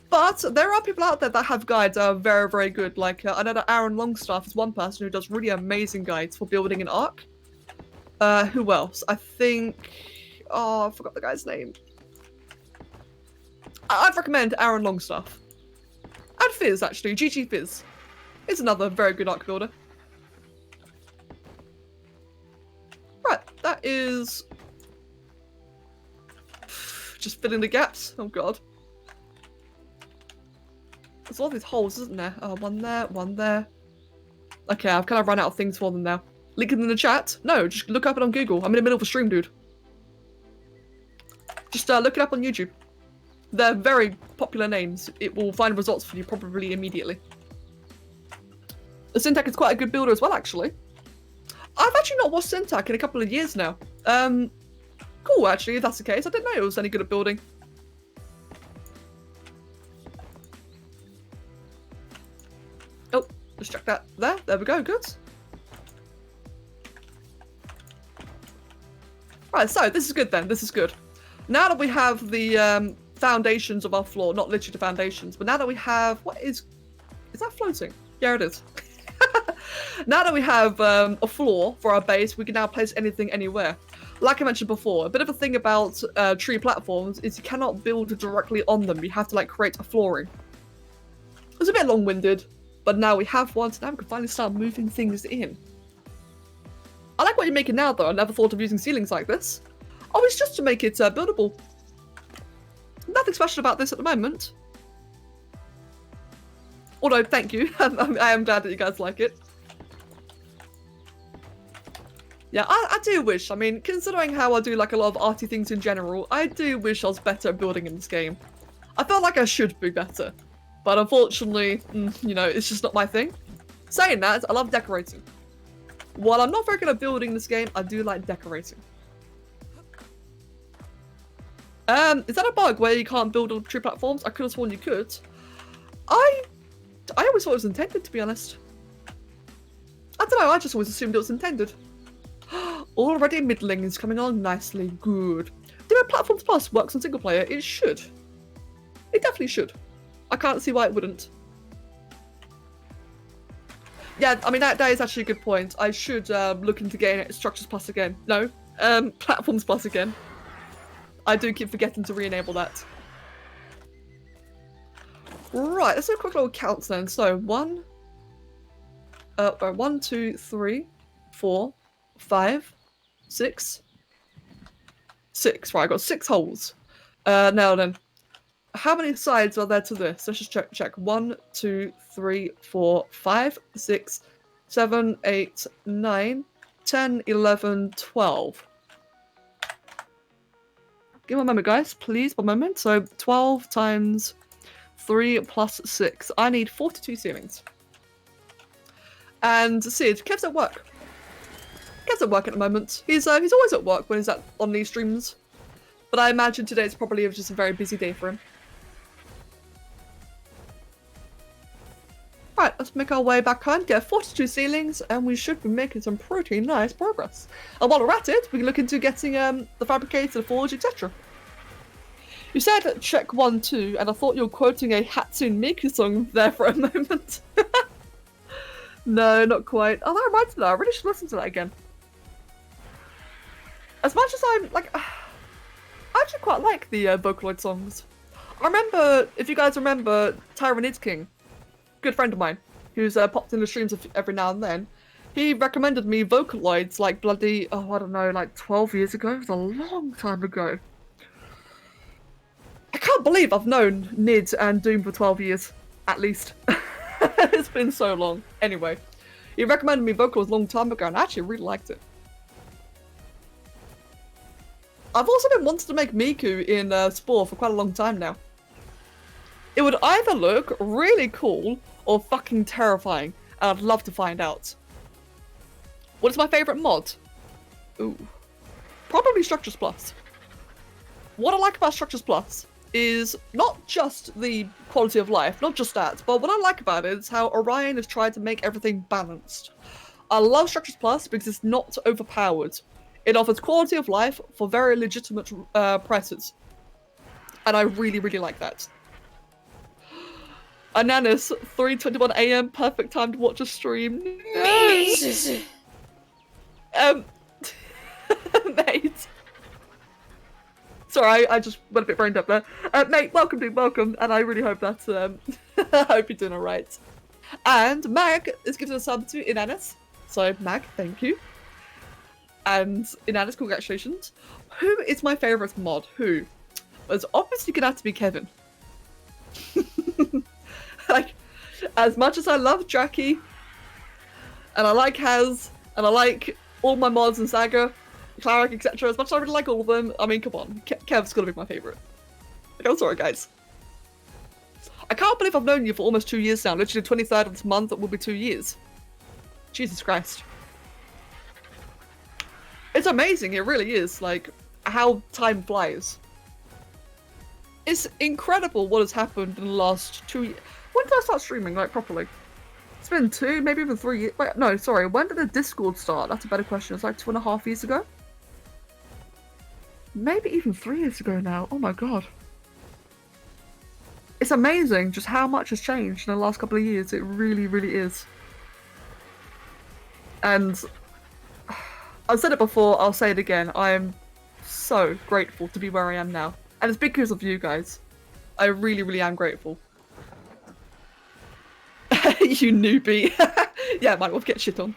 But there are people out there that have guides that are very, very good. Like, I know that Aaron Longstaff is one person who does really amazing guides for building an Ark. Who else? I think... Oh, I forgot the guy's name. I'd recommend Aaron Longstaff. And Fizz, actually. GG Fizz is another very good Ark builder. Right, that is... just filling the gaps. Oh, God. There's all these holes, isn't there? Oh, one there, one there. Okay, I've kind of run out of things for them now. Link it in the chat? No, just look up it on Google. I'm in the middle of a stream, dude. Just look it up on YouTube. They're very popular names. It will find results for you probably immediately. The Syntac is quite a good builder as well, actually. I've actually not watched Syntac in a couple of years now. Cool, actually, if that's the case. I didn't know it was any good at building. Oh, just check that there. There we go, good. Right, so this is good then. This is good. Now that we have the foundations of our floor, not literally the foundations, but now that we have... What is that floating? Yeah, it is. Now that we have a floor for our base, we can now place anything anywhere. Like I mentioned before, a bit of a thing about tree platforms is you cannot build directly on them. You have to like create a flooring. It's a bit long-winded, but now we have one, so now we can finally start moving things in. I like what you're making now, though. I never thought of using ceilings like this. Oh, it's just to make it buildable. Nothing special about this at the moment. Although, thank you. I am glad that you guys like it. Yeah, I do wish. I mean, considering how I do like a lot of arty things in general, I do wish I was better at building in this game. I feel like I should be better. But unfortunately, you know, it's just not my thing. Saying that, I love decorating. While I'm not very good at building this game, I do like decorating. Is that a bug where you can't build on tree platforms? I could have sworn you could. I always thought it was intended, to be honest. I don't know, I just always assumed it was intended. Already middling is coming along nicely. Good. Do Platforms Plus works on single player? It should. It definitely should. I can't see why it wouldn't. Yeah, I mean, that is actually a good point. I should look into getting Structures Plus again. No, Platforms Plus again. I do keep forgetting to re-enable that. Right, let's do a quick little count then. So, 1, 2, 3, 4, 5, 6. 6, right, I got 6 holes. Now then, how many sides are there to this? Let's just check. 1, 2, 3, 4, 5, 6, 7, 8, 9, 10, 11, 12. Give me a moment, guys, please, one moment. So 12 times 3 plus 6. I need 42 ceilings. And Sid, Kev's at work. Kev's at work at the moment. He's always at work when he's on these streams. But I imagine today's probably just a very busy day for him. Right, let's make our way back home, get 42 ceilings, and we should be making some pretty nice progress. And while we're at it, we can look into getting the fabricator, the forge, etc. You said check 1, 2, and I thought you were quoting a Hatsune Miku song there for a moment. No, not quite. Oh, that reminds me though, I really should listen to that again. As much as I'm, like, I actually quite like the Vocaloid songs. I remember, if you guys remember, Tyranids King, good friend of mine, who's popped in the streams every now and then, he recommended me Vocaloids like bloody, oh, I don't know, like 12 years ago. It was a long time ago. I can't believe I've known Nid and Doom for 12 years, at least. It's been so long. Anyway, he recommended me Vocaloids a long time ago, and I actually really liked it. I've also been wanting to make Miku in Spore for quite a long time now. It would either look really cool or fucking terrifying, and I'd love to find out. What is my favourite mod? Ooh. Probably Structures Plus. What I like about Structures Plus is not just the quality of life, not just that, but what I like about it is how Orion has tried to make everything balanced. I love Structures Plus because it's not overpowered. It offers quality of life for very legitimate prices. And I really, really like that. Ananas, 3:21 AM, perfect time to watch a stream. Me. Mate. Sorry, I just went a bit brained up there. Mate, welcome, dude, welcome. And I really hope that, I hope you're doing alright. And Mag is giving a sub to Inanis. So, Mag, thank you. And Inanis, congratulations. Who is my favourite mod? Who? Well, it's obviously gonna have to be Kevin. Like, as much as I love Jackie, and I like Haz, and I like all my mods and Saga, Cleric, etc., as much as I really like all of them, I mean, come on, Kev's gotta be my favourite. Like, I'm sorry, guys. I can't believe I've known you for almost 2 years now. Literally, the 23rd of this month, it will be 2 years. Jesus Christ. It's amazing, it really is, like, how time flies. It's incredible what has happened in the last 2 years. When did I start streaming, like, properly? It's been 2, maybe even 3 years. Wait, no, sorry. When did the Discord start? That's a better question. It's like 2.5 years ago? Maybe even 3 years ago now. Oh my god. It's amazing just how much has changed in the last couple of years. It really, really is. And I've said it before, I'll say it again. I am so grateful to be where I am now. And it's because of you guys. I really, really am grateful. You newbie. Yeah, might well get shit on.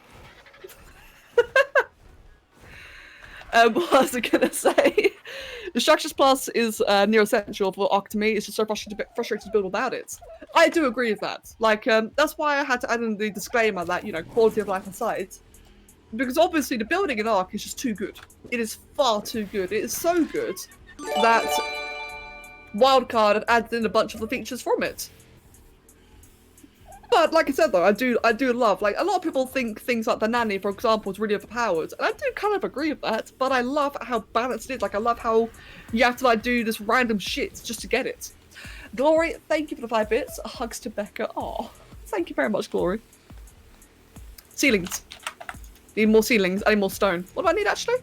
What was I gonna say? The Structures Plus is near essential for Arc to me. It's just so frustrating to build without it. I do agree with that. Like, that's why I had to add in the disclaimer that, you know, quality of life aside. Because obviously the building in Ark is just too good. It is far too good. It is so good that Wildcard had added in a bunch of the features from it. But like I said though, I do love, like, a lot of people think things like the nanny, for example, is really overpowered, and I do kind of agree with that, but I love how balanced it is. Like, I love how you have to like do this random shit just to get it. Glory, thank you for the 5 bits. Hugs to Becca. Oh, thank you very much, Glory. Ceilings. Need more ceilings. I need more stone. What do I need actually?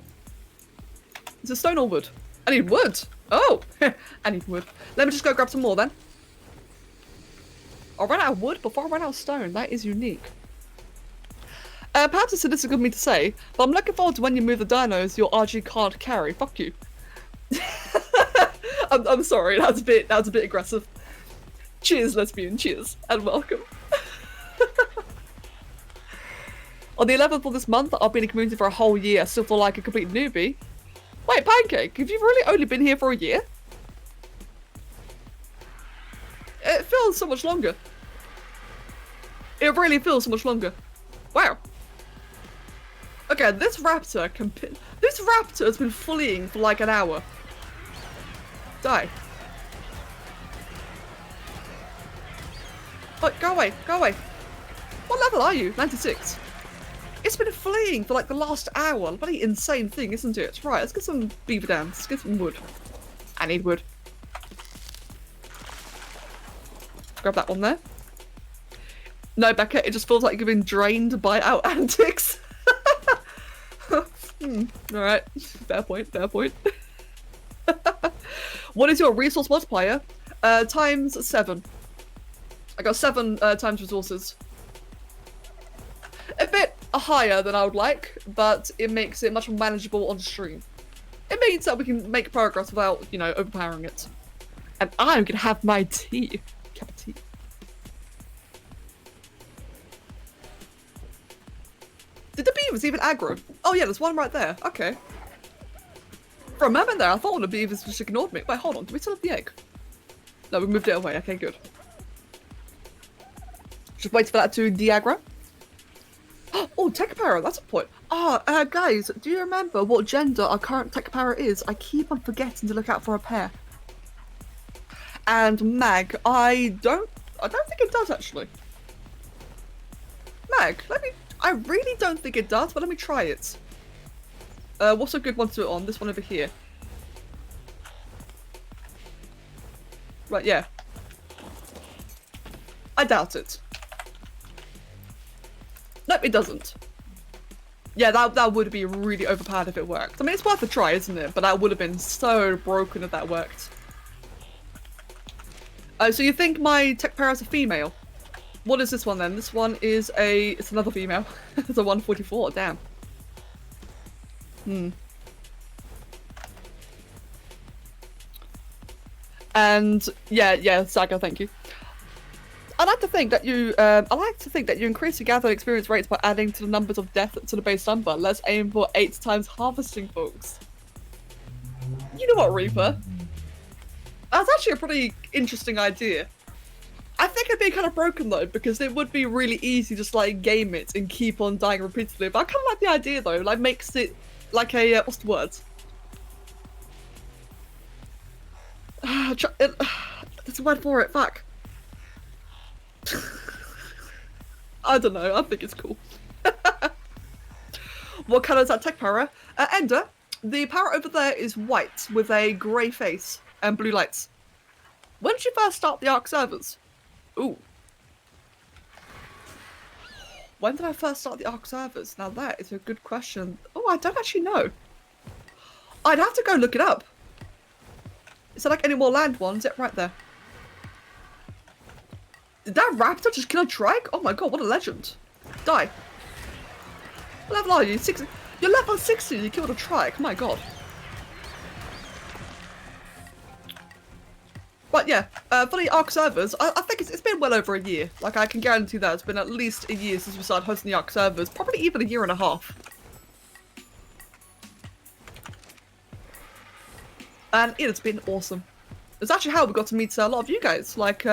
Is it stone or wood? I need wood. Oh, I need wood. Let me just go grab some more then. I ran out of wood before I ran out of stone. That is unique. Perhaps this is good of me to say, but I'm looking forward to when you move the dinos your RG can't carry. Fuck you. I'm sorry. That's a bit aggressive. Cheers, lesbian. Cheers and welcome. On the 11th of this month, I've been in community for a whole year. I still feel like a complete newbie. Wait, Pancake, have you really only been here for a year? It feels so much longer. It really feels so much longer. Wow. Okay, this raptor has been fleeing for like an hour. Die. Oh, go away, go away. What level are you? 96. It's been fleeing for like the last hour. Bloody insane thing, isn't it? Right, let's get some beaver dams. Let's get some wood. I need wood. Grab that one there. No, Becca, it just feels like you've been drained by our antics. Alright, fair point, fair point. What is your resource multiplier? Times 7. I got 7 times resources. A bit higher than I would like, but it makes it much more manageable on stream. It means that we can make progress without, you know, overpowering it. And I'm gonna have my tea. Cup of tea. Did the beavers even aggro? Oh yeah, there's one right there. Okay. For a moment there, I thought one of the beavers just ignored me. Wait, hold on. Do we still have the egg? No, we moved it away. Okay, good. Just wait for that to de-aggro. Oh, tech para, that's a point. Guys, do you remember what gender our current tech para is? I keep on forgetting to look out for a pair. And Mag, I don't think it does actually. Mag, I really don't think it does, but let me try it. What's a good one to do it on? This one over here. Right, yeah. I doubt it. Nope, it doesn't. Yeah, that would be really overpowered if it worked. I mean, it's worth a try, isn't it? But that would have been so broken if that worked. So you think my tech para is a female? What is this one then? This one is it's another female. It's a 144, damn. And yeah, Saga, thank you. I like to think that you increase your gathering experience rates by adding to the numbers of death to the base number. Let's aim for 8 times harvesting, folks. You know what, Reaper? That's actually a pretty interesting idea. I think it'd be kind of broken though, because it would be really easy to just like game it and keep on dying repeatedly. But I kind of like the idea though, like makes it like a what's the word? There's a word for it. Fuck. I don't know. I think it's cool. What colour is that tech para? Ender. The para over there is white with a grey face and blue lights. When did you first start the Ark servers? Ooh. When did I first start the Ark servers? Now that is a good question. Oh, I don't actually know. I'd have to go look it up. Is there like any more land ones? Yeah, right there. Did that raptor just kill a trike? Oh my god, what a legend. Die. What level are you? 60. You're level 60, you killed a trike. My god. But yeah, for the Ark servers, I think it's been well over a year. Like, I can guarantee that it's been at least a year since we started hosting the Ark servers. Probably even a year and a half. And it has been awesome. It's actually how we got to meet a lot of you guys. Like,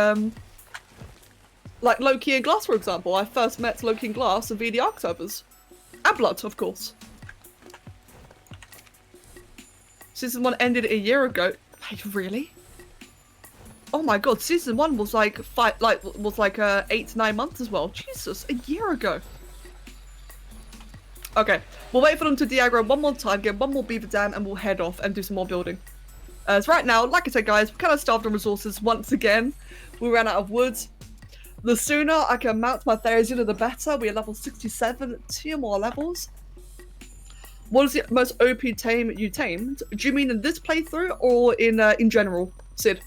Like Loki and Glass, for example. I first met Loki and Glass via the Ark servers. And Blood, of course. Season 1 ended a year ago. Wait, really? Oh my god, season 1 was like 8 to 9 months as well. Jesus, a year ago. Okay, we'll wait for them to de-aggro one more time, get one more beaver dam, and we'll head off and do some more building. So right now, like I said, guys, we're kind of starved on resources once again. We ran out of wood. The sooner I can mount my Therizina, the better. We are level 67, 2 more levels. What is the most OP tame you tamed? Do you mean in this playthrough or in general, Sid?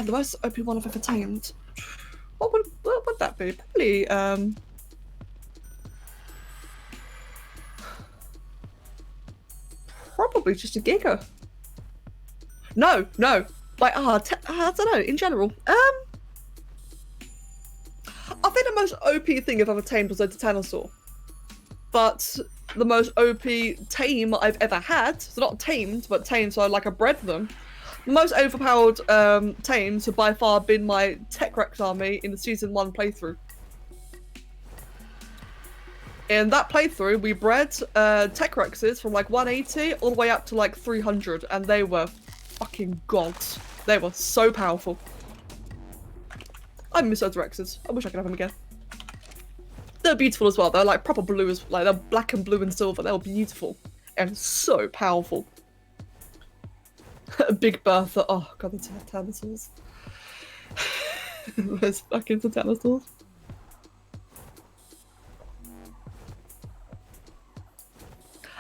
The most OP one I've ever tamed. What would that be? Probably probably just a Giga. No. Like I don't know. In general, I think the most OP thing I've ever tamed was a Titanosaur. But the most OP tame I've ever had, so not tamed, but tamed, so like I bred them. The most overpowered tames have by far been my Tech Rex army in the season 1 playthrough. In that playthrough, we bred Tech Rexes from like 180 all the way up to like 300, and they were fucking gods. They were so powerful. I miss those Rexes. I wish I could have them again. They're beautiful as well. They're like proper blue, like they're black and blue and silver. They were beautiful and so powerful. Big Bertha. Oh god, the Titanosaurs. Those fucking Titanosaurs.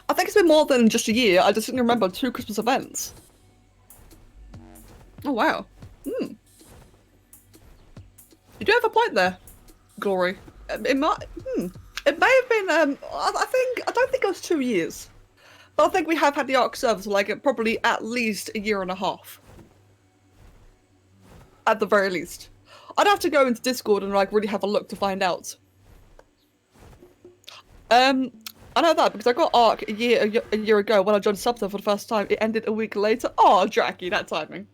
I think it's been more than just a year. I just didn't remember 2 Christmas events. Oh wow. You do have a point there, Glory. It may have been. I don't think it was 2 years, but I think we have had the Ark servers for like probably at least a year and a half. At the very least, I'd have to go into Discord and like really have a look to find out. I know that because I got Ark a year ago when I joined Subserver for the first time. It ended a week later. Oh, Jackie, that timing.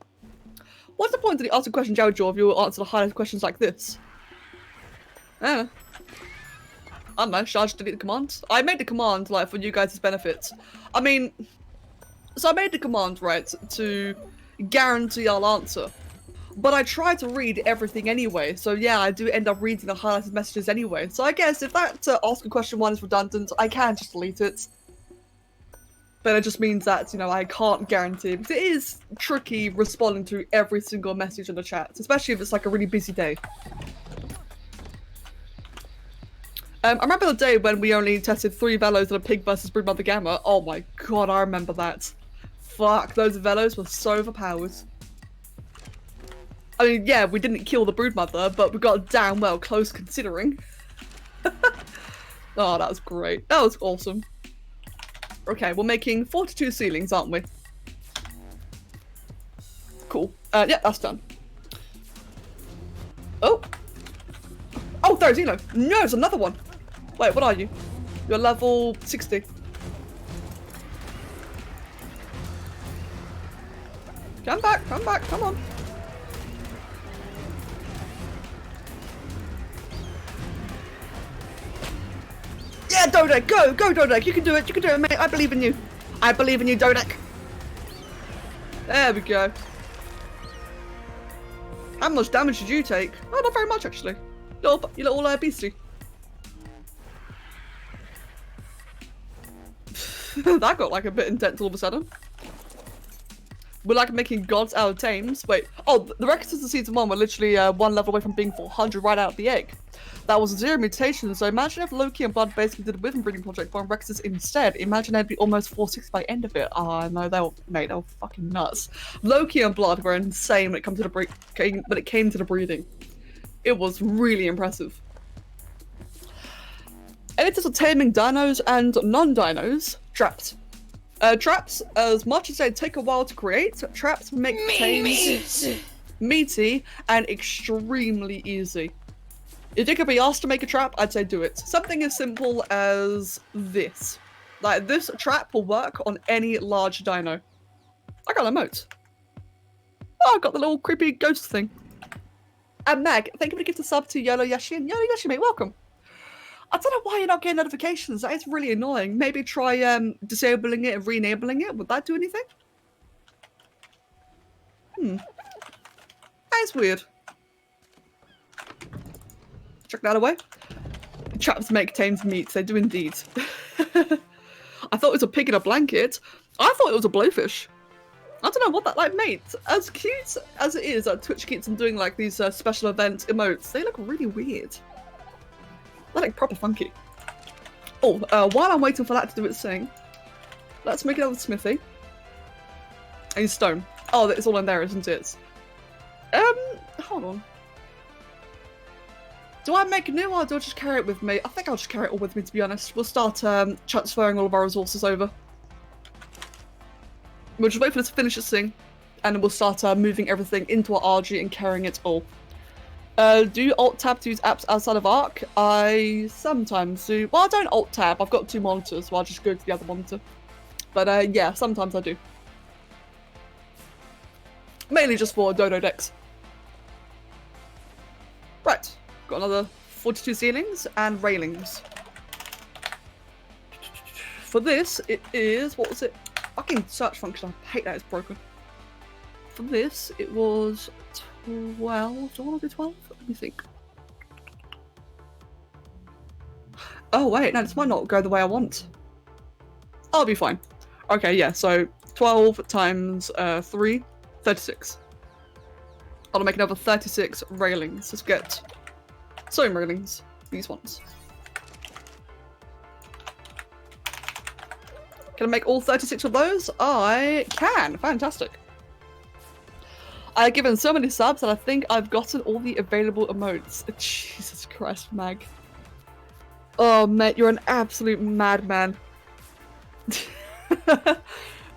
What's the point of the asking question, Jojo, if you will answer the highlight questions like this? I don't know, should I just delete the command? I made the command, like, for you guys' benefit. I mean, so I made the command, right, to guarantee I'll answer. But I try to read everything anyway, so yeah, I do end up reading the highlighted messages anyway. So I guess if that ask a question 1 is redundant, I can just delete it. But it just means that, you know, I can't guarantee, because it is tricky responding to every single message in the chat, especially if it's like a really busy day. I remember the day when we only tested 3 Velos and a pig versus Broodmother Gamma. Oh my god, I remember that. Fuck, those Velos were so overpowered. I mean, yeah, we didn't kill the Broodmother, but we got damn well close considering. Oh, that was great. That was awesome. Okay, we're making 42 ceilings, aren't we? Cool. Yeah, that's done. Oh! Oh, there's Elo. No, there's another one. Wait, what are you? You're level 60. Come back, come on. Yeah, Dodek, go, Dodek, you can do it, mate, I believe in you. I believe in you, Dodek. There we go. How much damage did you take? Oh, not very much, actually. You little beastie. That got like a bit intense all of a sudden. We're like making gods out of tames. Wait, oh, the records of season 1 were literally 1 level away from being 400 right out of the egg. That was 0 mutation, so imagine if Loki and Blood basically did a within breeding project for Rexes instead. Imagine they'd be almost 460 by the end of it. Oh no, they were fucking nuts. Loki and Blood were insane when it came to the breeding. It was really impressive. Editors are taming dinos and non-dinos. Traps. Traps, as much as they take a while to create, traps make tames meaty and extremely easy. If you could be asked to make a trap, I'd say do it. Something as simple as this. Like, this trap will work on any large dino. I got a moat. Oh, I got the little creepy ghost thing. And Meg, thank you for the gift of sub to Yolo Yashi. And Yolo Yashi, mate, welcome. I don't know why you're not getting notifications. That is really annoying. Maybe try disabling it and re-enabling it. Would that do anything? That is weird. Check that away. Traps make tamed meat. They do indeed. I thought it was a pig in a blanket. I thought it was a blowfish. I don't know what that, like, mate, as cute as it is that Twitch keeps on doing, like, these special event emotes, they look really weird. They're, like, proper funky. Oh, while I'm waiting for that to do its thing, let's make another smithy. And stone. Oh, it's all in there, isn't it? Hold on. Do I make a new or do I just carry it with me? I think I'll just carry it all with me, to be honest. We'll start transferring all of our resources over. We'll just wait for this to finish its thing, and then we'll start moving everything into our RG and carrying it all. Do you alt-tab to use apps outside of Arc? I sometimes do. Well, I don't alt-tab. I've got 2 monitors, so I'll just go to the other monitor. But yeah, sometimes I do. Mainly just for Dodo decks. Right. Got another 42 ceilings and railings. For this, it is... What was it? Fucking search function. I hate that it's broken. For this, it was 12. Do I want to do 12? Let me think. Oh, wait. No, this might not go the way I want. I'll be fine. Okay, yeah. So 12 times 3, 36. I'll make another 36 railings. Let's get sewing railings. These ones. Can I make all 36 of those? I can. Fantastic. I've given so many subs that I think I've gotten all the available emotes. Jesus Christ, Mag. Oh, mate, you're an absolute madman. But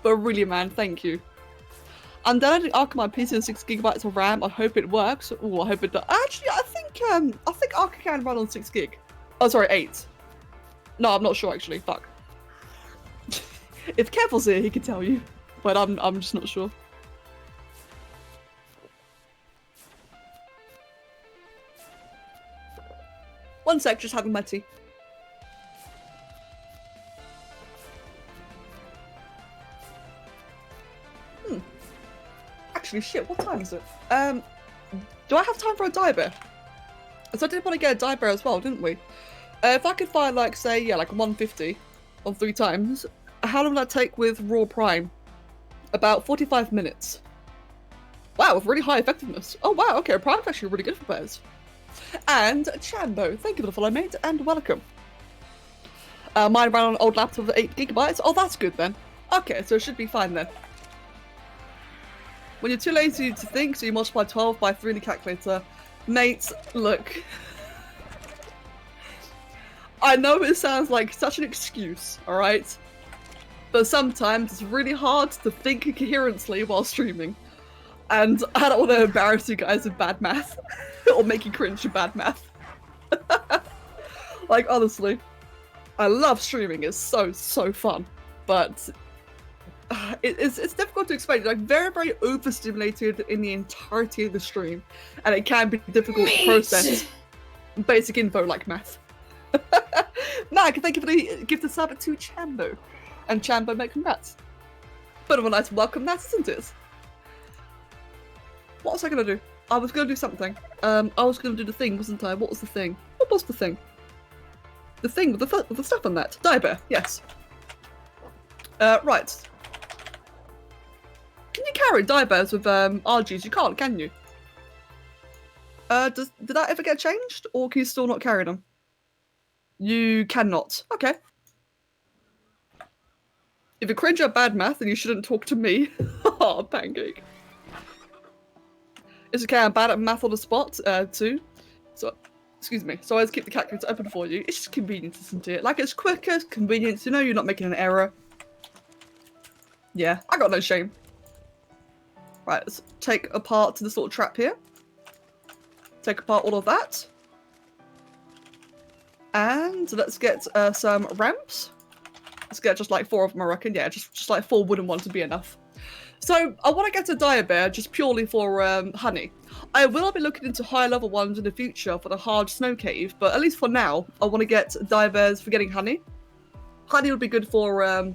really, man, thank you. I'm downloading Arc on my PC and 6 GB of RAM. I hope it works. Oh, I hope it does. Actually, I think Arc can run on 6 gig. Oh, sorry, 8. No, I'm not sure actually. Fuck. If Kev's here, he can tell you, but I'm just not sure. One sec, just having my tea. Actually, shit, what time is it? Do I have time for a dye bear? So I did want to get a dye bear as well, didn't we? If I could find, like, say, yeah, like 150 on 3 times, how long would that take with Raw Prime? About 45 minutes. Wow, with really high effectiveness. Oh wow, okay, Prime's actually really good for bears. And Chambo, thank you for the follow, mate, and welcome. Mine ran on an old laptop of 8 GB. Oh, that's good then. Okay, so it should be fine then. When you're too lazy to think, so you multiply 12 by 3 in the calculator. Mate, look. I know it sounds like such an excuse, alright? But sometimes it's really hard to think coherently while streaming. And I don't want to embarrass you guys with bad math. Or make you cringe with bad math. Like, honestly. I love streaming, it's so fun. But it's difficult to explain. Like, very, very overstimulated in the entirety of the stream. And it can be difficult to process basic info like math. Mag, thank you for the gift of sub to Chambo. And Chambo, mate, congrats. But of a nice welcome, that isn't it? What was I gonna do? I was gonna do something. I was gonna do the thing, wasn't I? What was the thing? What was the thing? The thing with the stuff on that. Dye bear, yes. Right. Can you carry dye bears with RGs? You can't, can you? Did that ever get changed? Or can you still not carry them? You cannot. Okay. If you cringe at bad math, then you shouldn't talk to me. Oh, pancake. It's okay, I'm bad at math on the spot, too. So, excuse me. So I always keep the calculator open for you. It's just convenient, isn't it? Like, it's quicker, convenient, you know you're not making an error. Yeah, I got no shame. Right, let's take apart this little trap here. Take apart all of that. And let's get some ramps. Let's get just like 4 of them, I reckon. Yeah, just like 4 wooden ones would be enough. So I want to get a diabear just purely for honey. I will be looking into higher level ones in the future for the hard snow cave, but at least for now, I want to get diabears for getting honey. Honey would be good for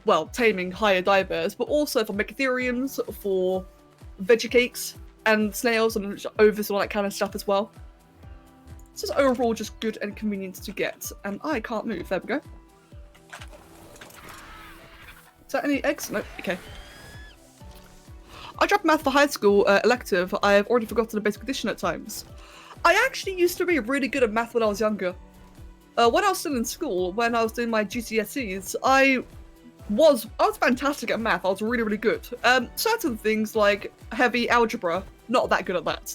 well, taming higher diabears, but also for megatheriums, for veggie cakes and snails and ovis and all that kind of stuff as well. It's just overall just good and convenient to get, and I can't move. There we go. Is that any eggs? Nope. Okay. I dropped math for high school elective. I have already forgotten the basic addition at times. I actually used to be really good at math when I was younger. When I was still in school, when I was doing my GCSEs, I was fantastic at math. I was really, really good. Certain things like heavy algebra, not that good at that.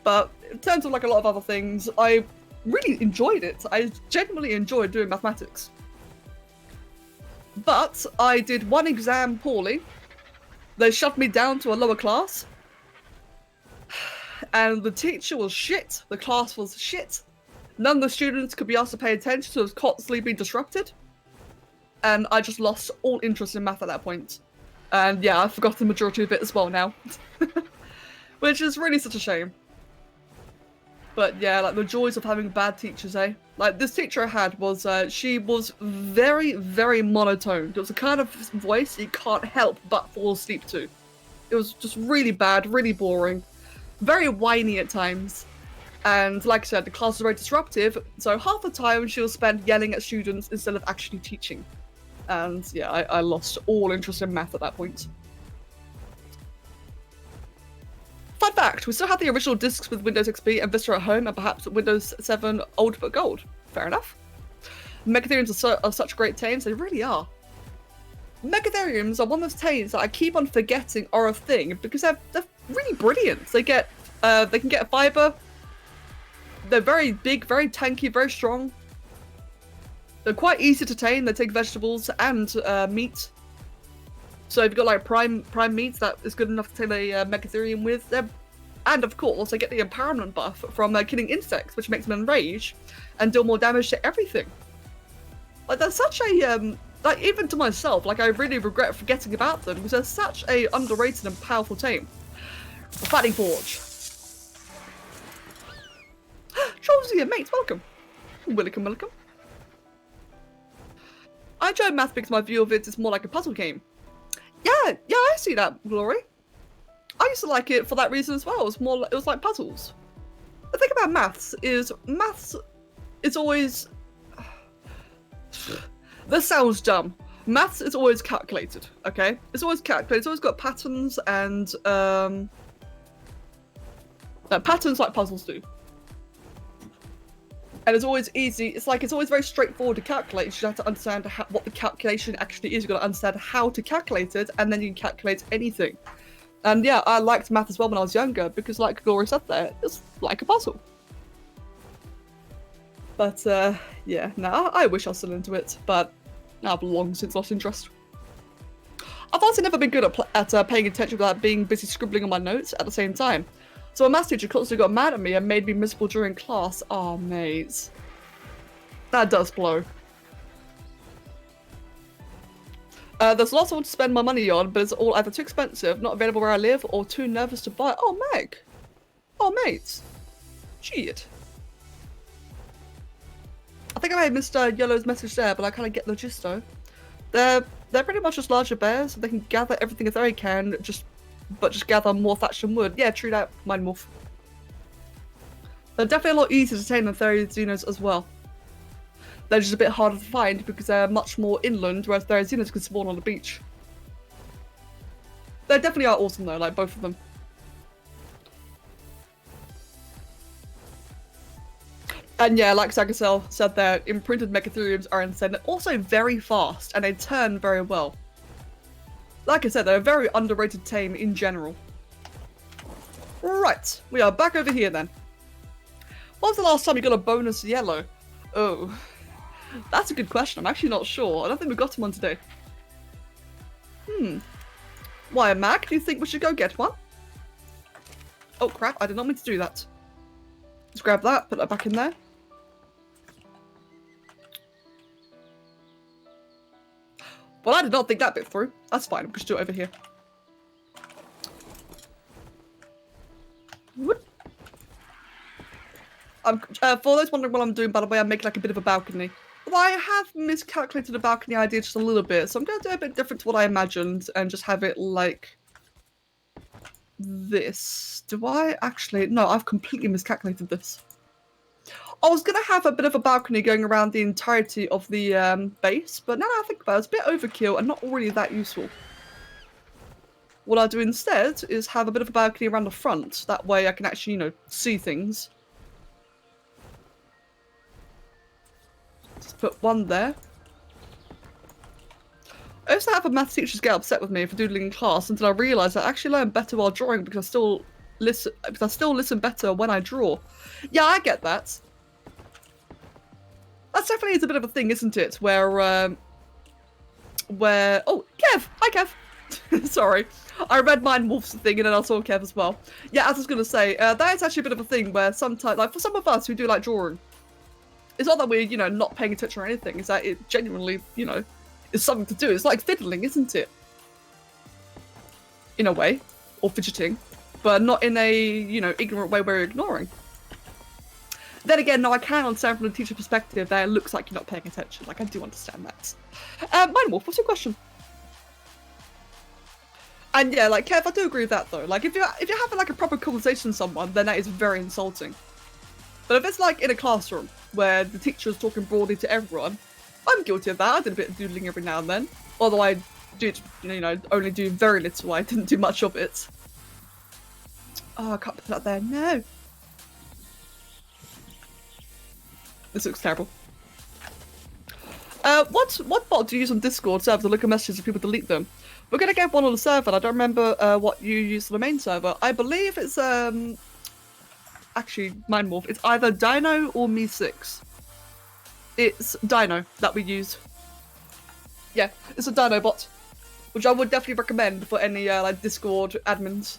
But in terms of like a lot of other things, I really enjoyed it. I genuinely enjoyed doing mathematics. But I did one exam poorly. They shoved me down to a lower class. And the teacher was shit. The class was shit. None of the students could be asked to pay attention, so it was constantly being disrupted. And I just lost all interest in math at that point. And yeah, I forgot the majority of it as well now. Which is really such a shame. But yeah, like the joys of having bad teachers, eh? Like this teacher I had was, she was very, very monotone. It was a kind of voice you can't help but fall asleep to. It was just really bad, really boring, very whiny at times. And like I said, the class was very disruptive, so half the time she was spent yelling at students instead of actually teaching. And yeah, I lost all interest in math at that point. Fun fact, we still have the original discs with Windows XP and Vista at home, and perhaps Windows 7 old but gold. Fair enough. Megatheriums are such great tames, they really are. Megatheriums are one of those tames that I keep on forgetting are a thing, because they're really brilliant. They can get fiber. They're very big, very tanky, very strong. They're quite easy to tame. They take vegetables and meat. So if you've got like prime meats that is good enough to tame a Megatherium with, and of course they get the empowerment buff from killing insects, which makes them enrage and deal more damage to everything. Like that's such a like even to myself, like I really regret forgetting about them because they're such a underrated and powerful tame. Fighting Forge. Josie and mates, welcome. Welcome. I enjoy math because my view of it is more like a puzzle game. Yeah, I see that, Glory. I used to like it for that reason as well. It was like puzzles. The thing about maths is always. This sounds dumb. Maths is always calculated. Okay, it's always calculated. It's always got patterns and patterns like puzzles do. And it's always easy. It's always very straightforward to calculate. You just have to understand what the calculation actually is. You've got to understand how to calculate it, and then you can calculate anything. And yeah, I liked math as well when I was younger because, like Gloria said there, it's like a puzzle. But yeah, no, I wish I was still into it, but I've long since lost interest. I've also never been good at paying attention without being busy scribbling on my notes at the same time. So my maths teacher constantly got mad at me and made me miserable during class. Oh, mate. That does blow. There's lots I want to spend my money on, but it's all either too expensive, not available where I live, or too nervous to buy. Oh, Meg. Oh, mate. Shit. I think I missed Yellow's message there, but I kind of get the gist, though. They're pretty much just larger bears, so they can gather everything as they can, but just gather more thatch and wood. Yeah, true that, Mind Morph. They're definitely a lot easier to tame than Therizzinos as well. They're just a bit harder to find because they're much more inland, whereas Therizzinos can spawn on the beach. They definitely are awesome though, like both of them. And yeah, like Sagasel said there, imprinted Megatheriums are insane. They're also very fast and they turn very well. Like I said, they're a very underrated tame in general. Right, we are back over here then. When was the last time you got a bonus yellow? Oh, that's a good question. I'm actually not sure. I don't think we got one today. Why, Mac, do you think we should go get one? Oh crap, I did not mean to do that. Let's grab that, put that back in there. Well, I did not think that bit through. That's fine. I'm just do it over here. What? For those wondering what I'm doing, by the way, I'm making like a bit of a balcony. Well, I have miscalculated the balcony idea just a little bit, so I'm going to do a bit different to what I imagined and just have it like this. Do I actually? No, I've completely miscalculated this. I was going to have a bit of a balcony going around the entirety of the base, but now I think about it, it's a bit overkill and not really that useful. What I'll do instead is have a bit of a balcony around the front. That way I can actually, you know, see things. Just put one there. I used to have a maths teachers get upset with me for doodling in class until I realised I actually learn better while drawing because I still listen better when I draw. Yeah, I get that. That definitely is a bit of a thing, isn't it? Where oh, Kev! Hi, Kev! Sorry. I read Mind Wolf's thing and then I saw Kev as well. Yeah, as I was going to say, that is actually a bit of a thing where sometimes, like for some of us who do like drawing, it's not that we're, you know, not paying attention or anything, it's that it genuinely, you know, is something to do. It's like fiddling, isn't it? In a way. Or fidgeting. But not in a, you know, ignorant way where you're ignoring. Then again, no, I can understand from the teacher perspective that it looks like you're not paying attention. Like, I do understand that. Mind Wolf, what's your question? And yeah, like, Kev, I do agree with that, though. Like, if you're having, like, a proper conversation with someone, then that is very insulting. But if it's, like, in a classroom, where the teacher is talking broadly to everyone, I'm guilty of that. I did a bit of doodling every now and then. Although I did, you know, only do very little. I didn't do much of it. Oh, I can't put that there. No. This looks terrible. What bot do you use on Discord server to look at messages if people delete them? We're gonna get one on the server. And I don't remember what you use for the main server. I believe it's actually Mind Morph. It's either Dino or Me6. It's Dino that we use. Yeah, it's a Dino bot, which I would definitely recommend for any like Discord admins.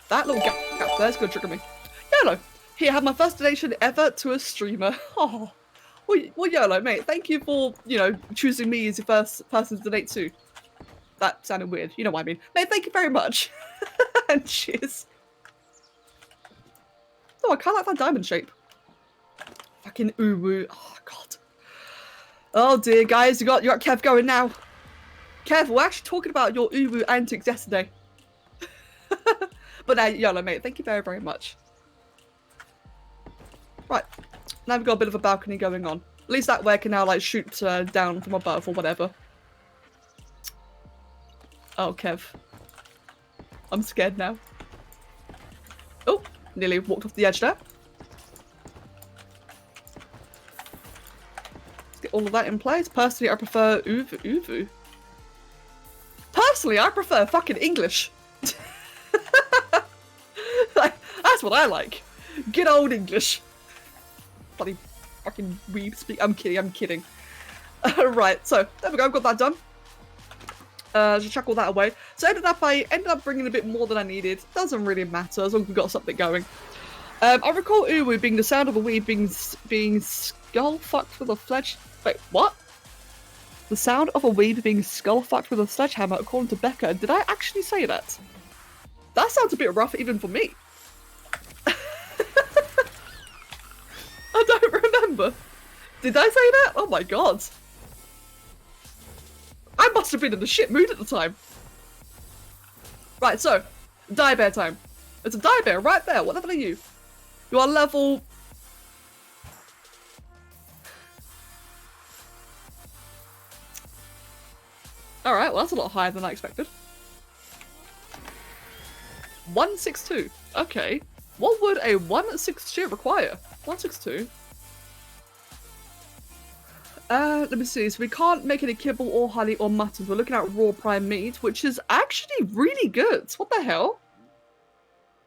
That little gap there's gonna trigger me. YOLO! Here, I have my first donation ever to a streamer. Oh, well, YOLO, mate. Thank you for, you know, choosing me as your first person to donate to. That sounded weird. You know what I mean. Mate, thank you very much. And cheers. Oh, I kind of like that diamond shape. Fucking uwu. Oh, God. Oh, dear, guys. You got Kev going now. Kev, we're actually talking about your uwu antics yesterday. But now, YOLO, mate. Thank you very, very much. Right. Now we've got a bit of a balcony going on. At least that way I can now, like, shoot down from above or whatever. Oh, Kev. I'm scared now. Oh, nearly walked off the edge there. Let's get all of that in place. Personally, I prefer uwu. Personally, I prefer fucking English. That's what I like. Good old English. Bloody fucking weeb speak. I'm kidding. Right, so there we go. I've got that done. Just chuck all that away. So I ended up bringing a bit more than I needed. Doesn't really matter as long as we've got something going. I recall uwu being the sound of a weeb being skull fucked with a fledge. Wait, what? The sound of a weeb being skull fucked with a sledgehammer, according to Becca. Did I actually say that? That sounds a bit rough even for me. I don't remember. Did I say that? Oh my god. I must have been in the shit mood at the time. Right, so, die bear time. It's a die bear right there. What level are you? You are level... Alright, well that's a lot higher than I expected. 162. Okay. What would a 162 require? 162. Let me see. So we can't make any kibble or honey or mutton. We're looking at raw prime meat, which is actually really good. What the hell?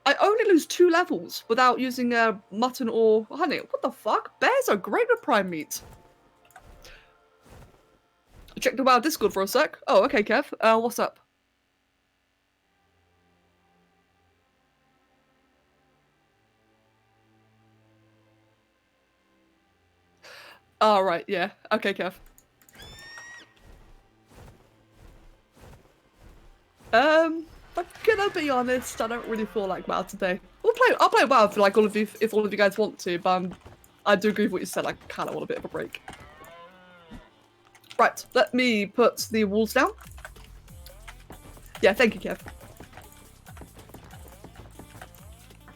I only lose 2 levels without using mutton or honey. What the fuck? Bears are great with prime meat. Check the WoW Discord for a sec. Oh, okay, Kev. What's up? Oh, right, yeah. Okay, Kev. I'm gonna be honest, I don't really feel like WoW today. I'll play WoW for like all of you if all of you guys want to, but I do agree with what you said, I kinda want a bit of a break. Right, let me put the walls down. Yeah, thank you, Kev.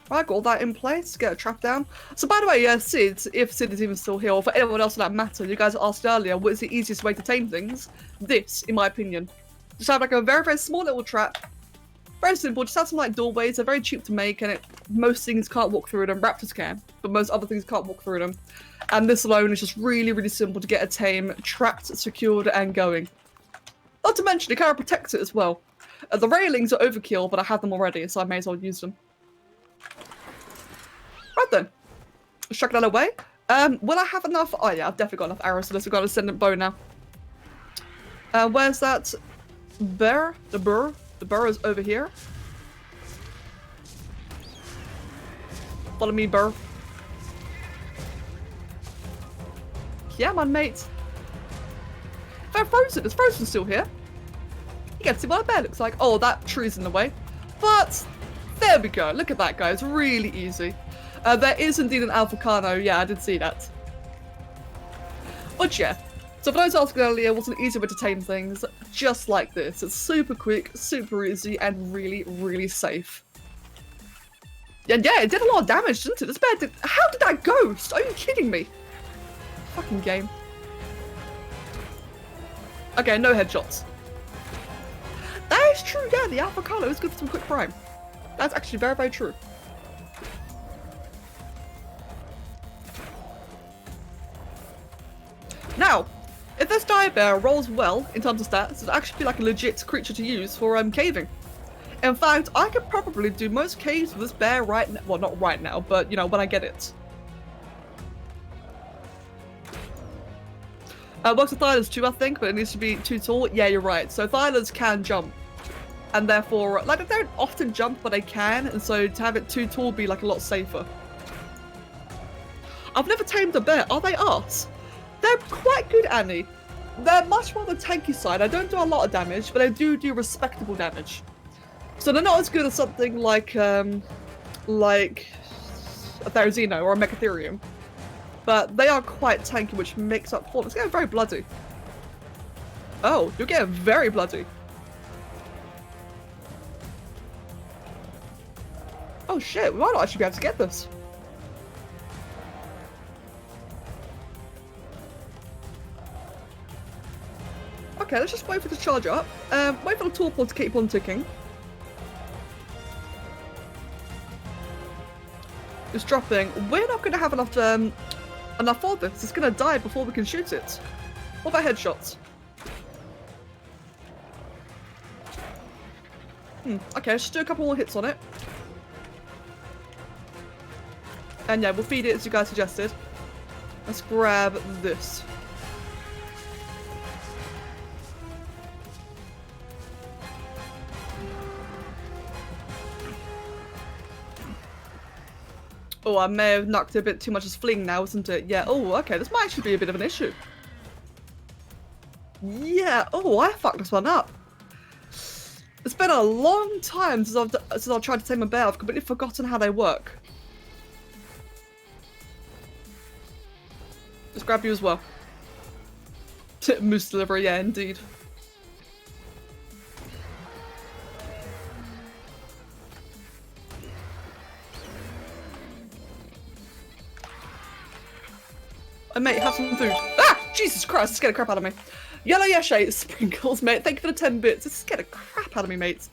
Right, got all that in place, get a trap down. So by the way, Sid, if Sid is even still here, or for anyone else for that matter, you guys asked earlier, what is the easiest way to tame things? This, in my opinion. Just have like a very, very small little trap. Very simple, just have some like doorways, they're very cheap to make, and most things can't walk through them. Raptors can, but most other things can't walk through them. And this alone is just really, really simple to get a tame, trapped, secured, and going. Not to mention, it kind of protects it as well. The railings are overkill, but I have them already, so I may as well use them. Right then, let's chuck that away. Will I have enough? Oh yeah, I've definitely got enough arrows, so let's go to ascendant bow now. Where's that bear? The burr? The burr is over here. Follow me, burr. Yeah, man, mate. They're frozen. Is Frozen still here? You can see what a bear looks like. Oh, that tree's in the way. But there we go. Look at that, guys. Really easy. There is indeed an Alphacano. Yeah, I did see that. But yeah. So for those asking earlier, what's an easy way to tame things? Just like this. It's super quick, super easy, and really, really safe. And yeah, it did a lot of damage, didn't it? This bear did. How did that ghost? Are you kidding me? Fucking game. Okay, no headshots. That is true, yeah, the Alphacano is good for some quick crime. That's actually very, very true. Now, if this dire bear rolls well in terms of stats, it'll actually be like a legit creature to use for caving. In fact, I could probably do most caves with this bear right now. Well, not right now, but you know, when I get it. Works with Thylers too, I think, but it needs to be too tall. Yeah, you're right. So Thylers can jump. And therefore, like, they don't often jump, but they can. And so to have it too tall would be like a lot safer. I've never tamed a bear. Are they arse? They're quite good, Annie. They're much more on the tanky side. I don't do a lot of damage, but I do respectable damage. So they're not as good as something like a Therizino or a Mechatherium. But they are quite tanky, which makes up for it. It's getting very bloody. Oh, you're getting very bloody. Oh shit, we might not actually be able to get this. Okay, let's just wait for it to charge up. Wait for the torpor to keep on ticking. It's dropping. We're not going to have enough enough for this. It's going to die before we can shoot it. What about headshots? Okay, let's just do a couple more hits on it. And yeah, we'll feed it as you guys suggested. Let's grab this. Oh, I may have knocked a bit too much as fling now, isn't it? Yeah. Oh, okay. This might actually be a bit of an issue. Yeah. Oh, I fucked this one up. It's been a long time since I've tried to tame a bear. I've completely forgotten how they work. Just grab you as well. Moose delivery, yeah, indeed. Oh, mate, have some food. Ah! Jesus Christ, this scared the crap out of me. Yellow Yeshe sprinkles, mate. Thank you for the 10 bits. This scared the crap out of me, mates.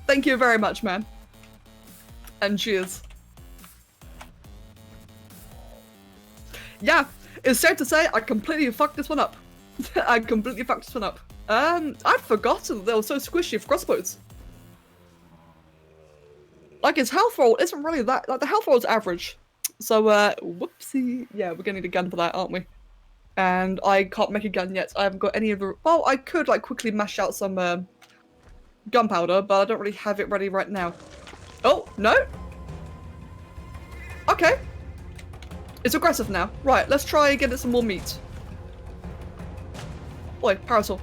Thank you very much, man. And cheers. Yeah, it's safe to say I completely fucked this one up. I completely fucked this one up. I'd forgotten that they were so squishy for crossbows. Like, his health roll isn't really that. Like, the health roll is average. So, whoopsie. Yeah, we're gonna need a gun for that, aren't we? And I can't make a gun yet. I haven't got any of the... Well, I could, like, quickly mash out some, gunpowder, but I don't really have it ready right now. Oh, no? Okay. It's aggressive now. Right, let's try and get it some more meat. Oi, parasol.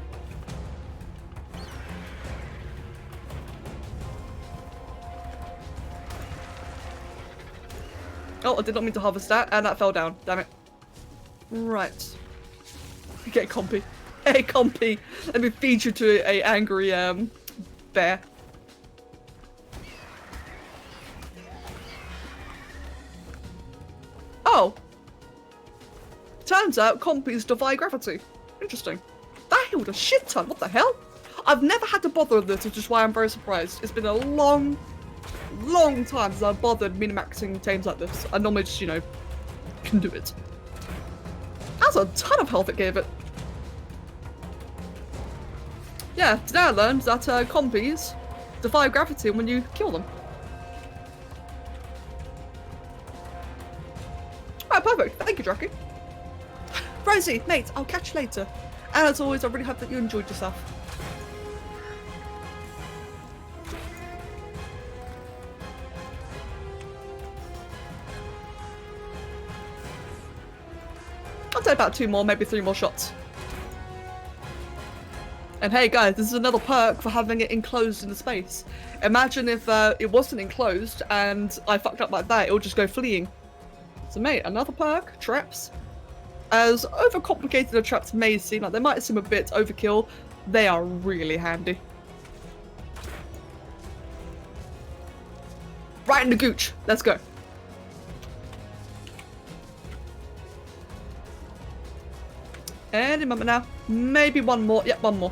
Oh, I did not mean to harvest that, and that fell down. Damn it. Right. Get Compy. Hey, Compy. Let me feed you to a angry bear. Oh. Turns out Compys defy gravity. Interesting. That healed a shit ton. What the hell? I've never had to bother with this, which is why I'm very surprised. It's been a long time since I've bothered minimaxing tames like this. I normally just, you know, can do it. That's a ton of health it gave it. Yeah, today I learned that compies defy gravity when you kill them. Alright, perfect. Thank you, Draki. Rosie, mate, I'll catch you later. And as always, I really hope that you enjoyed yourself. I'll take about 2 more, maybe 3 more shots. And hey guys, this is another perk for having it enclosed in the space. Imagine if it wasn't enclosed and I fucked up like that, it would just go fleeing. So mate, another perk, traps. As overcomplicated the traps may seem, like they might seem a bit overkill, they are really handy. Right in the gooch, let's go. Any moment now. Maybe one more. Yep, one more.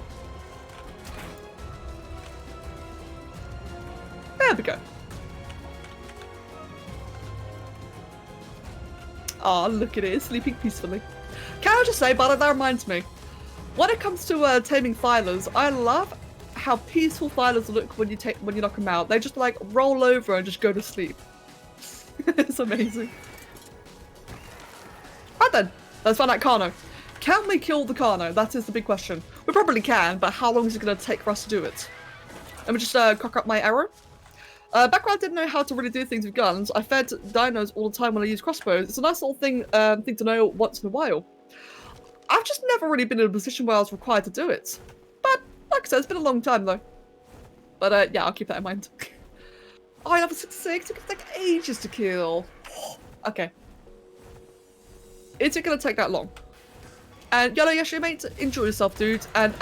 There we go. Oh, look at it, sleeping peacefully. Can I just say, but that reminds me, when it comes to taming Thylers, I love how peaceful Thylers look when you knock them out. They just like roll over and just go to sleep. It's amazing. Right then, let's find out Carno. Can we kill the Carno? That is the big question. We probably can, but how long is it going to take for us to do it? Let me just cock up my arrow. Back when I didn't know how to really do things with guns, I fed dinos all the time when I used crossbows. It's a nice little thing to know once in a while. I've just never really been in a position where I was required to do it. But, like I said, it's been a long time though. But yeah, I'll keep that in mind. Oh, level 66, it could take ages to kill. Okay. Is it going to take that long? And Yellow Yoshi, mate, enjoy yourself, dude. And,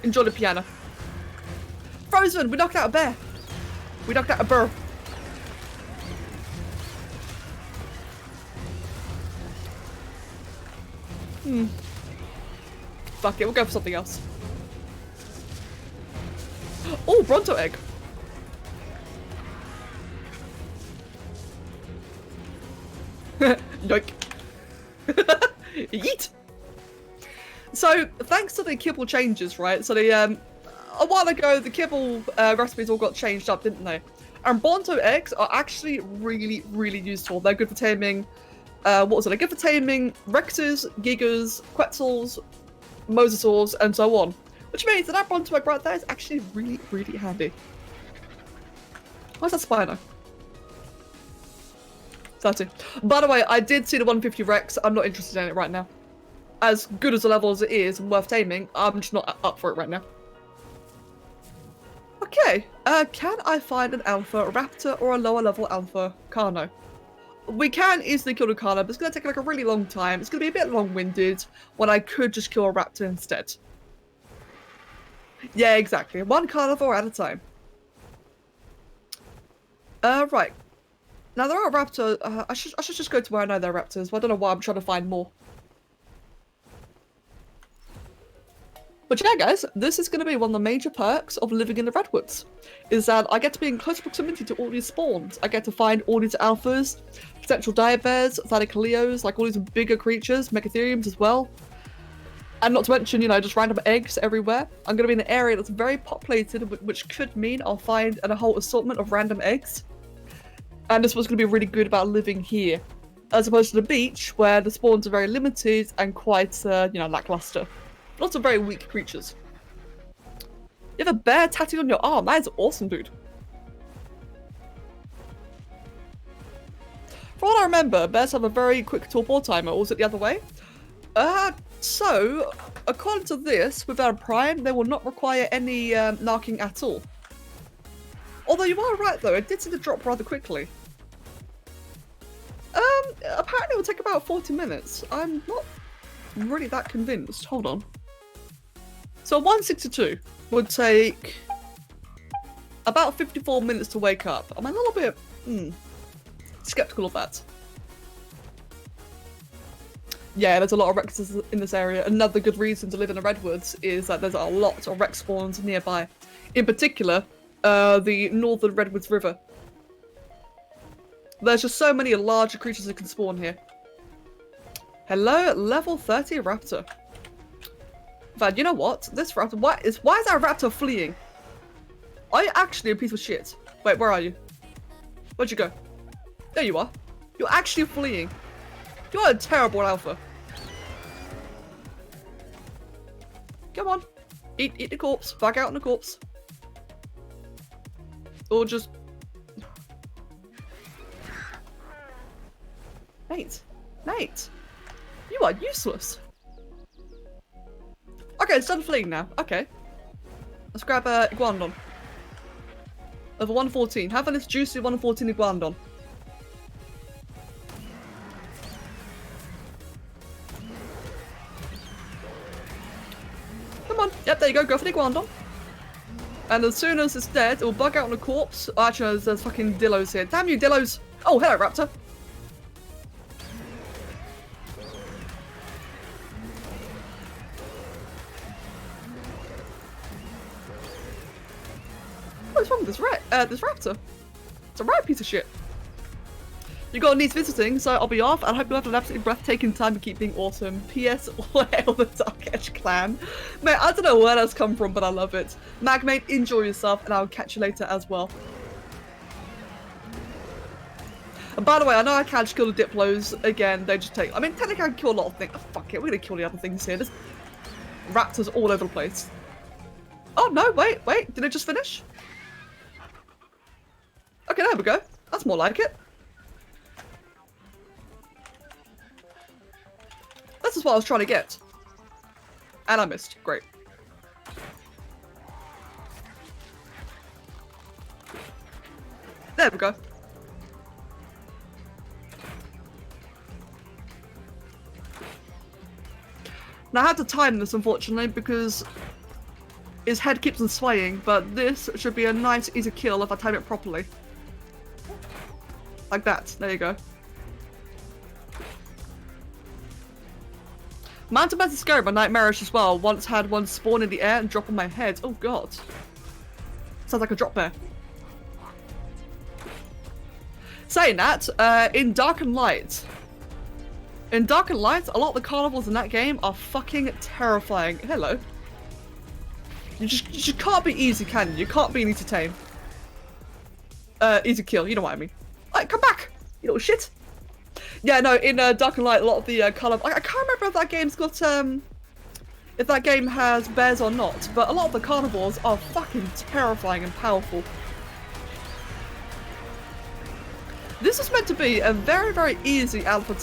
enjoy the piano. Frozen, we knocked out a bear. We knocked out a burr. Fuck it, we'll go for something else. Oh, Bronto egg. Yoink. Yeet. So, thanks to the kibble changes, right? So the a while ago, the kibble recipes all got changed up, didn't they? And Bronto eggs are actually really, really useful. They're good for taming. What was it? They're good for taming Rexes, Gigas, Quetzals, Mosasaurs, and so on. Which means that Bronto egg right there is actually really, really handy. Where's that Spino? 30. By the way, I did see the 150 Rex. I'm not interested in it right now. As good as the level as it is and worth taming, I'm just not up for it right now. Okay, can I find an alpha raptor or a lower level alpha Carno? We can easily kill the Carno, but it's going to take like a really long time. It's going to be a bit long-winded when I could just kill a raptor instead. Yeah, exactly. One carnivore at a time. Right. Now there are raptors. I should just go to where I know there are raptors, but I don't know why I'm trying to find more. But yeah, guys, this is going to be one of the major perks of living in the Redwoods, is that I get to be in close proximity to all these spawns. I get to find all these alphas, potential diabears, Thalicaleos, like all these bigger creatures, Megatheriums as well. And not to mention, you know, just random eggs everywhere. I'm going to be in an area that's very populated, which could mean I'll find a whole assortment of random eggs. And this was going to be really good about living here, as opposed to the beach, where the spawns are very limited and quite, you know, lackluster. Lots of very weak creatures. You have a bear tattooed on your arm. That is awesome, dude. For what I remember, bears have a very quick torpor timer, or was it the other way? So, according to this, without a prime, they will not require any narking at all. Although you are right though, it did seem to drop rather quickly. Apparently it will take about 40 minutes. I'm not really that convinced. Hold on. So 162 would take about 54 minutes to wake up. I'm a little bit skeptical of that. Yeah, there's a lot of wrecks in this area. Another good reason to live in the Redwoods is that there's a lot of wreck spawns nearby. In particular, the northern Redwoods River. There's just so many larger creatures that can spawn here. Hello, level 30 raptor. In fact, you know what? This raptor, why is that raptor fleeing? Are you actually a piece of shit? Wait, where are you? Where'd you go? There you are. You're actually fleeing. You're a terrible alpha. Come on. Eat the corpse. Back out in the corpse. Or just... Nate. You are useless. Okay, it's done fleeing now. Okay. Let's grab Iguanodon. Level 114. Have this juicy 114 Iguanodon. Come on. Yep, there you go. Go for the Iguanodon. And as soon as it's dead, it will bug out on the corpse. Oh, actually, there's fucking Dillos here. Damn you, Dillos! Oh, hello, Raptor. What's wrong with this Raptor? It's a right piece of shit. You got needs visiting, so I'll be off. I hope you have an absolutely breathtaking time and keep being awesome. P.S. Hail the Dark Edge clan. Mate, I don't know where that's come from, but I love it. Magmate, enjoy yourself, and I'll catch you later as well. And by the way, I know I can't just kill the Diplos. Again, they just take... I mean, technically I can kill a lot of things. Oh, fuck it, we're gonna kill the other things here. There's raptors all over the place. Oh, no, wait. Did it just finish? Okay, there we go. That's more like it. This is what I was trying to get. And I missed. Great. There we go. Now I had to time this, unfortunately, because his head keeps on swaying, but this should be a nice, easy kill if I time it properly. Like that. There you go. Mountain Bats is scary but nightmarish as well. Once had one spawn in the air and drop on my head. Oh god. Sounds like a drop bear. Saying that, in Dark and Light, a lot of the carnivores in that game are fucking terrifying. Hello. You just can't be easy, can you? You can't be easy to tame. Easy kill, you know what I mean. Like, come back, you little shit. Yeah, no, in Dark and Light, a lot of the I can't remember if that game's got, if that game has bears or not, but a lot of the carnivores are fucking terrifying and powerful. This was meant to be a very, very easy alpha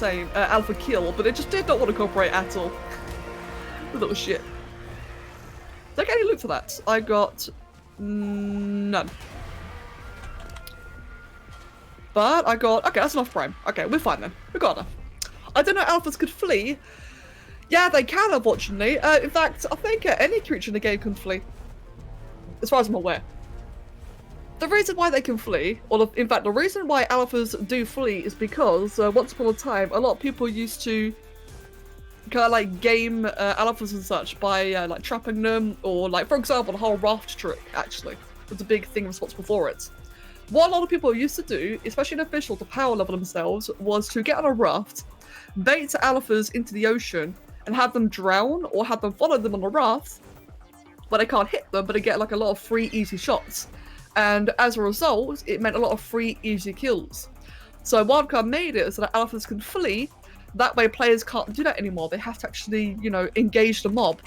kill, but it just did not want to cooperate at all. The little shit. Did I get any loot for that? I got none. But I got... Okay, that's enough prime. Okay, we're fine then. We got enough. I don't know alphas could flee. Yeah, they can, unfortunately. In fact, I think any creature in the game can flee. As far as I'm aware. The reason why they can flee, or in fact, the reason why alphas do flee is because once upon a time, a lot of people used to kind of like game alphas and such by like trapping them, or like, for example, the whole raft trick, actually, was a big thing responsible for it. What a lot of people used to do, especially in official to power level themselves, was to get on a raft, bait alphas into the ocean, and have them drown, or have them follow them on the raft, where they can't hit them, but they get like a lot of free, easy shots. And as a result, it meant a lot of free, easy kills. So Wildcard made it so that alphas can flee. That way players can't do that anymore. They have to actually, you know, engage the mob.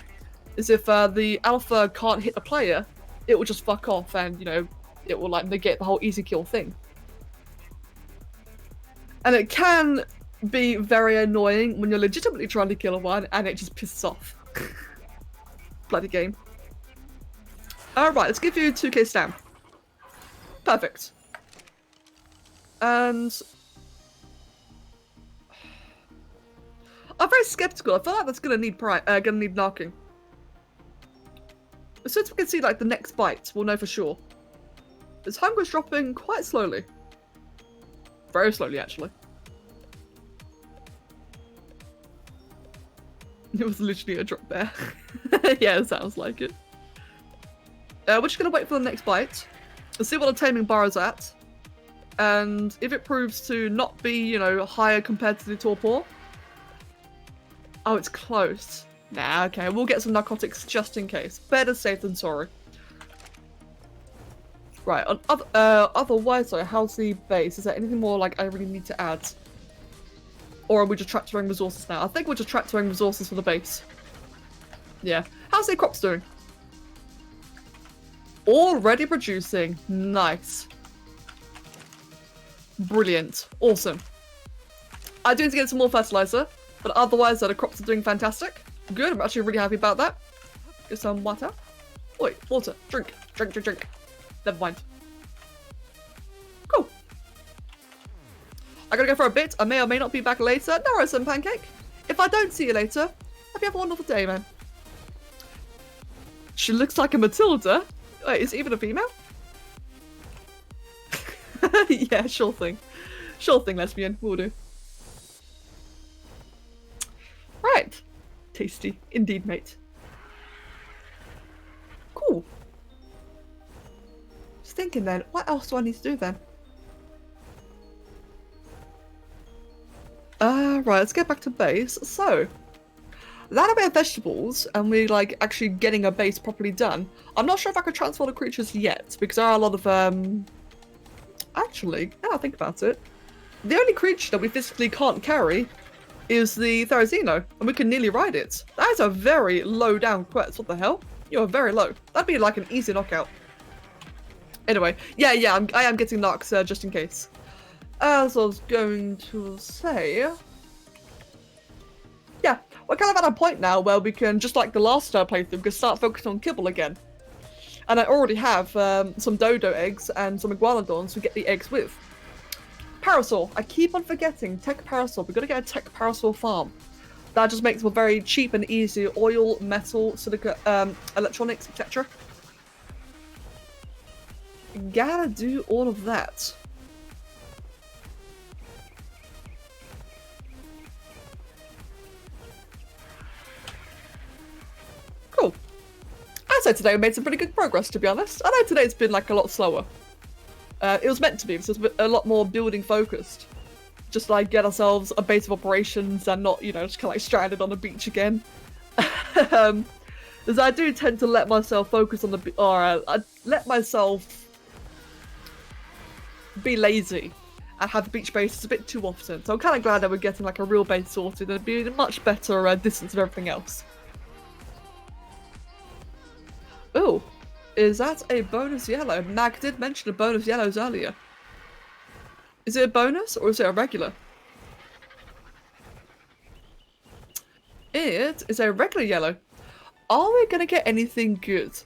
As if the alpha can't hit the player, it will just fuck off and, you know, it will like negate the whole easy kill thing. And it can be very annoying when you're legitimately trying to kill one and it just pisses off. Bloody game. Alright, let's give you 2k stamp. Perfect. And I'm very skeptical. I feel like that's gonna need knocking. As soon as we can see like the next bite, we'll know for sure. This hunger's dropping quite slowly. Very slowly, actually. It was literally a drop there. Yeah, it sounds like it. We're just gonna wait for the next bite. Let's see what the taming bar is at. And if it proves to not be, you know, higher compared to the torpor. Oh, it's close. Nah, okay, we'll get some narcotics just in case. Better safe than sorry. Right, otherwise, though, how's the base? Is there anything more, like, I really need to add? Or are we just transferring resources now? I think we're just transferring resources for the base. Yeah. How's the crops doing? Already producing. Nice. Brilliant. Awesome. I do need to get some more fertilizer, but otherwise, the crops are doing fantastic. Good, I'm actually really happy about that. Get some water. Wait, water. Drink. Drink, drink, drink. Never mind. Cool. I gotta go for a bit. I may or may not be back later. No worries, Pancake. If I don't see you later, hope you have a wonderful day, man. She looks like a Matilda. Wait, is it even a female? Yeah, sure thing. Sure thing, lesbian. Will do. Right. Tasty. Indeed, mate. Cool. Just thinking then, what else do I need to do then? Right, let's get back to base. So, that a bit of vegetables, and we like actually getting a base properly done. I'm not sure if I could transfer the creatures yet, because there are a lot of, actually, now I think about it, the only creature that we physically can't carry is the Therizino, and we can nearly ride it. That is a very low down quest. What the hell? You're very low. That'd be like an easy knockout. Anyway, yeah, I am getting knocks just in case. As I was going to say, yeah, we're kind of at a point now where we can, just like the last playthrough, we can start focusing on kibble again. And I already have some dodo eggs and some iguanodons to get the eggs with. Parasol. I keep on forgetting. Tech parasol. We've got to get a tech parasol farm. That just makes it very cheap and easy. Oil, metal, silica, electronics, etc. Gotta do all of that. Cool. I'd say today we made some pretty good progress, to be honest. I know today's been like a lot slower. It was meant to be, so it's a lot more building focused. Just like get ourselves a base of operations and not, you know, just kind of like stranded on the beach again. As I do tend to let myself focus on the, I let myself be lazy and have beach bases a bit too often. So I'm kind of glad that we're getting like a real base sorted and it'd be a much better distance of everything else. Ooh. Is that a bonus yellow? Mag did mention a bonus yellows earlier. Is it a bonus or is it a regular? It is a regular yellow. Are we gonna get anything good?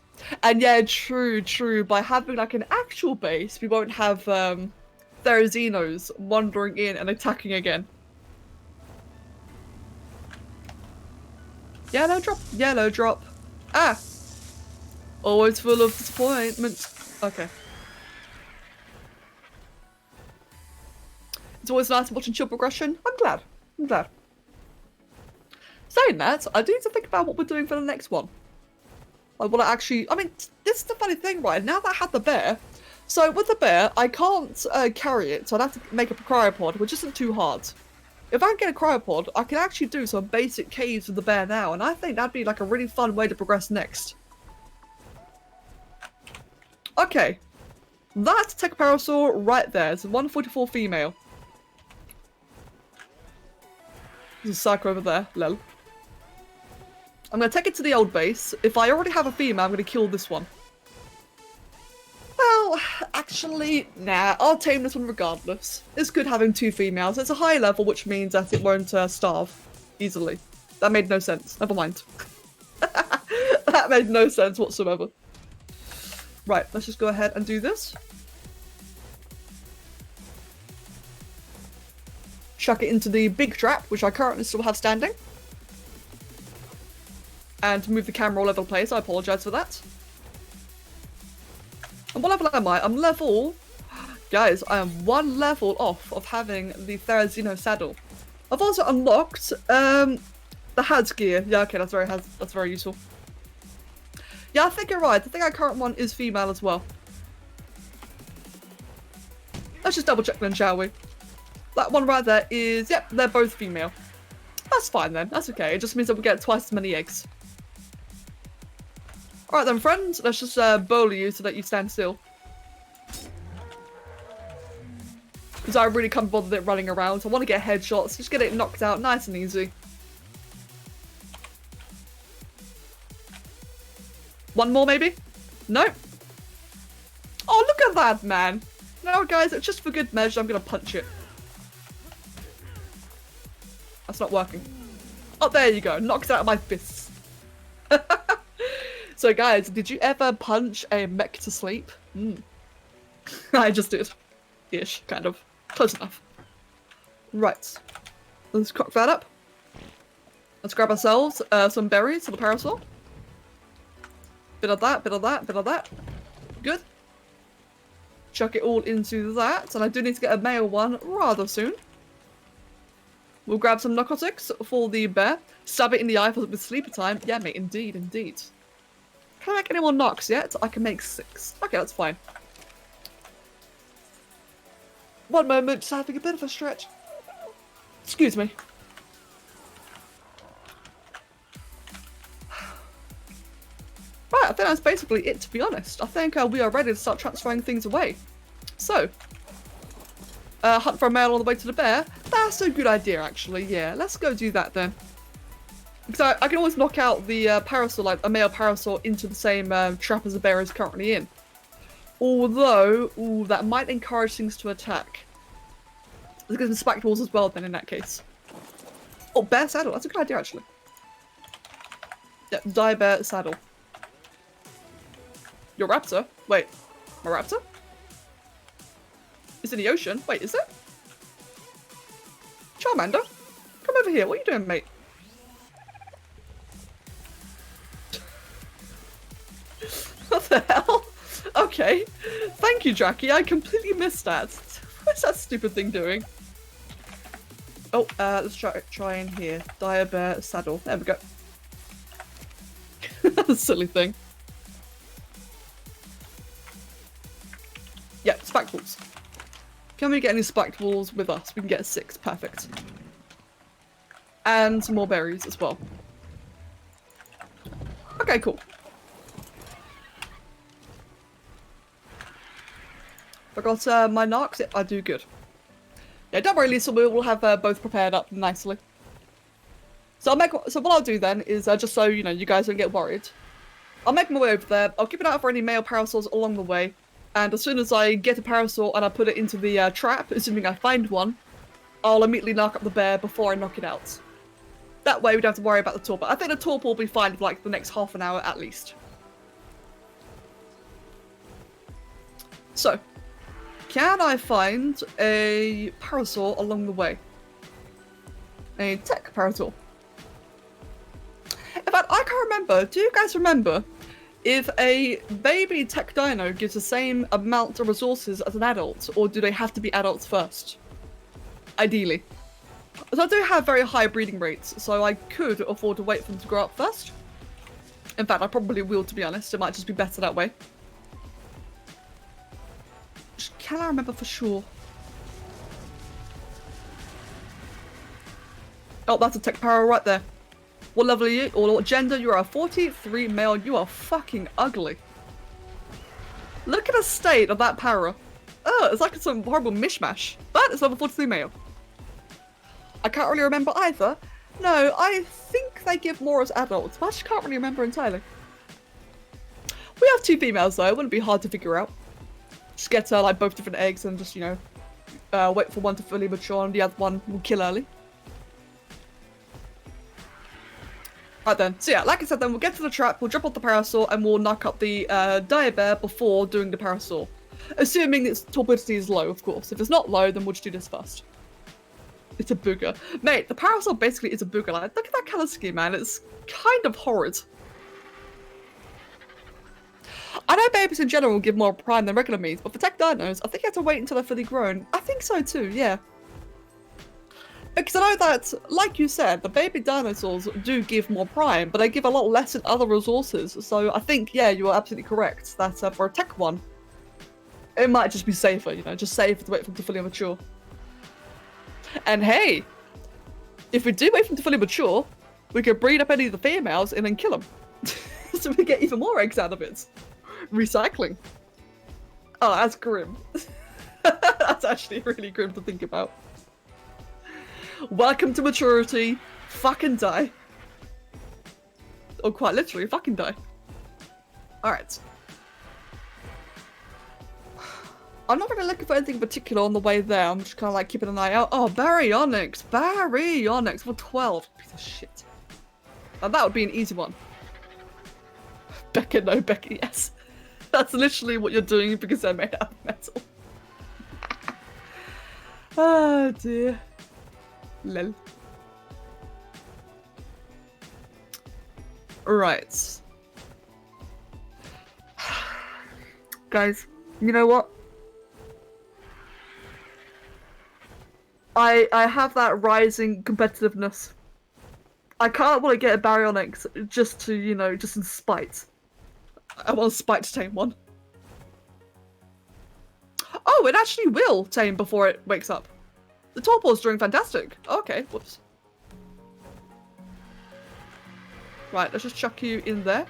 And yeah, true. By having like an actual base, we won't have Therizinos wandering in and attacking again. Yellow drop. Ah! Always full of disappointment. Okay. It's always nice watching chill progression. I'm glad. Saying that, I do need to think about what we're doing for the next one. I want to actually, I mean, this is the funny thing, right? Now that I had the bear, so with the bear, I can't carry it, so I'd have to make a cryopod, which isn't too hard. If I can get a cryopod, I can actually do some basic caves with the bear now, and I think that'd be like a really fun way to progress next. Okay, that's Tech Parasaur right there. It's a 144 female. There's a Psycho over there, lol. I'm going to take it to the old base. If I already have a female, I'm going to kill this one. Well, well, actually, nah, I'll tame this one regardless. It's good having 2 females. It's a high level, which means that it won't starve easily. That made no sense. Never mind. That made no sense whatsoever. Right, let's just go ahead and do this. Chuck it into the big trap, which I currently still have standing. And move the camera all over the place. I apologise for that. And what level am I? I'm level... Guys, I am 1 level off of having the Therizino saddle. I've also unlocked the Had's gear. Yeah, okay, that's very useful. Yeah, I think you're right. I think our current one is female as well. Let's just double check then, shall we? That one right there is... Yep, they're both female. That's fine then. That's okay. It just means that we get twice as many eggs. Alright then, friends. Let's just bowl you so that you stand still. Because I really can't bother it running around. I want to get headshots. Just get it knocked out nice and easy. One more, maybe? No? Oh, look at that, man. No, guys, it's just for good measure. I'm going to punch it. That's not working. Oh, there you go. Knocks it out of my fists. So, guys, did you ever punch a mech to sleep? I just did. Ish, kind of. Close enough. Right. Let's cock that up. Let's grab ourselves some berries for the parasol. Bit of that, bit of that, bit of that. Good. Chuck it all into that. And I do need to get a male one rather soon. We'll grab some narcotics for the bear. Stab it in the eye for with sleeper time. Yeah, mate, indeed, indeed. Can I make any more knocks yet? I can make 6. Okay, that's fine. One moment, just having a bit of a stretch. Excuse me. Right, I think that's basically it, to be honest. I think we are ready to start transferring things away. So, hunt for a male on the way to the bear. That's a good idea, actually. Yeah, let's go do that then. Because I can always knock out the parasol, like a male parasol, into the same trap as the bear is currently in. Although, ooh, that might encourage things to attack. Let's get some spiked walls as well then in that case. Oh, bear saddle. That's a good idea, actually. Yep, die bear saddle. Your raptor? Wait, my raptor? It's in the ocean. Wait, is it? Charmander? Come over here. What are you doing, mate? What the hell? Okay. Thank you, Jackie. I completely missed that. What's that stupid thing doing? Oh, let's try in here. Dire bear saddle. There we go. Silly thing. Yeah, spiked walls. Can we get any spiked walls with us? We can get 6. Perfect. And some more berries as well. Okay, cool. I got my narcs. Yep, I do good. Yeah, don't worry, Lisa. We'll have both prepared up nicely. So what I'll do then is just so you know, you guys don't get worried. I'll make my way over there. I'll keep an eye out for any male parasols along the way. And as soon as I get a parasol and I put it into the trap, assuming I find one, I'll immediately knock up the bear before I knock it out. That way we don't have to worry about the torpor. I think the torpor will be fine for like the next half an hour at least. So, can I find a parasol along the way? A tech parasol. In fact, I can't remember. Do you guys remember if a baby tech dino gives the same amount of resources as an adult, or do they have to be adults first? Ideally. So I do have very high breeding rates, so I could afford to wait for them to grow up first. In fact, I probably will, to be honest. It might just be better that way. Can I remember for sure? Oh, that's a tech para right there. What level are you? Or what gender? You're a 43 male. You are fucking ugly. Look at the state of that para. Oh, it's like some horrible mishmash. But it's level 43 male. I can't really remember either. No, I think they give more as adults, but I just can't really remember entirely. We have 2 females though. It wouldn't be hard to figure out. Just get like both different eggs and just, you know, wait for one to fully mature and the other one will kill early. Right then, so yeah, like I said then, we'll get to the trap, we'll drop off the parasol, and we'll knock up the dire bear before doing the parasol. Assuming its torpidity is low, of course. If it's not low, then we'll just do this first. It's a booger. Mate, the parasol basically is a booger. Like, look at that colour scheme, man. It's kind of horrid. I know babies in general give more prime than regular meat, but for tech dinos, I think you have to wait until they're fully grown. I think so too, yeah. Because I know that, like you said, the baby dinosaurs do give more prime, but they give a lot less in other resources. So I think, yeah, you are absolutely correct that for a tech one, it might just be safer, you know, just safer to wait for them to fully mature. And hey, if we do wait for them to fully mature, we could breed up any of the females and then kill them. So we get even more eggs out of it. Recycling. Oh, that's grim. That's actually really grim to think about. Welcome to maturity. Fucking die. Or quite literally, fucking die. Alright. I'm not really looking for anything particular on the way there. I'm just kind of like keeping an eye out. Oh, baryonyx. Baryonyx for 12. Piece of shit. Now that would be an easy one. Becca, no, Becca, yes. That's literally what you're doing because they're made out of metal. Oh dear. Lol. Right. Guys, you know what? I have that rising competitiveness. I can't want to get a baryonyx just to, you know, just in spite. I want spite to tame one. Oh, it actually will tame before it wakes up. The torpor's doing fantastic. Okay, whoops. Right, let's just chuck you in there.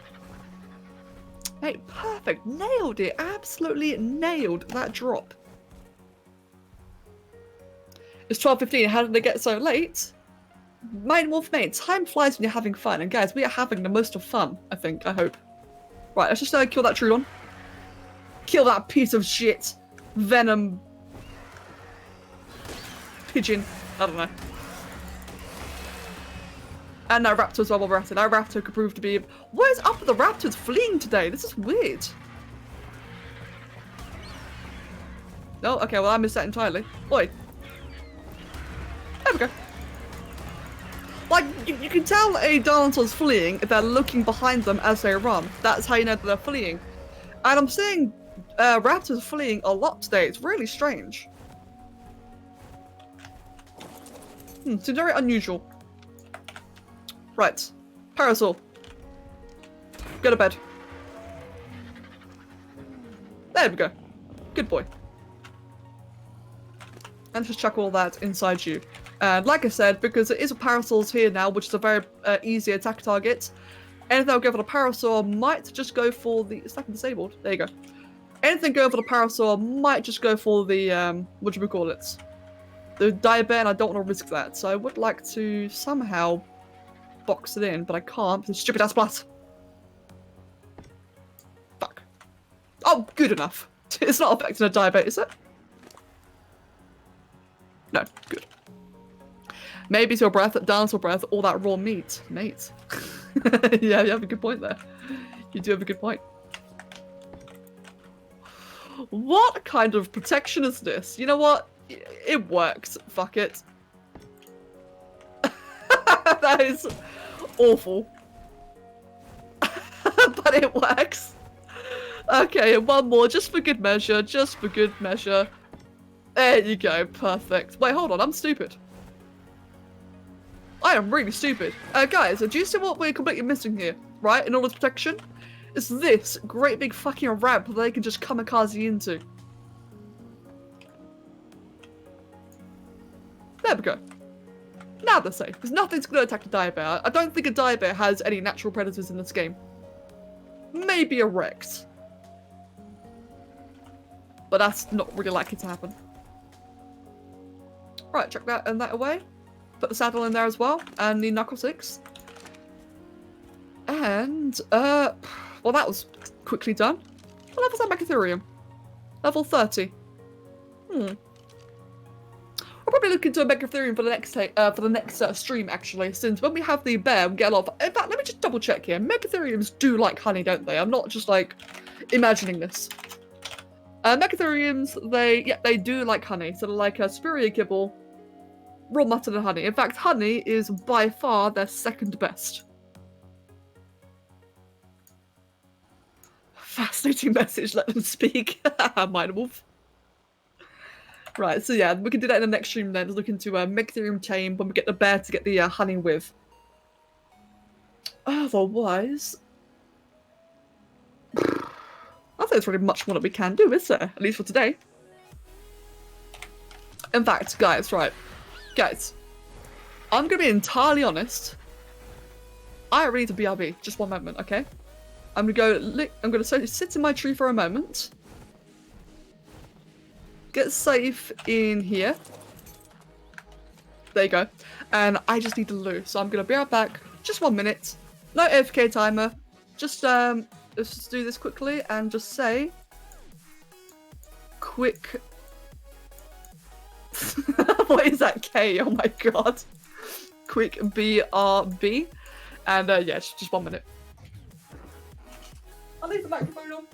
Hey, perfect. Nailed it. Absolutely nailed that drop. It's 12:15. How did they get so late? Mine Wolf mate, time flies when you're having fun. And guys, we are having the most of fun, I think. I hope. Right, let's just kill that Trudon. Kill that piece of shit. Venom. Pigeon. I don't know. And that raptor as well while we're at it. That raptor could prove to be... What is up with the raptors fleeing today? This is weird. No? Okay, well I missed that entirely. Oi. There we go. Like, you can tell a dinosaur's fleeing if they're looking behind them as they run. That's how you know that they're fleeing. And I'm seeing raptors fleeing a lot today. It's really strange. Seems very unusual. Right. Parasol. Go to bed. There we go. Good boy. And just chuck all that inside you. And like I said, because it is a parasol's here now, which is a very easy attack target, anything that'll go for the parasol might just go for the... Is that disabled? There you go. Anything going for the parasol might just go for the, what do we call it? The diabear, and I don't want to risk that. So I would like to somehow box it in, but I can't. It's stupid ass blast. Fuck. Oh, good enough. It's not affecting a diabear, is it? No, good. Maybe it's your breath, dinosaur breath, or that raw meat, mate. Yeah, you have a good point there. You do have a good point. What kind of protection is this? You know what? It works. Fuck it. That is awful. But it works. Okay, one more, just for good measure, just for good measure. There you go, perfect. Wait, hold on, I'm stupid. I am really stupid. Guys, do you see what we're completely missing here, right? In all this protection? It's this great big fucking ramp that they can just kamikaze into. There we go. Now they're safe, because nothing's going to attack a diabear. I don't think a diabear has any natural predators in this game. Maybe a Rex. But that's not really likely to happen. Right, chuck that and that away. Put the saddle in there as well, and the knuckle six. And, well that was quickly done. What level's that Mechatherium? Level 30. I'll probably look into a Megatherium for the next stream, actually, since when we have the bear, we get a lot of... In fact, let me just double check here. Megatheriums do like honey, don't they? I'm not just, like, imagining this. Megatheriums, they do like honey. So they're like a superior kibble, raw mutton and honey. In fact, honey is by far their second best. Fascinating message, let them speak. Mind wolf. Right, so yeah, we can do that in the next stream then. Look into Megatherium tame when we get the bear to get the honey with. Otherwise, I think there's really much more that we can do, is there? At least for today. In fact, guys, right. Guys, I'm gonna be entirely honest. I really need to BRB. Just one moment, okay? I'm gonna sit in my tree for a moment. Get safe in here. There you go. And I just need to loo. So I'm gonna be right back. Just 1 minute. No AFK timer. Just let's just do this quickly and just say quick. What is that K? Oh my god. Quick BRB. And yeah, just 1 minute. I'll leave the microphone on.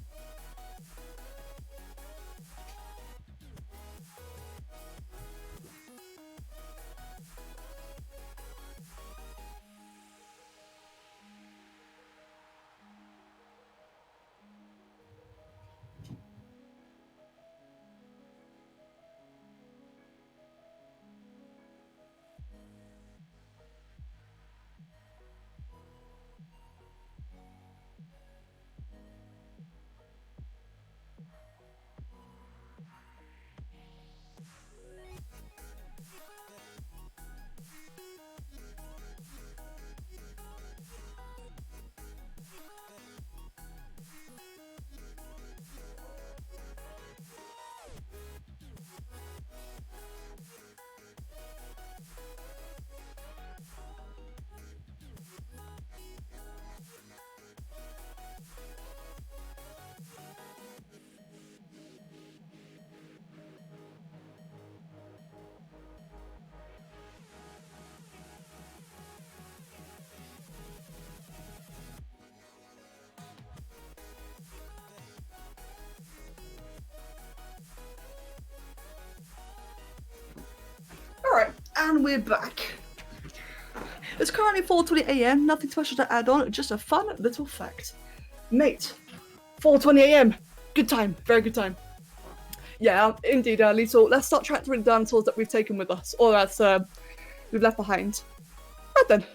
Alright, and we're back. It's currently 4:20 AM, nothing special to add on, just a fun little fact. Mate, 4:20 AM, good time, very good time. Yeah, indeed, Lethal. Let's start tractoring the dinosaurs that we've taken with us, or that's we've left behind. Right then.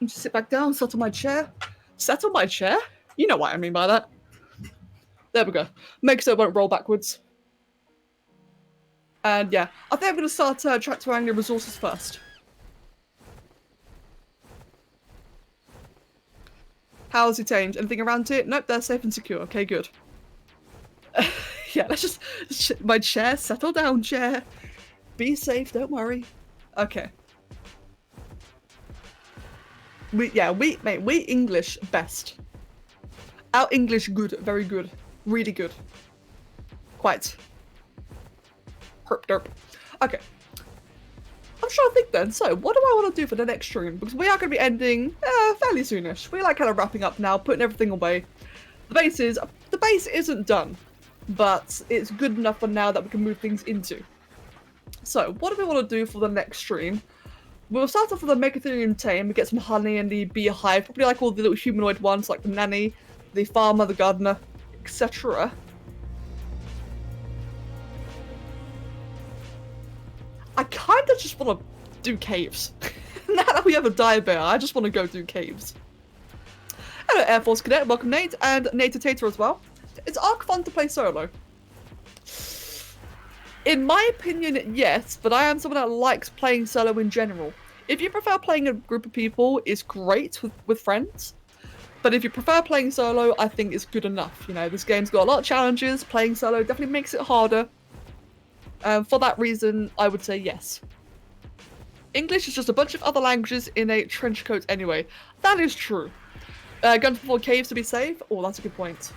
Just sit back down, settle my chair. Settle my chair? You know what I mean by that. There we go. Make sure it won't roll backwards. And yeah, I think I'm going to start tractoring the resources first. How's it tamed? Anything around it? Nope, they're safe and secure. Okay, good. Yeah, let's just... my chair, settle down, chair. Be safe, don't worry. Okay. We English best. Our English good, very good. Really good. Quite. Herp derp. Okay. I'm trying to think then. So, what do I want to do for the next stream? Because we are going to be ending fairly soonish. We're like kind of wrapping up now, putting everything away. The base isn't done, but it's good enough for now that we can move things into. So, what do we want to do for the next stream? We'll start off with the Megatherium tame. We get some honey and the beehive. Probably like all the little humanoid ones, like the nanny, the farmer, the gardener, etc. I kind of just want to do caves. Now that we have a dire bear, I just want to go do caves. Hello, Air Force Cadet. Welcome, Nate, and Nate Tater as well. Is Ark fun to play solo? In my opinion, yes, but I am someone that likes playing solo in general. If you prefer playing a group of people, it's great with friends. But if you prefer playing solo, I think it's good enough. You know, this game's got a lot of challenges. Playing solo definitely makes it harder. For that reason, I would say yes. English is just a bunch of other languages in a trench coat anyway. That is true. Guns before caves to be safe? Oh, that's a good point.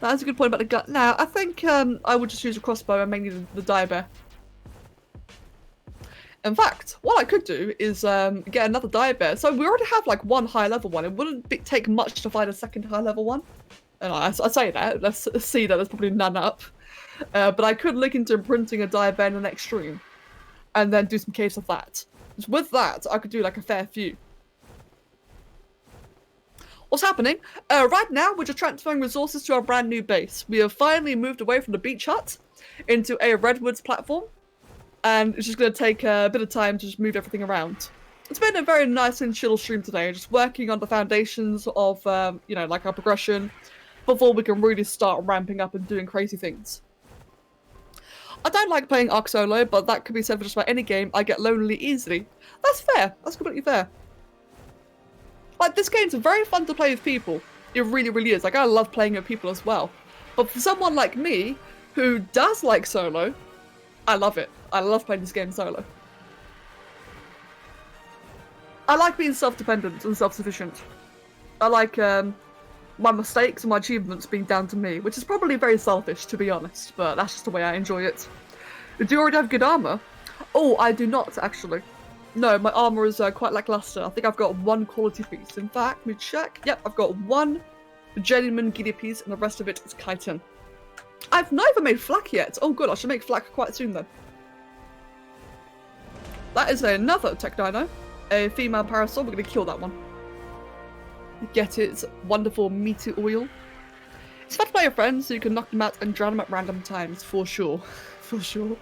That's a good point about the gun. Now, I think I would just use a crossbow and mainly the dire bear. In fact, what I could do is get another dire bear. So we already have like one high level one. It wouldn't take much to find a second high level one. And I say that. Let's see that there's probably none up. But I could look into imprinting a dire bear in the next stream. And then do some caves of that. Just with that, I could do like a fair few. What's happening? Right now, we're just transferring resources to our brand new base. We have finally moved away from the beach hut into a redwoods platform. And it's just going to take a bit of time to just move everything around. It's been a very nice and chill stream today, just working on the foundations of, you know, like our progression before we can really start ramping up and doing crazy things. I don't like playing Ark solo, but that could be said for just about any game. I get lonely easily. That's fair. That's completely fair. Like, this game's very fun to play with people. It really, really is. Like, I love playing with people as well. But for someone like me, who does like solo, I love it. I love playing this game solo. I like being self-dependent and self-sufficient. I like my mistakes and my achievements being down to me, which is probably very selfish, to be honest, but that's just the way I enjoy it. Do you already have good armor? Oh, I do not, actually. No, my armor is quite lackluster. I think I've got one quality piece. In fact, let me check. Yep, I've got one genuine giddy piece, and the rest of it is chitin. I've not even made flak yet. Oh, good. I should make flak quite soon, then. That is another tech dino. A female parasol. We're going to kill that one. Get its wonderful meaty oil. It's fun to play with friends, so you can knock them out and drown them at random times, for sure. For sure.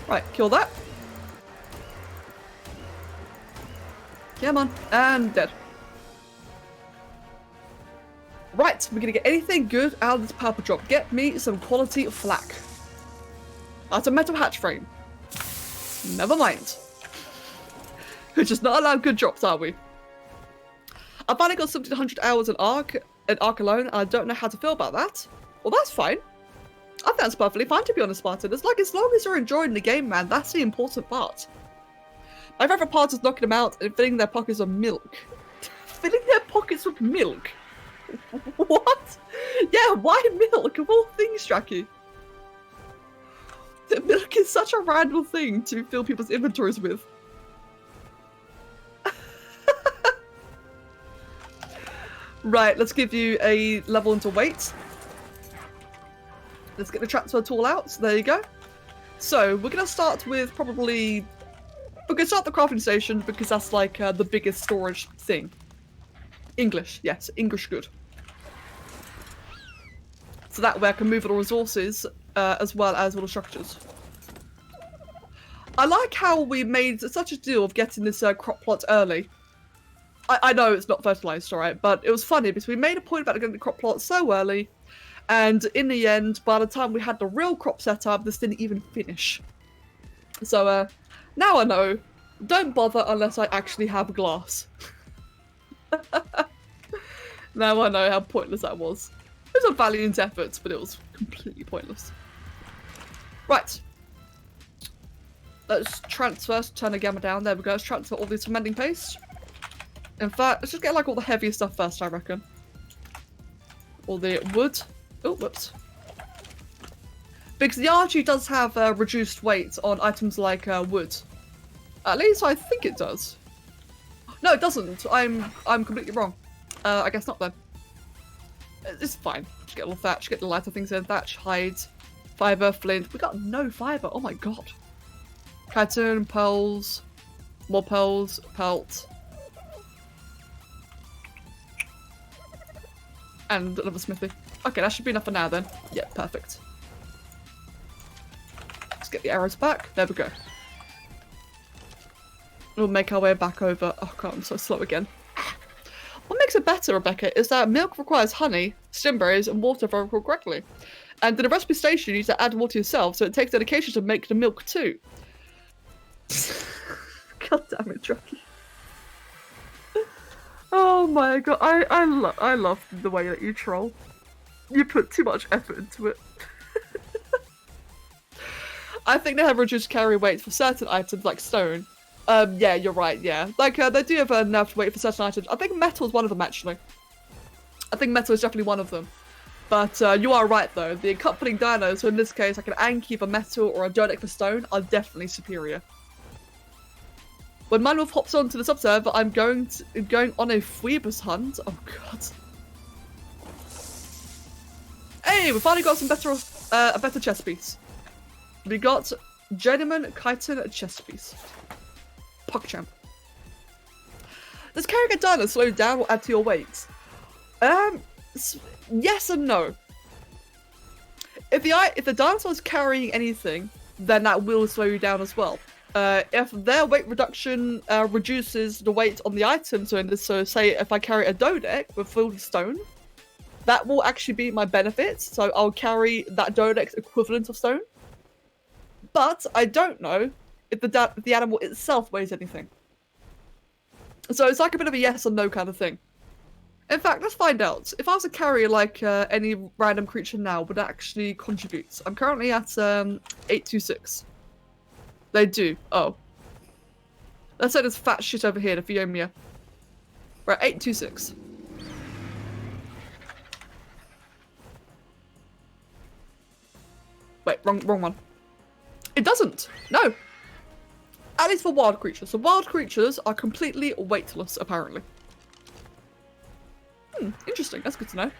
Right, kill that. Come on, and dead. Right, we're gonna get anything good out of this purple drop. Get me some quality flak. That's a metal hatch frame. Never mind. We're just not allowed good drops, are we? I've finally got 1700 hours in Ark alone, and I don't know how to feel about that. Well, that's fine. I think that's perfectly fine, to be honest, Spartan. It's like, as long as you're enjoying the game, man, that's the important part. My favourite part is knocking them out and filling their pockets with milk. Filling their pockets with milk? What? Yeah, why milk? Of all things, Jackie. The milk is such a random thing to fill people's inventories with. Right, let's give you a level into weight. Let's get the transfer tool out. So there you go. So we're going to start with probably... We're going to start the crafting station because that's like the biggest storage thing. English, yes, English good. So that way I can move all the resources as well as all the structures. I like how we made such a deal of getting this crop plot early. I know it's not fertilized, alright, but it was funny because we made a point about getting the crop plot so early. And in the end, by the time we had the real crop set up, this didn't even finish. So, now I know. Don't bother unless I actually have glass. Now I know how pointless that was. It was a valiant effort, but it was completely pointless. Right. Let's transfer, turn the gamma down. There we go. Let's transfer all this fermenting paste. In fact, let's just get like all the heavier stuff first, I reckon. All the wood. Oh, whoops. Because the RG does have reduced weight on items like wood. At least I think it does. No, it doesn't. I'm completely wrong. I guess not then. It's fine. Just get all the thatch, get the lighter things in. Thatch, hides, fibre, flint. We got no fibre. Oh my god. Chitin, pearls, more pearls, pelt. And another smithy. Okay, that should be enough for now then. Yeah, perfect. Let's get the arrows back. There we go. We'll make our way back over. Oh god, I'm so slow again. What makes it better, Rebecca, is that milk requires honey, stimberries, and water if I recall correctly. And in a recipe station, you need to add water yourself, so it takes dedication to make the milk too. God damn it, Drucky. Oh my god, I love the way that you troll. You put too much effort into it. I think they have reduced carry weight for certain items like stone. Yeah, you're right, yeah. Like, they do have enough to wait for certain items. I think metal is one of them, actually. I think metal is definitely one of them. But you are right, though. The accompanying dinos, so in this case, like an Anki for metal or a Geodeck for stone, are definitely superior. When Manwolf hops onto the subserver, I'm going on a Phoebus hunt. Oh, God. Hey, we finally got some better, a better chess piece. We got Journeyman Chitin chess piece. PogChamp. Does carrying a dino slow you down or add to your weight? Yes and no. If the dinosaur is carrying anything, then that will slow you down as well. If their weight reduction reduces the weight on the item, so say if I carry a Dodeck with filled with stone, that will actually be my benefit. So I'll carry that Dodeck's equivalent of stone. But I don't know if the animal itself weighs anything. So it's like a bit of a yes or no kind of thing. In fact, let's find out. If I was to carry like any random creature now, would that actually contribute? I'm currently at 826. They do. Oh. Let's say this fat shit over here, the Phiomia. We're at 826. Wait, wrong one. It doesn't. No. At least for wild creatures. So wild creatures are completely weightless, apparently. Interesting. That's good to know.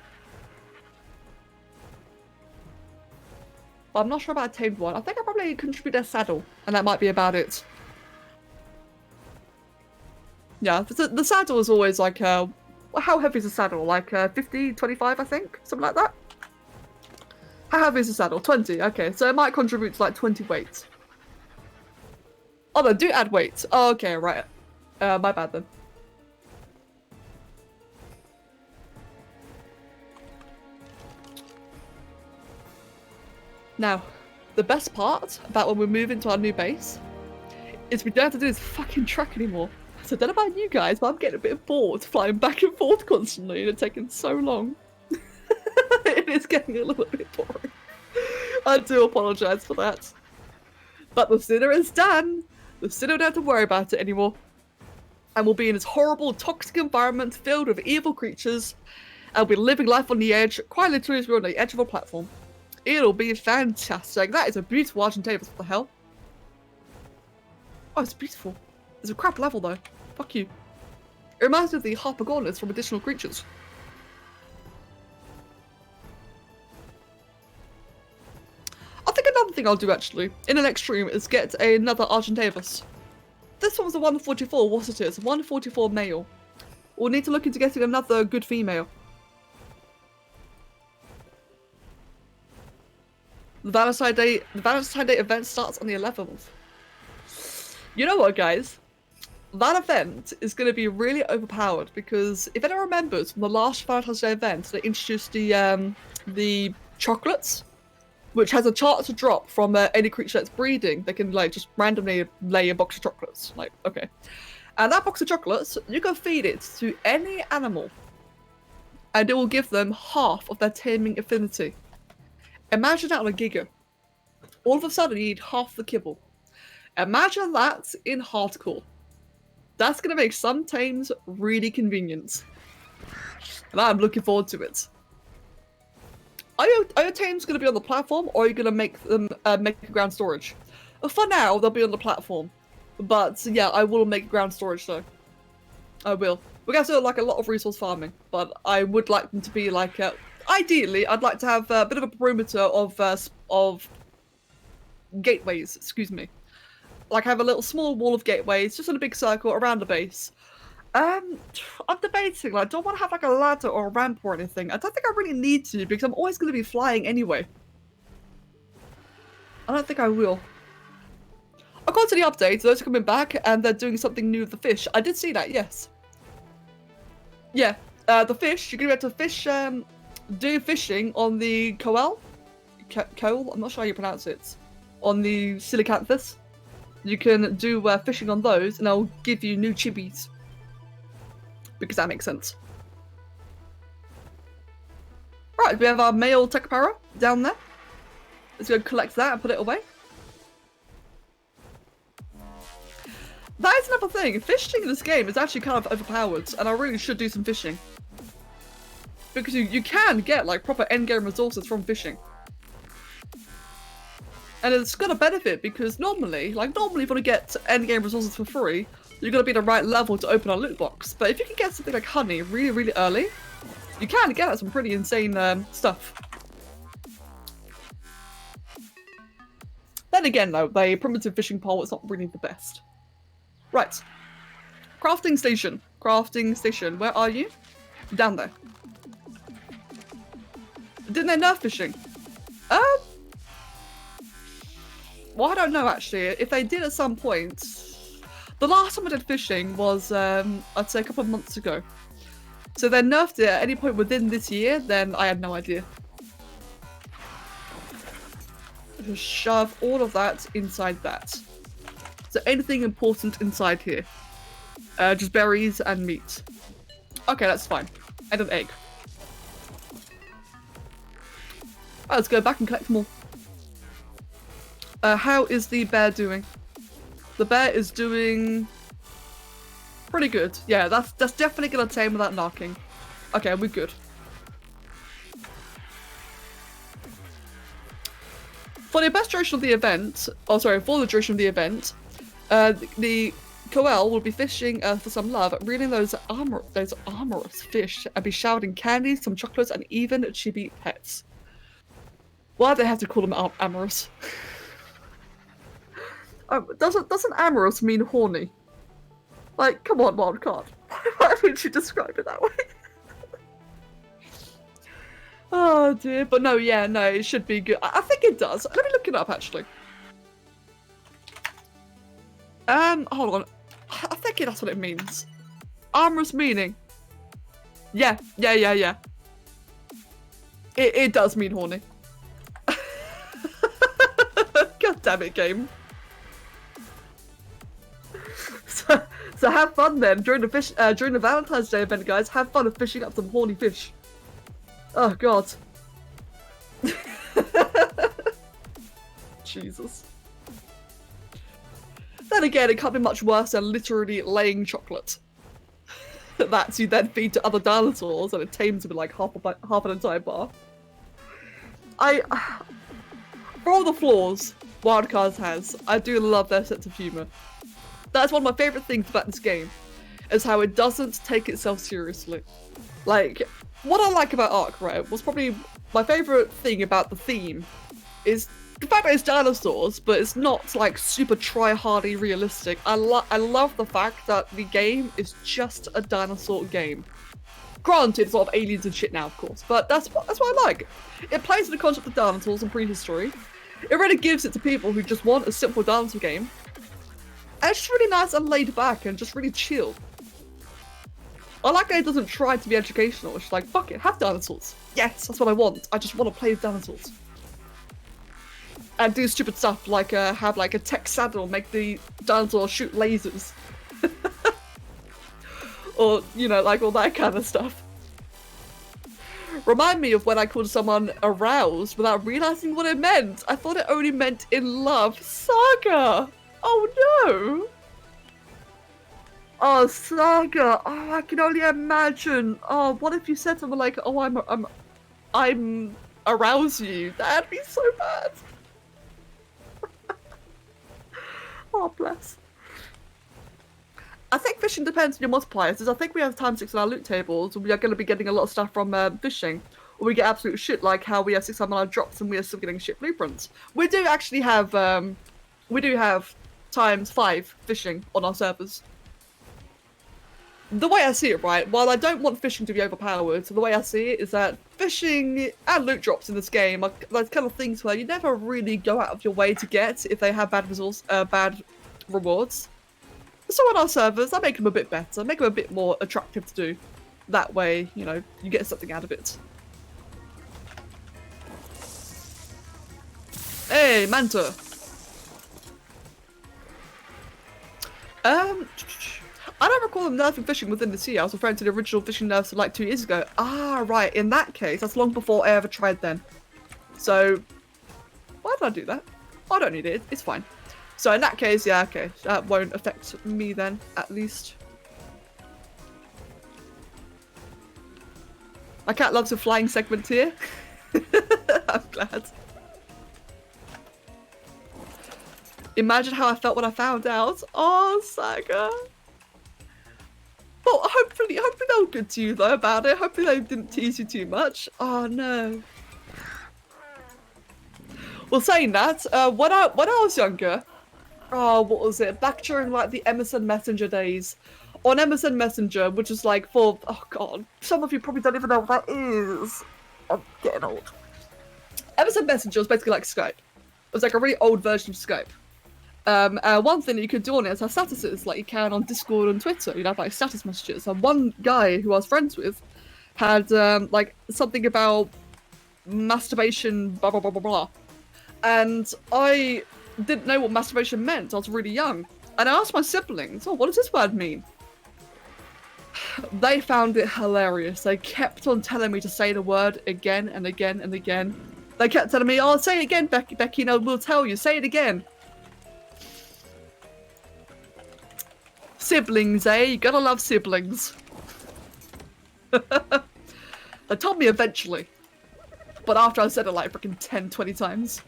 But I'm not sure about a tamed one. I think I probably contribute their saddle, and that might be about it. Yeah, the saddle is always like, how heavy is the saddle? Like 50, 25, I think? Something like that? How heavy is the saddle? 20. Okay, so it might contribute to like 20 weight. Oh, they do add weight. Oh, okay, right. My bad then. Now, the best part about when we move into our new base is we don't have to do this fucking track anymore. So I don't know about you guys, but I'm getting a bit bored flying back and forth constantly and it's taking so long. It is getting a little bit boring. I do apologise for that. But the sooner it's done, the sooner we don't have to worry about it anymore. And we'll be in this horrible, toxic environment filled with evil creatures. And we'll be living life on the edge, quite literally as we're on the edge of a platform. It'll be fantastic. That is a beautiful Argentavis. What the hell? Oh, it's beautiful. It's a crap level though. Fuck you. It reminds me of the Harpagornis from Additional Creatures. I think another thing I'll do actually, in the next stream, is get another Argentavis. This one was a 144, what it is. 144 male. We'll need to look into getting another good female. The Valentine's Day event starts on the 11th. You know what, guys? That event is going to be really overpowered because if anyone remembers from the last Valentine's Day event, they introduced the chocolates, which has a chance to drop from any creature that's breeding. They can like just randomly lay a box of chocolates. Like, okay. And that box of chocolates, you can feed it to any animal, and it will give them half of their taming affinity. Imagine that on a Giga. All of a sudden, you need half the kibble. Imagine that in hardcore. That's going to make some tames really convenient. And I'm looking forward to it. Are your tames going to be on the platform, or are you going to make them make ground storage? For now, they'll be on the platform. But yeah, I will make ground storage though. I will. We're going to do like a lot of resource farming, but I would like them to be like... ideally, I'd like to have a bit of a perimeter of gateways, excuse me. Like have a little small wall of gateways, just in a big circle around the base. I'm debating, like, do I want to have like a ladder or a ramp or anything? I don't think I really need to, because I'm always going to be flying anyway. I don't think I will. According to the update, those are coming back and they're doing something new with the fish. I did see that, yes. Yeah, the fish, you're going to be able to fish, do fishing on the coal? I'm not sure how you pronounce it. On the Silicanthus. You can do fishing on those and I'll give you new chibis. Because that makes sense. Right, we have our male Tekapara down there. Let's go collect that and put it away. That is another thing. Fishing in this game is actually kind of overpowered, and I really should do some fishing. Because you can get like proper endgame resources from fishing. And it's got a benefit because normally if you want to get endgame resources for free, you're going to be the right level to open a loot box. But if you can get something like honey really, really early, you can get some pretty insane stuff. Then again though, the primitive fishing pole is not really the best. Right. Crafting station. Crafting station. Where are you? Down there. Didn't they nerf fishing? Well, I don't know actually. If they did at some point, the last time I did fishing was, I'd say a couple of months ago. So they nerfed it at any point within this year, then I had no idea. Just shove all of that inside that. So anything important inside here. Just berries and meat. Okay, that's fine. And an egg. Right, let's go back and collect more. How is the bear doing? The bear is doing pretty good. Yeah, that's definitely gonna tame without knocking. Okay, we're good. For the best duration of the event, for the duration of the event, the Coel will be fishing for some love, reeling those amorous fish, and be showered in candies, some chocolates, and even chibi pets. Why do they have to call them amorous? Doesn't amorous mean horny? Like, come on, Wildcard. Why would you describe it that way? Oh dear, but no, yeah, no, it should be good. I think it does. Let me look it up, actually. Hold on. I think that's what it means. Amorous meaning. Yeah. It does mean horny. God damn it, game. So have fun then during the Valentine's Day event, guys. Have fun of fishing up some horny fish. Oh god. Jesus. Then again, it can't be much worse than literally laying chocolate. That you then feed to other dinosaurs and it tames them in like half an entire bar. For all the flaws Wildcards has, I do love their sense of humour. That's one of my favourite things about this game, is how it doesn't take itself seriously. Like, what I like about Ark, right, was probably my favourite thing about the theme is the fact that it's dinosaurs, but it's not like super try-hardy realistic. I love the fact that the game is just a dinosaur game. Granted, it's a lot of aliens and shit now, of course, but that's what I like. It plays with the concept of dinosaurs and prehistory. It really gives it to people who just want a simple dinosaur game. And it's just really nice and laid back and just really chill. I like that it doesn't try to be educational. It's just like, fuck it, have dinosaurs. Yes, that's what I want. I just want to play with dinosaurs. And do stupid stuff like have like a tech saddle, make the dinosaur shoot lasers. Or, you know, like all that kind of stuff. Remind me of when I called someone aroused without realizing what it meant. I thought it only meant in love. Saga! Oh no! Oh, Saga! Oh, I can only imagine. Oh, what if you said something like, "Oh, I'm arouse you"? That'd be so bad. Oh, bless. I think fishing depends on your multipliers. I think we have ×6 on our loot tables, and we are going to be getting a lot of stuff from fishing. Or we get absolute shit, like how we have 600 on our drops and we are still getting shit blueprints. We do actually have, ×5 fishing on our servers. The way I see it, right, while I don't want fishing to be overpowered, so the way I see it is that fishing and loot drops in this game are those kind of things where you never really go out of your way to get if they have bad rewards. So on our servers, I make them a bit better, make them a bit more attractive to do. That way, you know, you get something out of it. Hey, Manta! I don't recall them nerfing fishing within the sea. I was referring to the original fishing nerfs of like 2 years ago. Ah, right. In that case, that's long before I ever tried then. So, why did I do that? I don't need it. It's fine. So in that case, yeah, okay, that won't affect me then, at least. My cat loves a flying segment here. I'm glad. Imagine how I felt when I found out. Oh, Saga. Well, hopefully they were good to you though about it. Hopefully they didn't tease you too much. Oh no. Well, saying that, when I was younger, oh, what was it? Back during like the MSN Messenger days, on MSN Messenger, which is like for, oh god, some of you probably don't even know what that is. I'm getting old. MSN Messenger was basically like Skype. It was like a really old version of Skype. One thing that you could do on it is have statuses, like you can on Discord and Twitter. You'd have like status messages. And one guy who I was friends with had like something about masturbation, blah blah blah blah blah. And I didn't know what masturbation meant. I was really young. And I asked my siblings, oh, what does this word mean? They found it hilarious. They kept on telling me to say the word again and again and again. They kept telling me, oh, say it again, Becky, no, we'll tell you. Say it again. Siblings, eh? You gotta love siblings. They told me eventually. But after I said it like freaking 10, 20 times.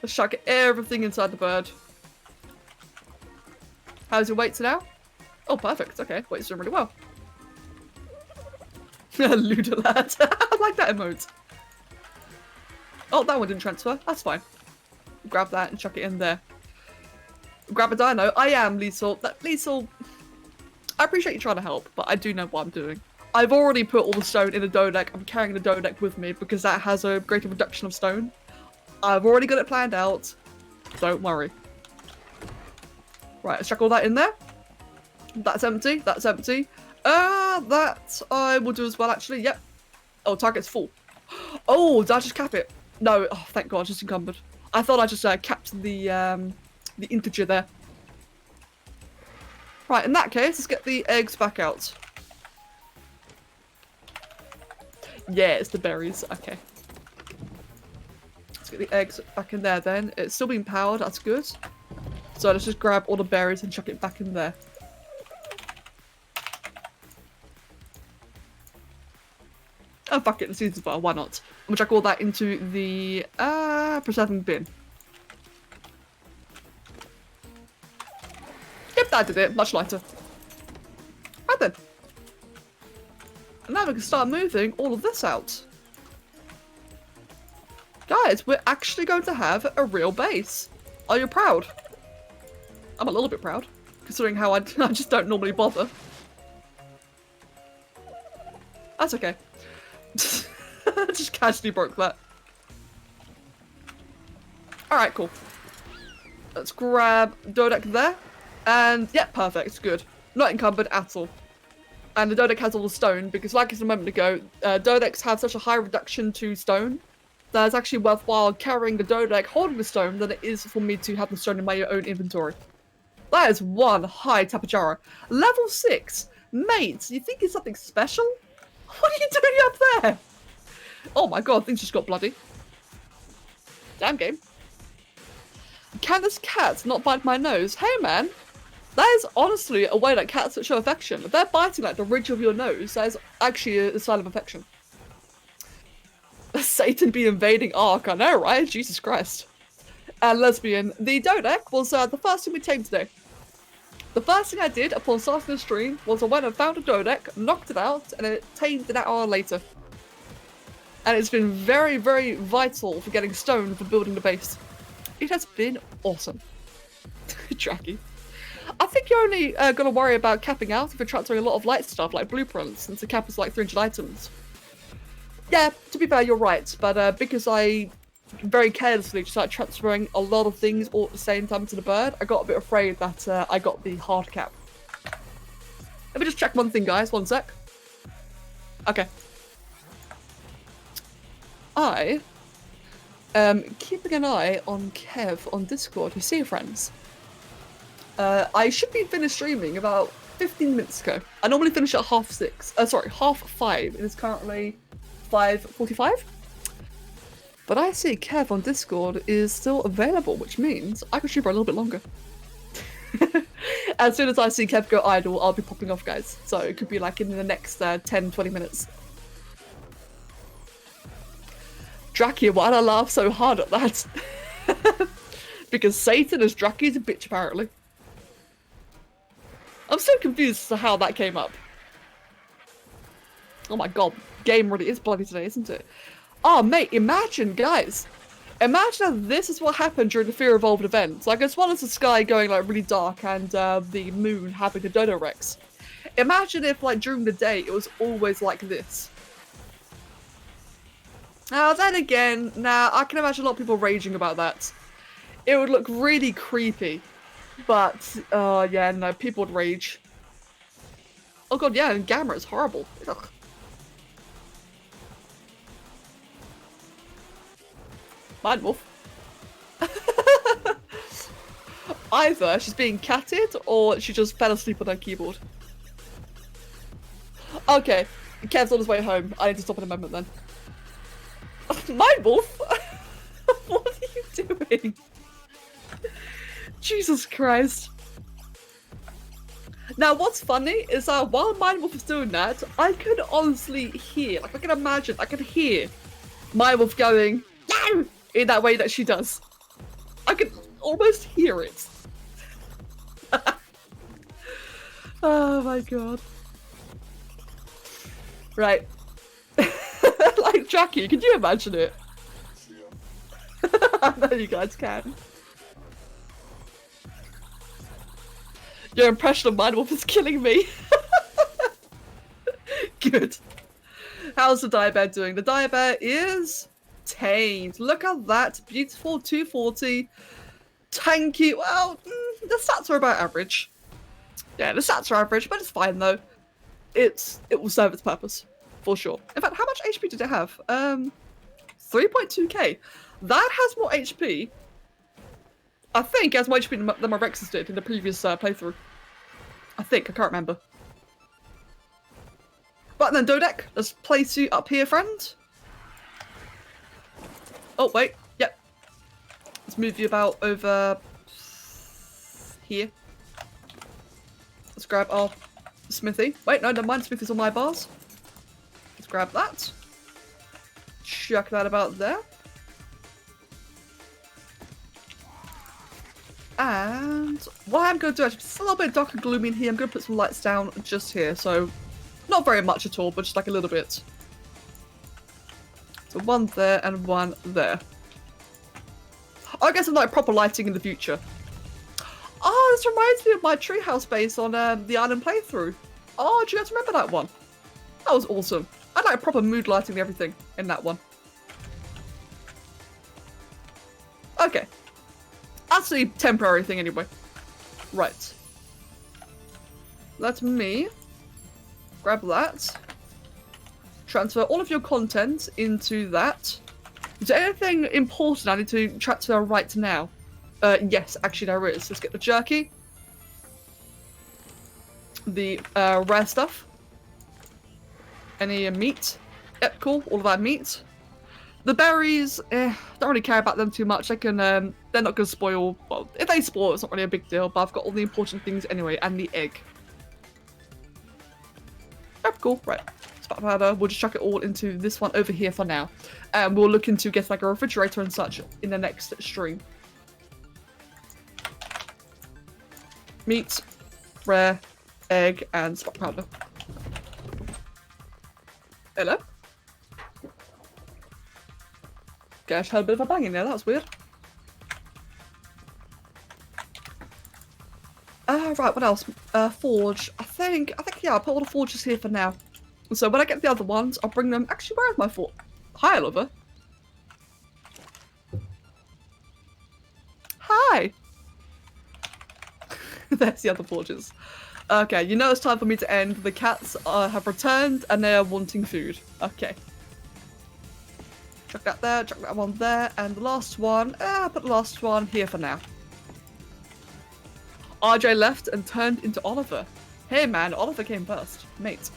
Let's chuck everything inside the bird. How's your weights now? Oh, perfect. Okay, weights doing really well. Luda lad. I like that emote. Oh, that one didn't transfer. That's fine. Grab that and chuck it in there. Grab a dino. I am Liesel. Liesel, I appreciate you trying to help, but I do know what I'm doing. I've already put all the stone in the dough deck. I'm carrying the dough deck with me because that has a greater reduction of stone. I've already got it planned out. Don't worry. Right, let's chuck all that in there. That's empty. That's empty. That I will do as well, actually. Yep. Oh, target's full. Oh, did I just cap it? No. Oh, thank God, just encumbered. I thought I just capped the integer there. Right, in that case, let's get the eggs back out. Yeah, it's the berries. Okay. Let's get the eggs back in there then. It's still being powered. That's good. So let's just grab all the berries and chuck it back in there. Oh, fuck it. Let's use the bar. Why not? I'm gonna chuck all that into the preserving bin. Yep, that did it. Much lighter. Right then. And now we can start moving all of this out. Guys, we're actually going to have a real base. Are you proud? I'm a little bit proud, considering how I just don't normally bother. That's okay. Just casually broke that. Alright, cool. Let's grab Dodec there. And yeah, perfect, good. Not encumbered at all. And the Dodec has all the stone, because like I said a moment ago, Dodecs have such a high reduction to stone that it's actually worthwhile carrying the Dodec holding the stone than it is for me to have the stone in my own inventory. That is one high Tapajara. Level 6. Mate, you think it's something special? What are you doing up there? Oh my god, things just got bloody. Damn game. Can this cat not bite my nose? Hey man, that is honestly a way that cats show affection. If they're biting like the ridge of your nose, that is actually a sign of affection. Satan be invading Ark, I know, right? Jesus Christ. And lesbian, the Dodec was the first thing we tamed today. The first thing I did upon starting the stream was I went and found a Dodec, knocked it out, and it tamed an hour later. And it's been very, very vital for getting stone for building the base. It has been awesome. Tracky. I think you're only going to worry about capping out if you're transferring a lot of light stuff like blueprints, since the cap is like 300 items. Yeah, to be fair, you're right, but because I very carelessly just started transferring a lot of things all at the same time to the bird, I got a bit afraid that I got the hard cap. Let me just check one thing, guys. One sec. Okay. I am keeping an eye on Kev on Discord. You see your friends. I should be finished streaming about 15 minutes ago. I normally finish at 5:30. It is currently 5:45. But I see Kev on Discord is still available, which means I can stream for a little bit longer. As soon as I see Kev go idle, I'll be popping off, guys. So it could be like in the next 10-20 minutes. Draki, why did I laugh so hard at that? Because Satan is Draki's a bitch, apparently. I'm so confused as to how that came up. Oh my god, game really is bloody today, isn't it? Oh mate, imagine, guys. Imagine if this is what happened during the Fear Evolved event. Like, as well as the sky going like really dark and the moon having the Dodo Rex. Imagine if like during the day it was always like this. Now then again, I can imagine a lot of people raging about that. It would look really creepy. But, yeah, no, people would rage. Oh god, yeah, and Gamma is horrible. Ugh. Mind Wolf. Either she's being catted or she just fell asleep on her keyboard. Okay, Kev's on his way home. I need to stop in a moment then. Mind Wolf? What are you doing? Jesus Christ. Now what's funny is that while Mind Wolf is doing that, I could honestly hear, like I can imagine, I could hear Mind Wolf going, no! In that way that she does. I could almost hear it. Oh my god. Right. Like Jackie, can you imagine it? I know you guys can. Your impression of Mind Wolf is killing me. Good. How's the Diabear doing? The Diabear is tamed. Look at that. Beautiful 240. Tanky. Well, the stats are about average. Yeah, the stats are average, but it's fine though. It will serve its purpose. For sure. In fact, how much HP did it have? 3.2k. That has more HP. I think it has more HP than my Rexes did in the previous playthrough. I think, I can't remember. But then Dodek, let's place you up here, friend. Oh, wait, yep. Let's move you about over here. Let's grab our smithy. Wait, no, never mind, smithy's on my bars. Let's grab that. Chuck that about there. And what I'm going to do, actually, it's a little bit dark and gloomy in here. I'm going to put some lights down just here. So, not very much at all, but just like a little bit. So one there and one there. I guess I'm like proper lighting in the future. Oh, this reminds me of my treehouse base on the island playthrough. Oh, do you guys remember that one? That was awesome. I like proper mood lighting and everything in that one. Okay. That's a temporary thing anyway. Right. Let me grab that. Transfer all of your content into that. Is there anything important I need to transfer right now? Yes, actually there is. Let's get the jerky. The rare stuff. Any meat? Yep, cool. All of that meat. The berries, don't really care about them too much. They can, they're not going to spoil. Well, if they spoil, it's not really a big deal. But I've got all the important things anyway, and the egg. Yep, cool. Right. Spat powder. We'll just chuck it all into this one over here for now. And we'll look into getting like a refrigerator and such in the next stream. Meat, rare, egg, and spat powder. Hello? Gosh, had a bit of a bang in there, that was weird. Right, what else? Forge. I think, yeah, I'll put all the forges here for now. So when I get the other ones, I'll bring them. Actually, where is my forge? Hi, Oliver. Hi! There's the other forges. Okay, you know it's time for me to end. The cats have returned and they are wanting food. Okay. Chuck that there, chuck that one there, and the last one, put the last one here for now. RJ left and turned into Oliver. Hey man, Oliver came first. Mate.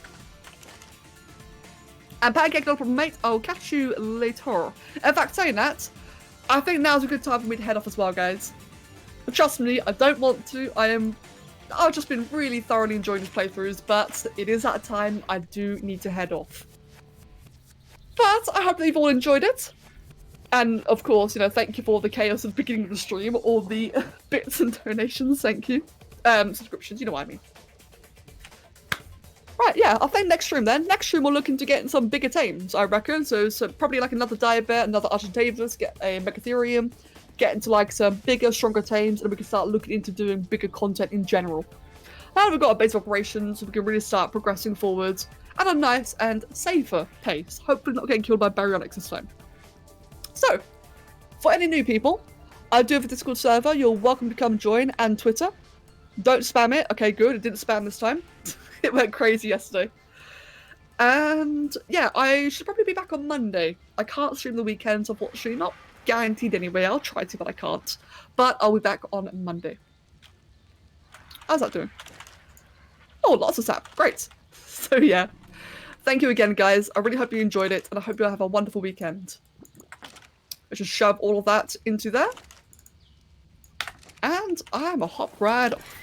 And Pancake, no problem, mate. I'll catch you later. In fact, saying that, I think now's a good time for me to head off as well, guys. But trust me, I don't want to. I've just been really thoroughly enjoying these playthroughs, but it is at a time I do need to head off. But I hope that you've all enjoyed it. And of course, thank you for the chaos at the beginning of the stream, all the bits and donations, thank you. Subscriptions, you know what I mean. Right, yeah, I think next stream then. Next stream we're looking to get in some bigger tames, I reckon. So probably like another Diabet, another Argentavis, get a Megatherium, get into like some bigger, stronger tames, and we can start looking into doing bigger content in general. Now we've got a base of operations, so we can really start progressing forwards at a nice and safer pace. Hopefully not getting killed by baryonyx this time. So, for any new people, I do have a Discord server. You're welcome to come join, and Twitter. Don't spam it. Okay, good. It didn't spam this time. It went crazy yesterday. And yeah, I should probably be back on Monday. I can't stream the weekends, unfortunately. Not guaranteed anyway. I'll try to, but I can't. But I'll be back on Monday. How's that doing? Oh, lots of sap. Great. So yeah, thank you again, guys. I really hope you enjoyed it, and I hope you have a wonderful weekend. Let's just shove all of that into there. And I'm a hop right off.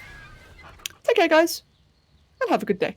Take care, guys, and have a good day.